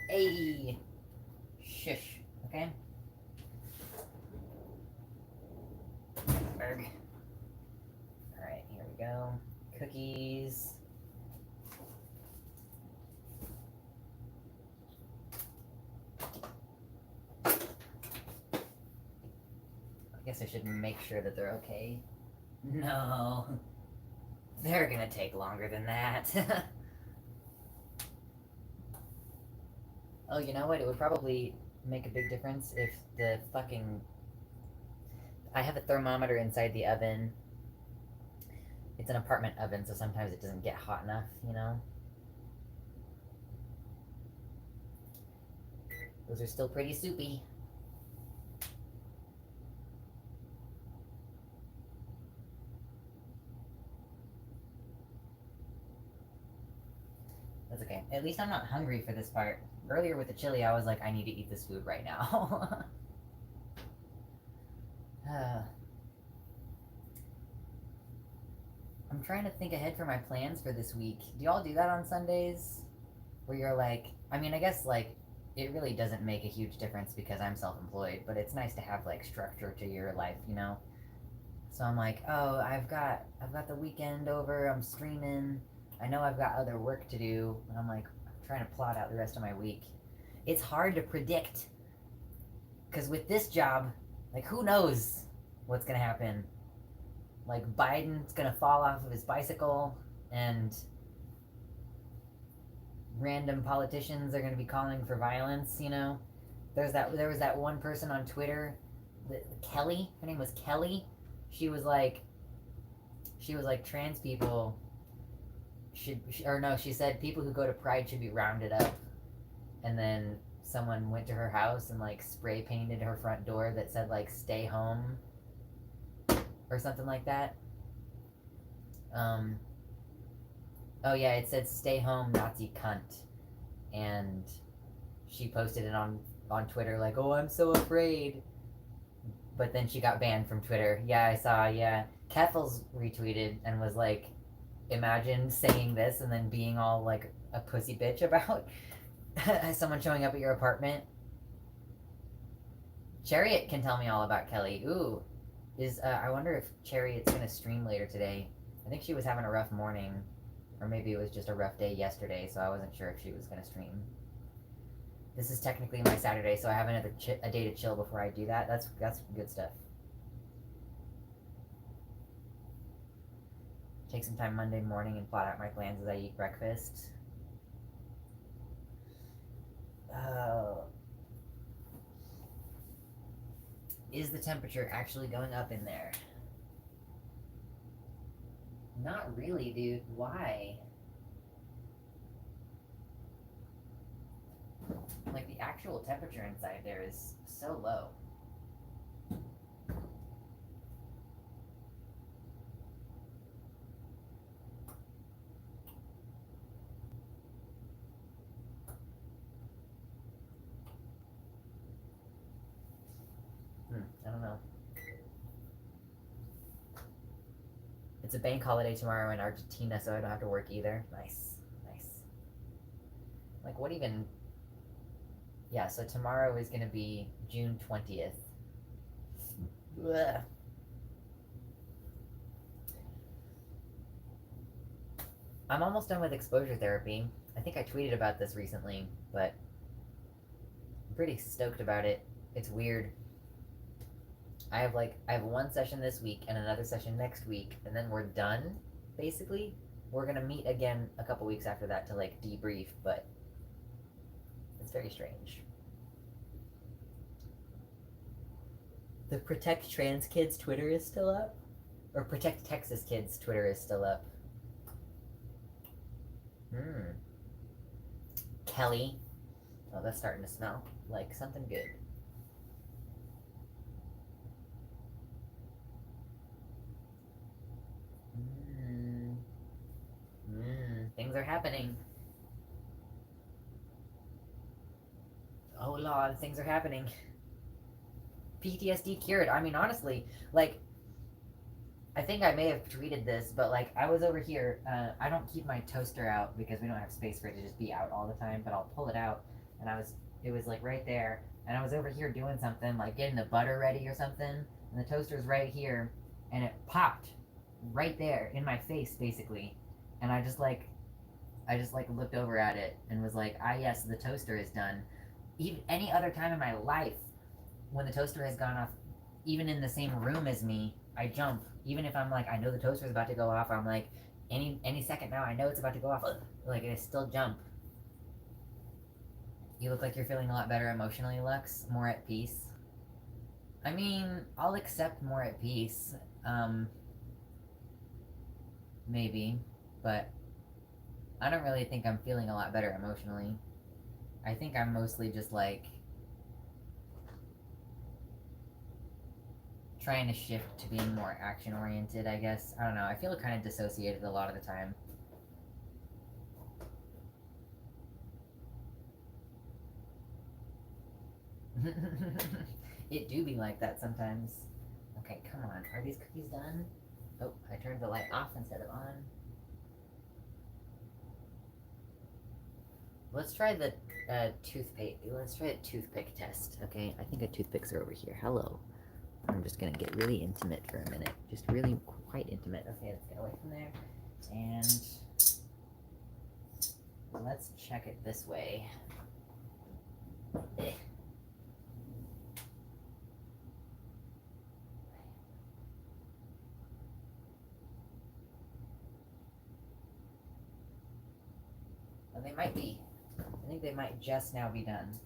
Hey, shush. Okay. Berg. All right, here we go. Cookies. I guess I should make sure that they're okay. No, they're gonna take longer than that. Oh, you know what? It would probably make a big difference if the fucking. I have a thermometer inside the oven. It's an apartment oven, so sometimes it doesn't get hot enough, you know? Those are still pretty soupy. That's okay. At least I'm not hungry for this part. Earlier with the chili, I was like, I need to eat this food right now. I'm trying to think ahead for my plans for this week. Do y'all do that on Sundays? Where you're like, I mean, I guess like it really doesn't make a huge difference because I'm self-employed, but it's nice to have like structure to your life, you know? So I'm like, oh, I've got the weekend over. I'm streaming. I know I've got other work to do, and I'm like, I'm trying to plot out the rest of my week. It's hard to predict, because with this job, like, who knows what's gonna happen? Like, Biden's gonna fall off of his bicycle, and random politicians are gonna be calling for violence. There was that one person on Twitter, Kelly. Her name was Kelly. She was like, trans people or no, she said people who go to Pride should be rounded up. And then someone went to her house and like spray painted her front door that said like "stay home" or something like that. Um, oh yeah, it said "stay home, Nazi cunt," and she posted it on Twitter like, "Oh, I'm so afraid." But then she got banned from Twitter. Yeah, I saw. Yeah, Keffels retweeted and was like, "Imagine saying this and then being all like a pussy bitch about someone showing up at your apartment." Chariot can tell me all about Kelly. Ooh, I wonder if Chariot's gonna stream later today. I think she was having a rough morning, or maybe it was just a rough day yesterday, so I wasn't sure if she was gonna stream. This is technically my Saturday, so I have a day to chill before I do that. That's good stuff. Take some time Monday morning and plot out my plans as I eat breakfast. Oh. Is the temperature actually going up in there? Not really, dude. Why? Like, the actual temperature inside there is so low. I don't know. It's a bank holiday tomorrow in Argentina, so I don't have to work either. Nice. Nice. Like, what even... Yeah, so tomorrow is going to be June 20th. Ugh. I'm almost done with exposure therapy. I think I tweeted about this recently, but I'm pretty stoked about it. It's weird. I have one session this week and another session next week, and then we're done, basically. We're gonna meet again a couple weeks after that to like debrief, but it's very strange. The Protect Trans Kids Twitter is still up? Or Protect Texas Kids Twitter is still up. Kelly. Oh, that's starting to smell like something good. Things are happening. Oh lord, things are happening. PTSD cured. I mean, honestly, like, I think I may have tweeted this, but like, I was over here. I don't keep my toaster out because we don't have space for it to just be out all the time. But I'll pull it out, and it was like right there, and I was over here doing something, like getting the butter ready or something, and the toaster's right here, and it popped right there in my face, basically, and I just like looked over at it and was like, ah, yes, the toaster is done. Even any other time in my life, when the toaster has gone off, even in the same room as me, I jump. Even if I'm like, I know the toaster is about to go off, I'm like, any second now, I know it's about to go off. Like, I still jump. You look like you're feeling a lot better emotionally, Lux. More at peace. I mean, I'll accept more at peace. Maybe, but I don't really think I'm feeling a lot better emotionally. I think I'm mostly just like trying to shift to being more action oriented, I guess. I don't know. I feel kind of dissociated a lot of the time. It do be like that sometimes. Okay, come on. Are these cookies done? Oh, I turned the light off instead of on. Let's try the toothpick. Let's try a toothpick test. Okay, I think the toothpicks are over here. Hello. I'm just gonna get really intimate for a minute. Just really quite intimate. Okay, let's get away from there. And let's check it this way. Well, they might be. I think they might just now be done.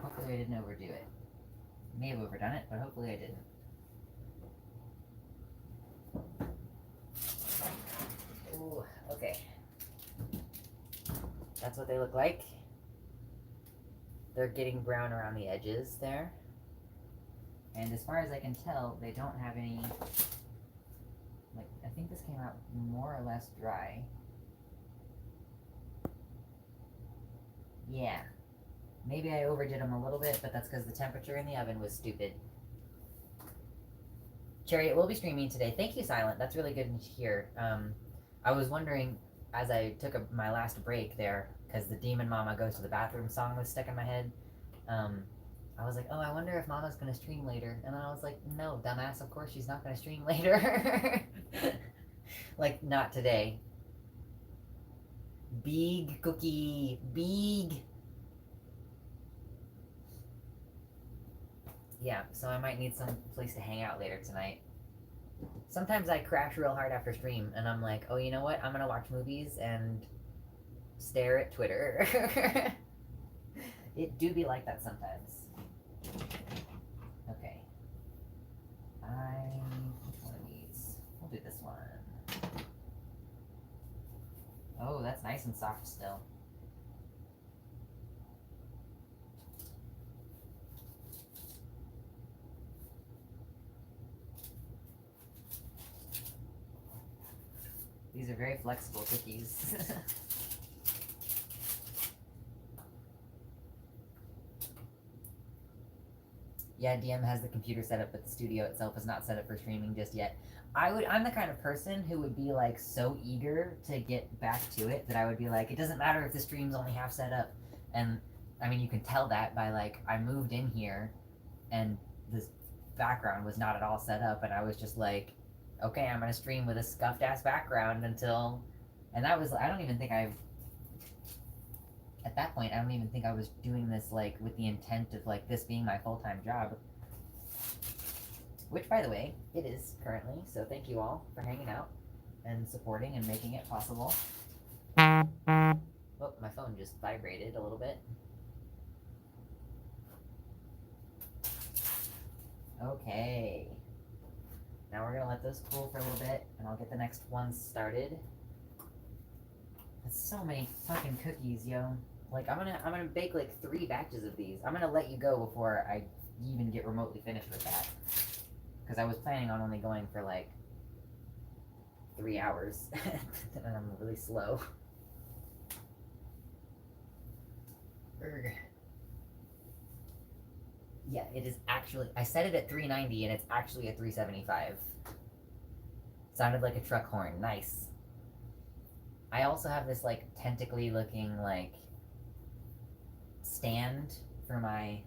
Hopefully I didn't overdo it. May have overdone it, but hopefully I didn't. Ooh, okay. That's what they look like. They're getting brown around the edges there. And as far as I can tell, they don't have any, like, I think this came out more or less dry. Yeah. Maybe I overdid them a little bit, but that's because the temperature in the oven was stupid. Cherry, it will be streaming today. Thank you, Silent. That's really good to hear. I was wondering, as I took my last break there, because the Demon Mama Goes to the Bathroom song was stuck in my head, I was like, oh, I wonder if Mama's going to stream later. And then I was like, no, dumbass, of course she's not going to stream later. Like, not today. Big cookie. Big. Yeah, so I might need some place to hang out later tonight. Sometimes I crash real hard after stream, and I'm like, oh, you know what? I'm gonna watch movies and stare at Twitter. It do be like that sometimes. Okay. Which one of these? We'll do this one. Oh, that's nice and soft still. These are very flexible cookies. Yeah, DM has the computer set up, but the studio itself is not set up for streaming just yet. I'm the kind of person who would be like so eager to get back to it that I would be like, it doesn't matter if the stream's only half set up. And I mean, you can tell that by like, I moved in here and this background was not at all set up, and I was just like, okay, I'm gonna stream with a scuffed ass background until, and that was, I don't even think at that point, I don't even think I was doing this like with the intent of like this being my full-time job. Which, by the way, it is currently, so thank you all for hanging out and supporting and making it possible. Oh, my phone just vibrated a little bit. Okay. Now we're gonna let those cool for a little bit, and I'll get the next one started. That's so many fucking cookies, yo. Like, I'm gonna bake like 3 batches of these. I'm gonna let you go before I even get remotely finished with that. Because I was planning on only going for like 3 hours. And I'm really slow. Urgh. Yeah, it is actually, I set it at 390 and it's actually at 375. Sounded like a truck horn. Nice. I also have this like tentacly looking like stand for my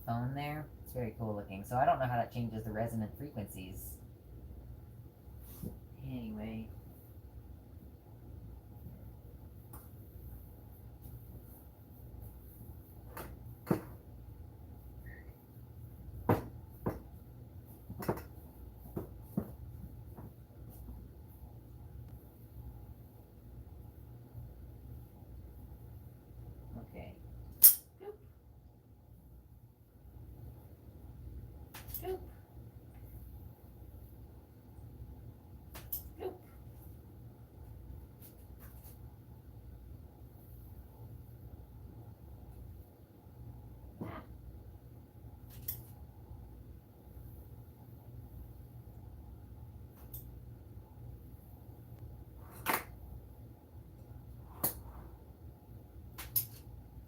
phone there. It's very cool looking. So I don't know how that changes the resonant frequencies. Anyway.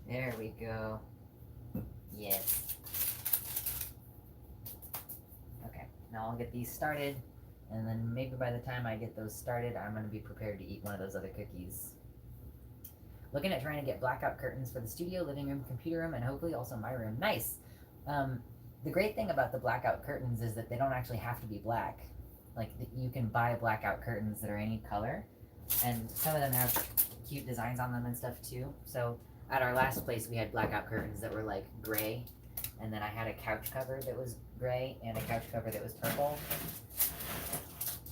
There we go. Yes. Okay, now I'll get these started, and then maybe by the time I get those started, I'm going to be prepared to eat one of those other cookies. Looking at trying to get blackout curtains for the studio, living room, computer room, and hopefully also my room. Nice! The great thing about the blackout curtains is that they don't actually have to be black. Like, you can buy blackout curtains that are any color, and some of them have cute designs on them and stuff too. So at our last place, we had blackout curtains that were like gray, and then I had a couch cover that was gray and a couch cover that was purple,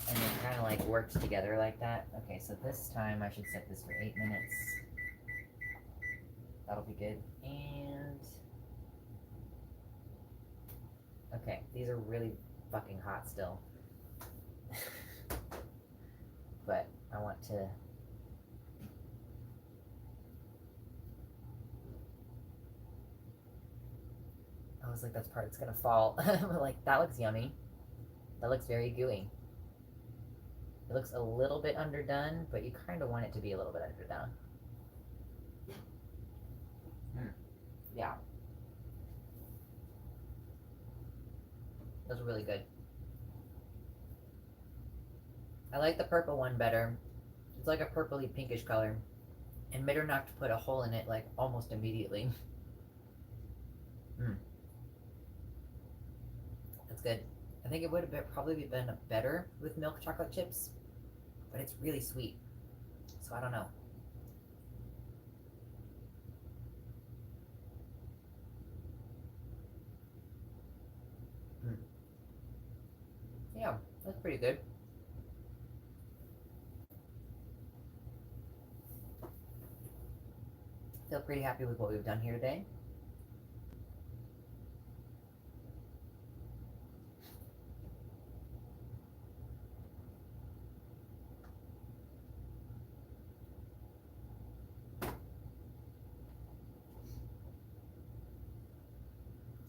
and they kind of like worked together like that. Okay, so this time I should set this for 8 minutes. That'll be good. And okay, these are really fucking hot still. But I want to. I was like, that's part it's gonna fall. Like, that looks yummy. That looks very gooey. It looks a little bit underdone, but you kind of want it to be a little bit underdone. Yeah. Those are really good. I like the purple one better. It's like a purpley pinkish color. And Mitternacht put a hole in it like almost immediately. That's good. I think it would have probably been better with milk chocolate chips, but it's really sweet. So I don't know. Yeah, that's pretty good. Feel pretty happy with what we've done here today.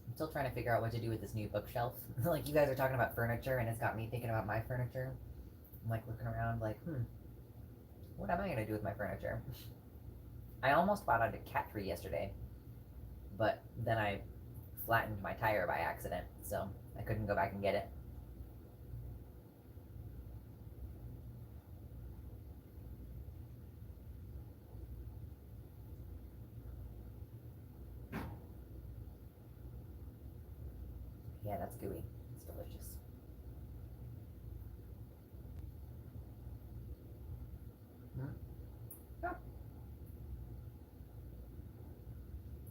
I'm still trying to figure out what to do with this new bookshelf. Like, you guys are talking about furniture, and it's got me thinking about my furniture. I'm like looking around like, what am I gonna do with my furniture? I almost bought out a cat tree yesterday, but then I flattened my tire by accident, so I couldn't go back and get it. Yeah, that's gooey. It's delicious. Yeah.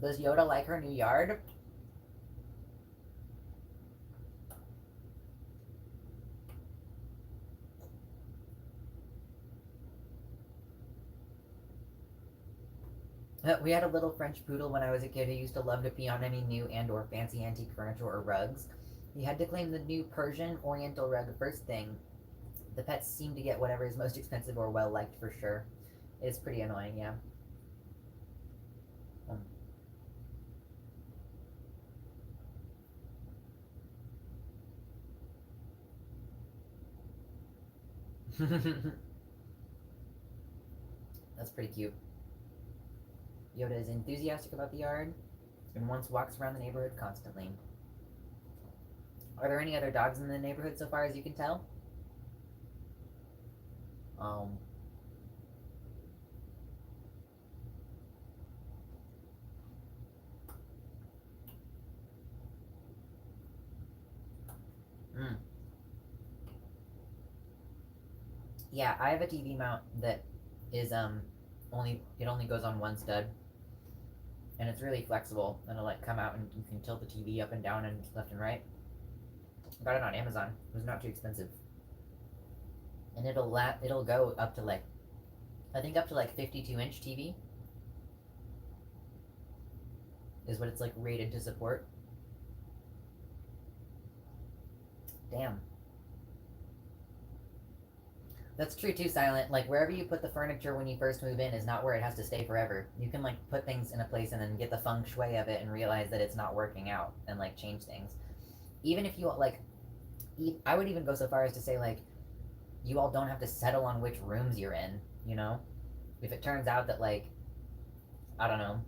Does Yoda like her new yard? We had a little French poodle when I was a kid who used to love to pee on any new and or fancy antique furniture or rugs. He had to claim the new Persian Oriental rug first thing. The pets seem to get whatever is most expensive or well liked for sure. It's pretty annoying, yeah. That's pretty cute. Yoda is enthusiastic about the yard and once walks around the neighborhood constantly. Are there any other dogs in the neighborhood so far as you can tell? Um, mm. Yeah, I have a TV mount that is only goes on one stud, and it's really flexible. And it'll like come out and you can tilt the TV up and down and left and right. I got it on Amazon. It was not too expensive, and it'll go up to like, I think up to like 52-inch TV is what it's like rated to support. Damn. That's true too, Silent. Like, wherever you put the furniture when you first move in is not where it has to stay forever. You can like put things in a place and then get the feng shui of it and realize that it's not working out and like change things. Even if you like, I would even go so far as to say like, you all don't have to settle on which rooms you're in. You know, if it turns out that like, I don't know,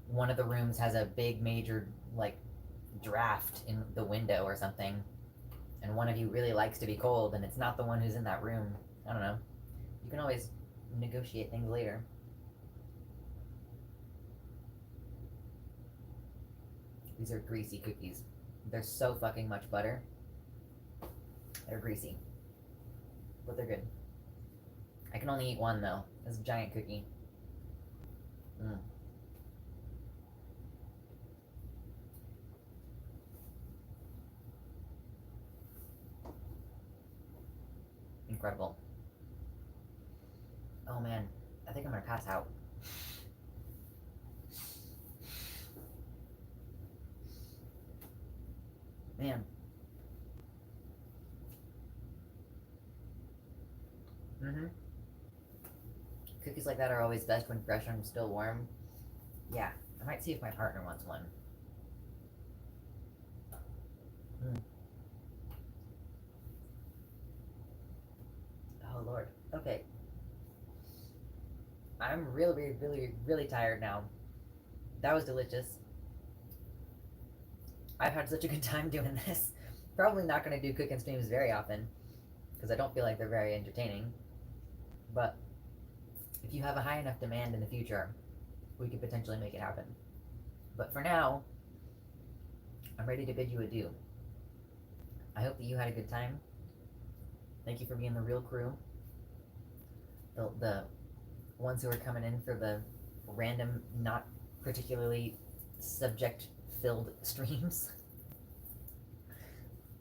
one of the rooms has a big major like draft in the window or something, and one of you really likes to be cold and it's not the one who's in that room, I don't know. You can always negotiate things later. These are greasy cookies. They're so fucking much butter. They're greasy. But they're good. I can only eat one though. It's a giant cookie. Mm. Incredible. Oh man, I think I'm gonna pass out. Man. Mm-hmm. Cookies like that are always best when fresh and still warm. Yeah, I might see if my partner wants one. Mm. Oh Lord. Okay. I'm really, really, really tired now. That was delicious. I've had such a good time doing this. Probably not going to do cooking streams very often because I don't feel like they're very entertaining. But if you have a high enough demand in the future, we could potentially make it happen. But for now, I'm ready to bid you adieu. I hope that you had a good time. Thank you for being the real crew. The ones who are coming in for the random, not particularly subject-filled streams.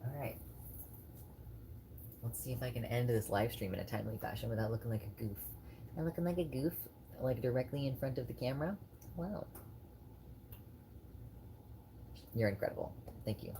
Alright. Let's see if I can end this live stream in a timely fashion without looking like a goof. Am I looking like a goof? Like directly in front of the camera? Wow. You're incredible. Thank you.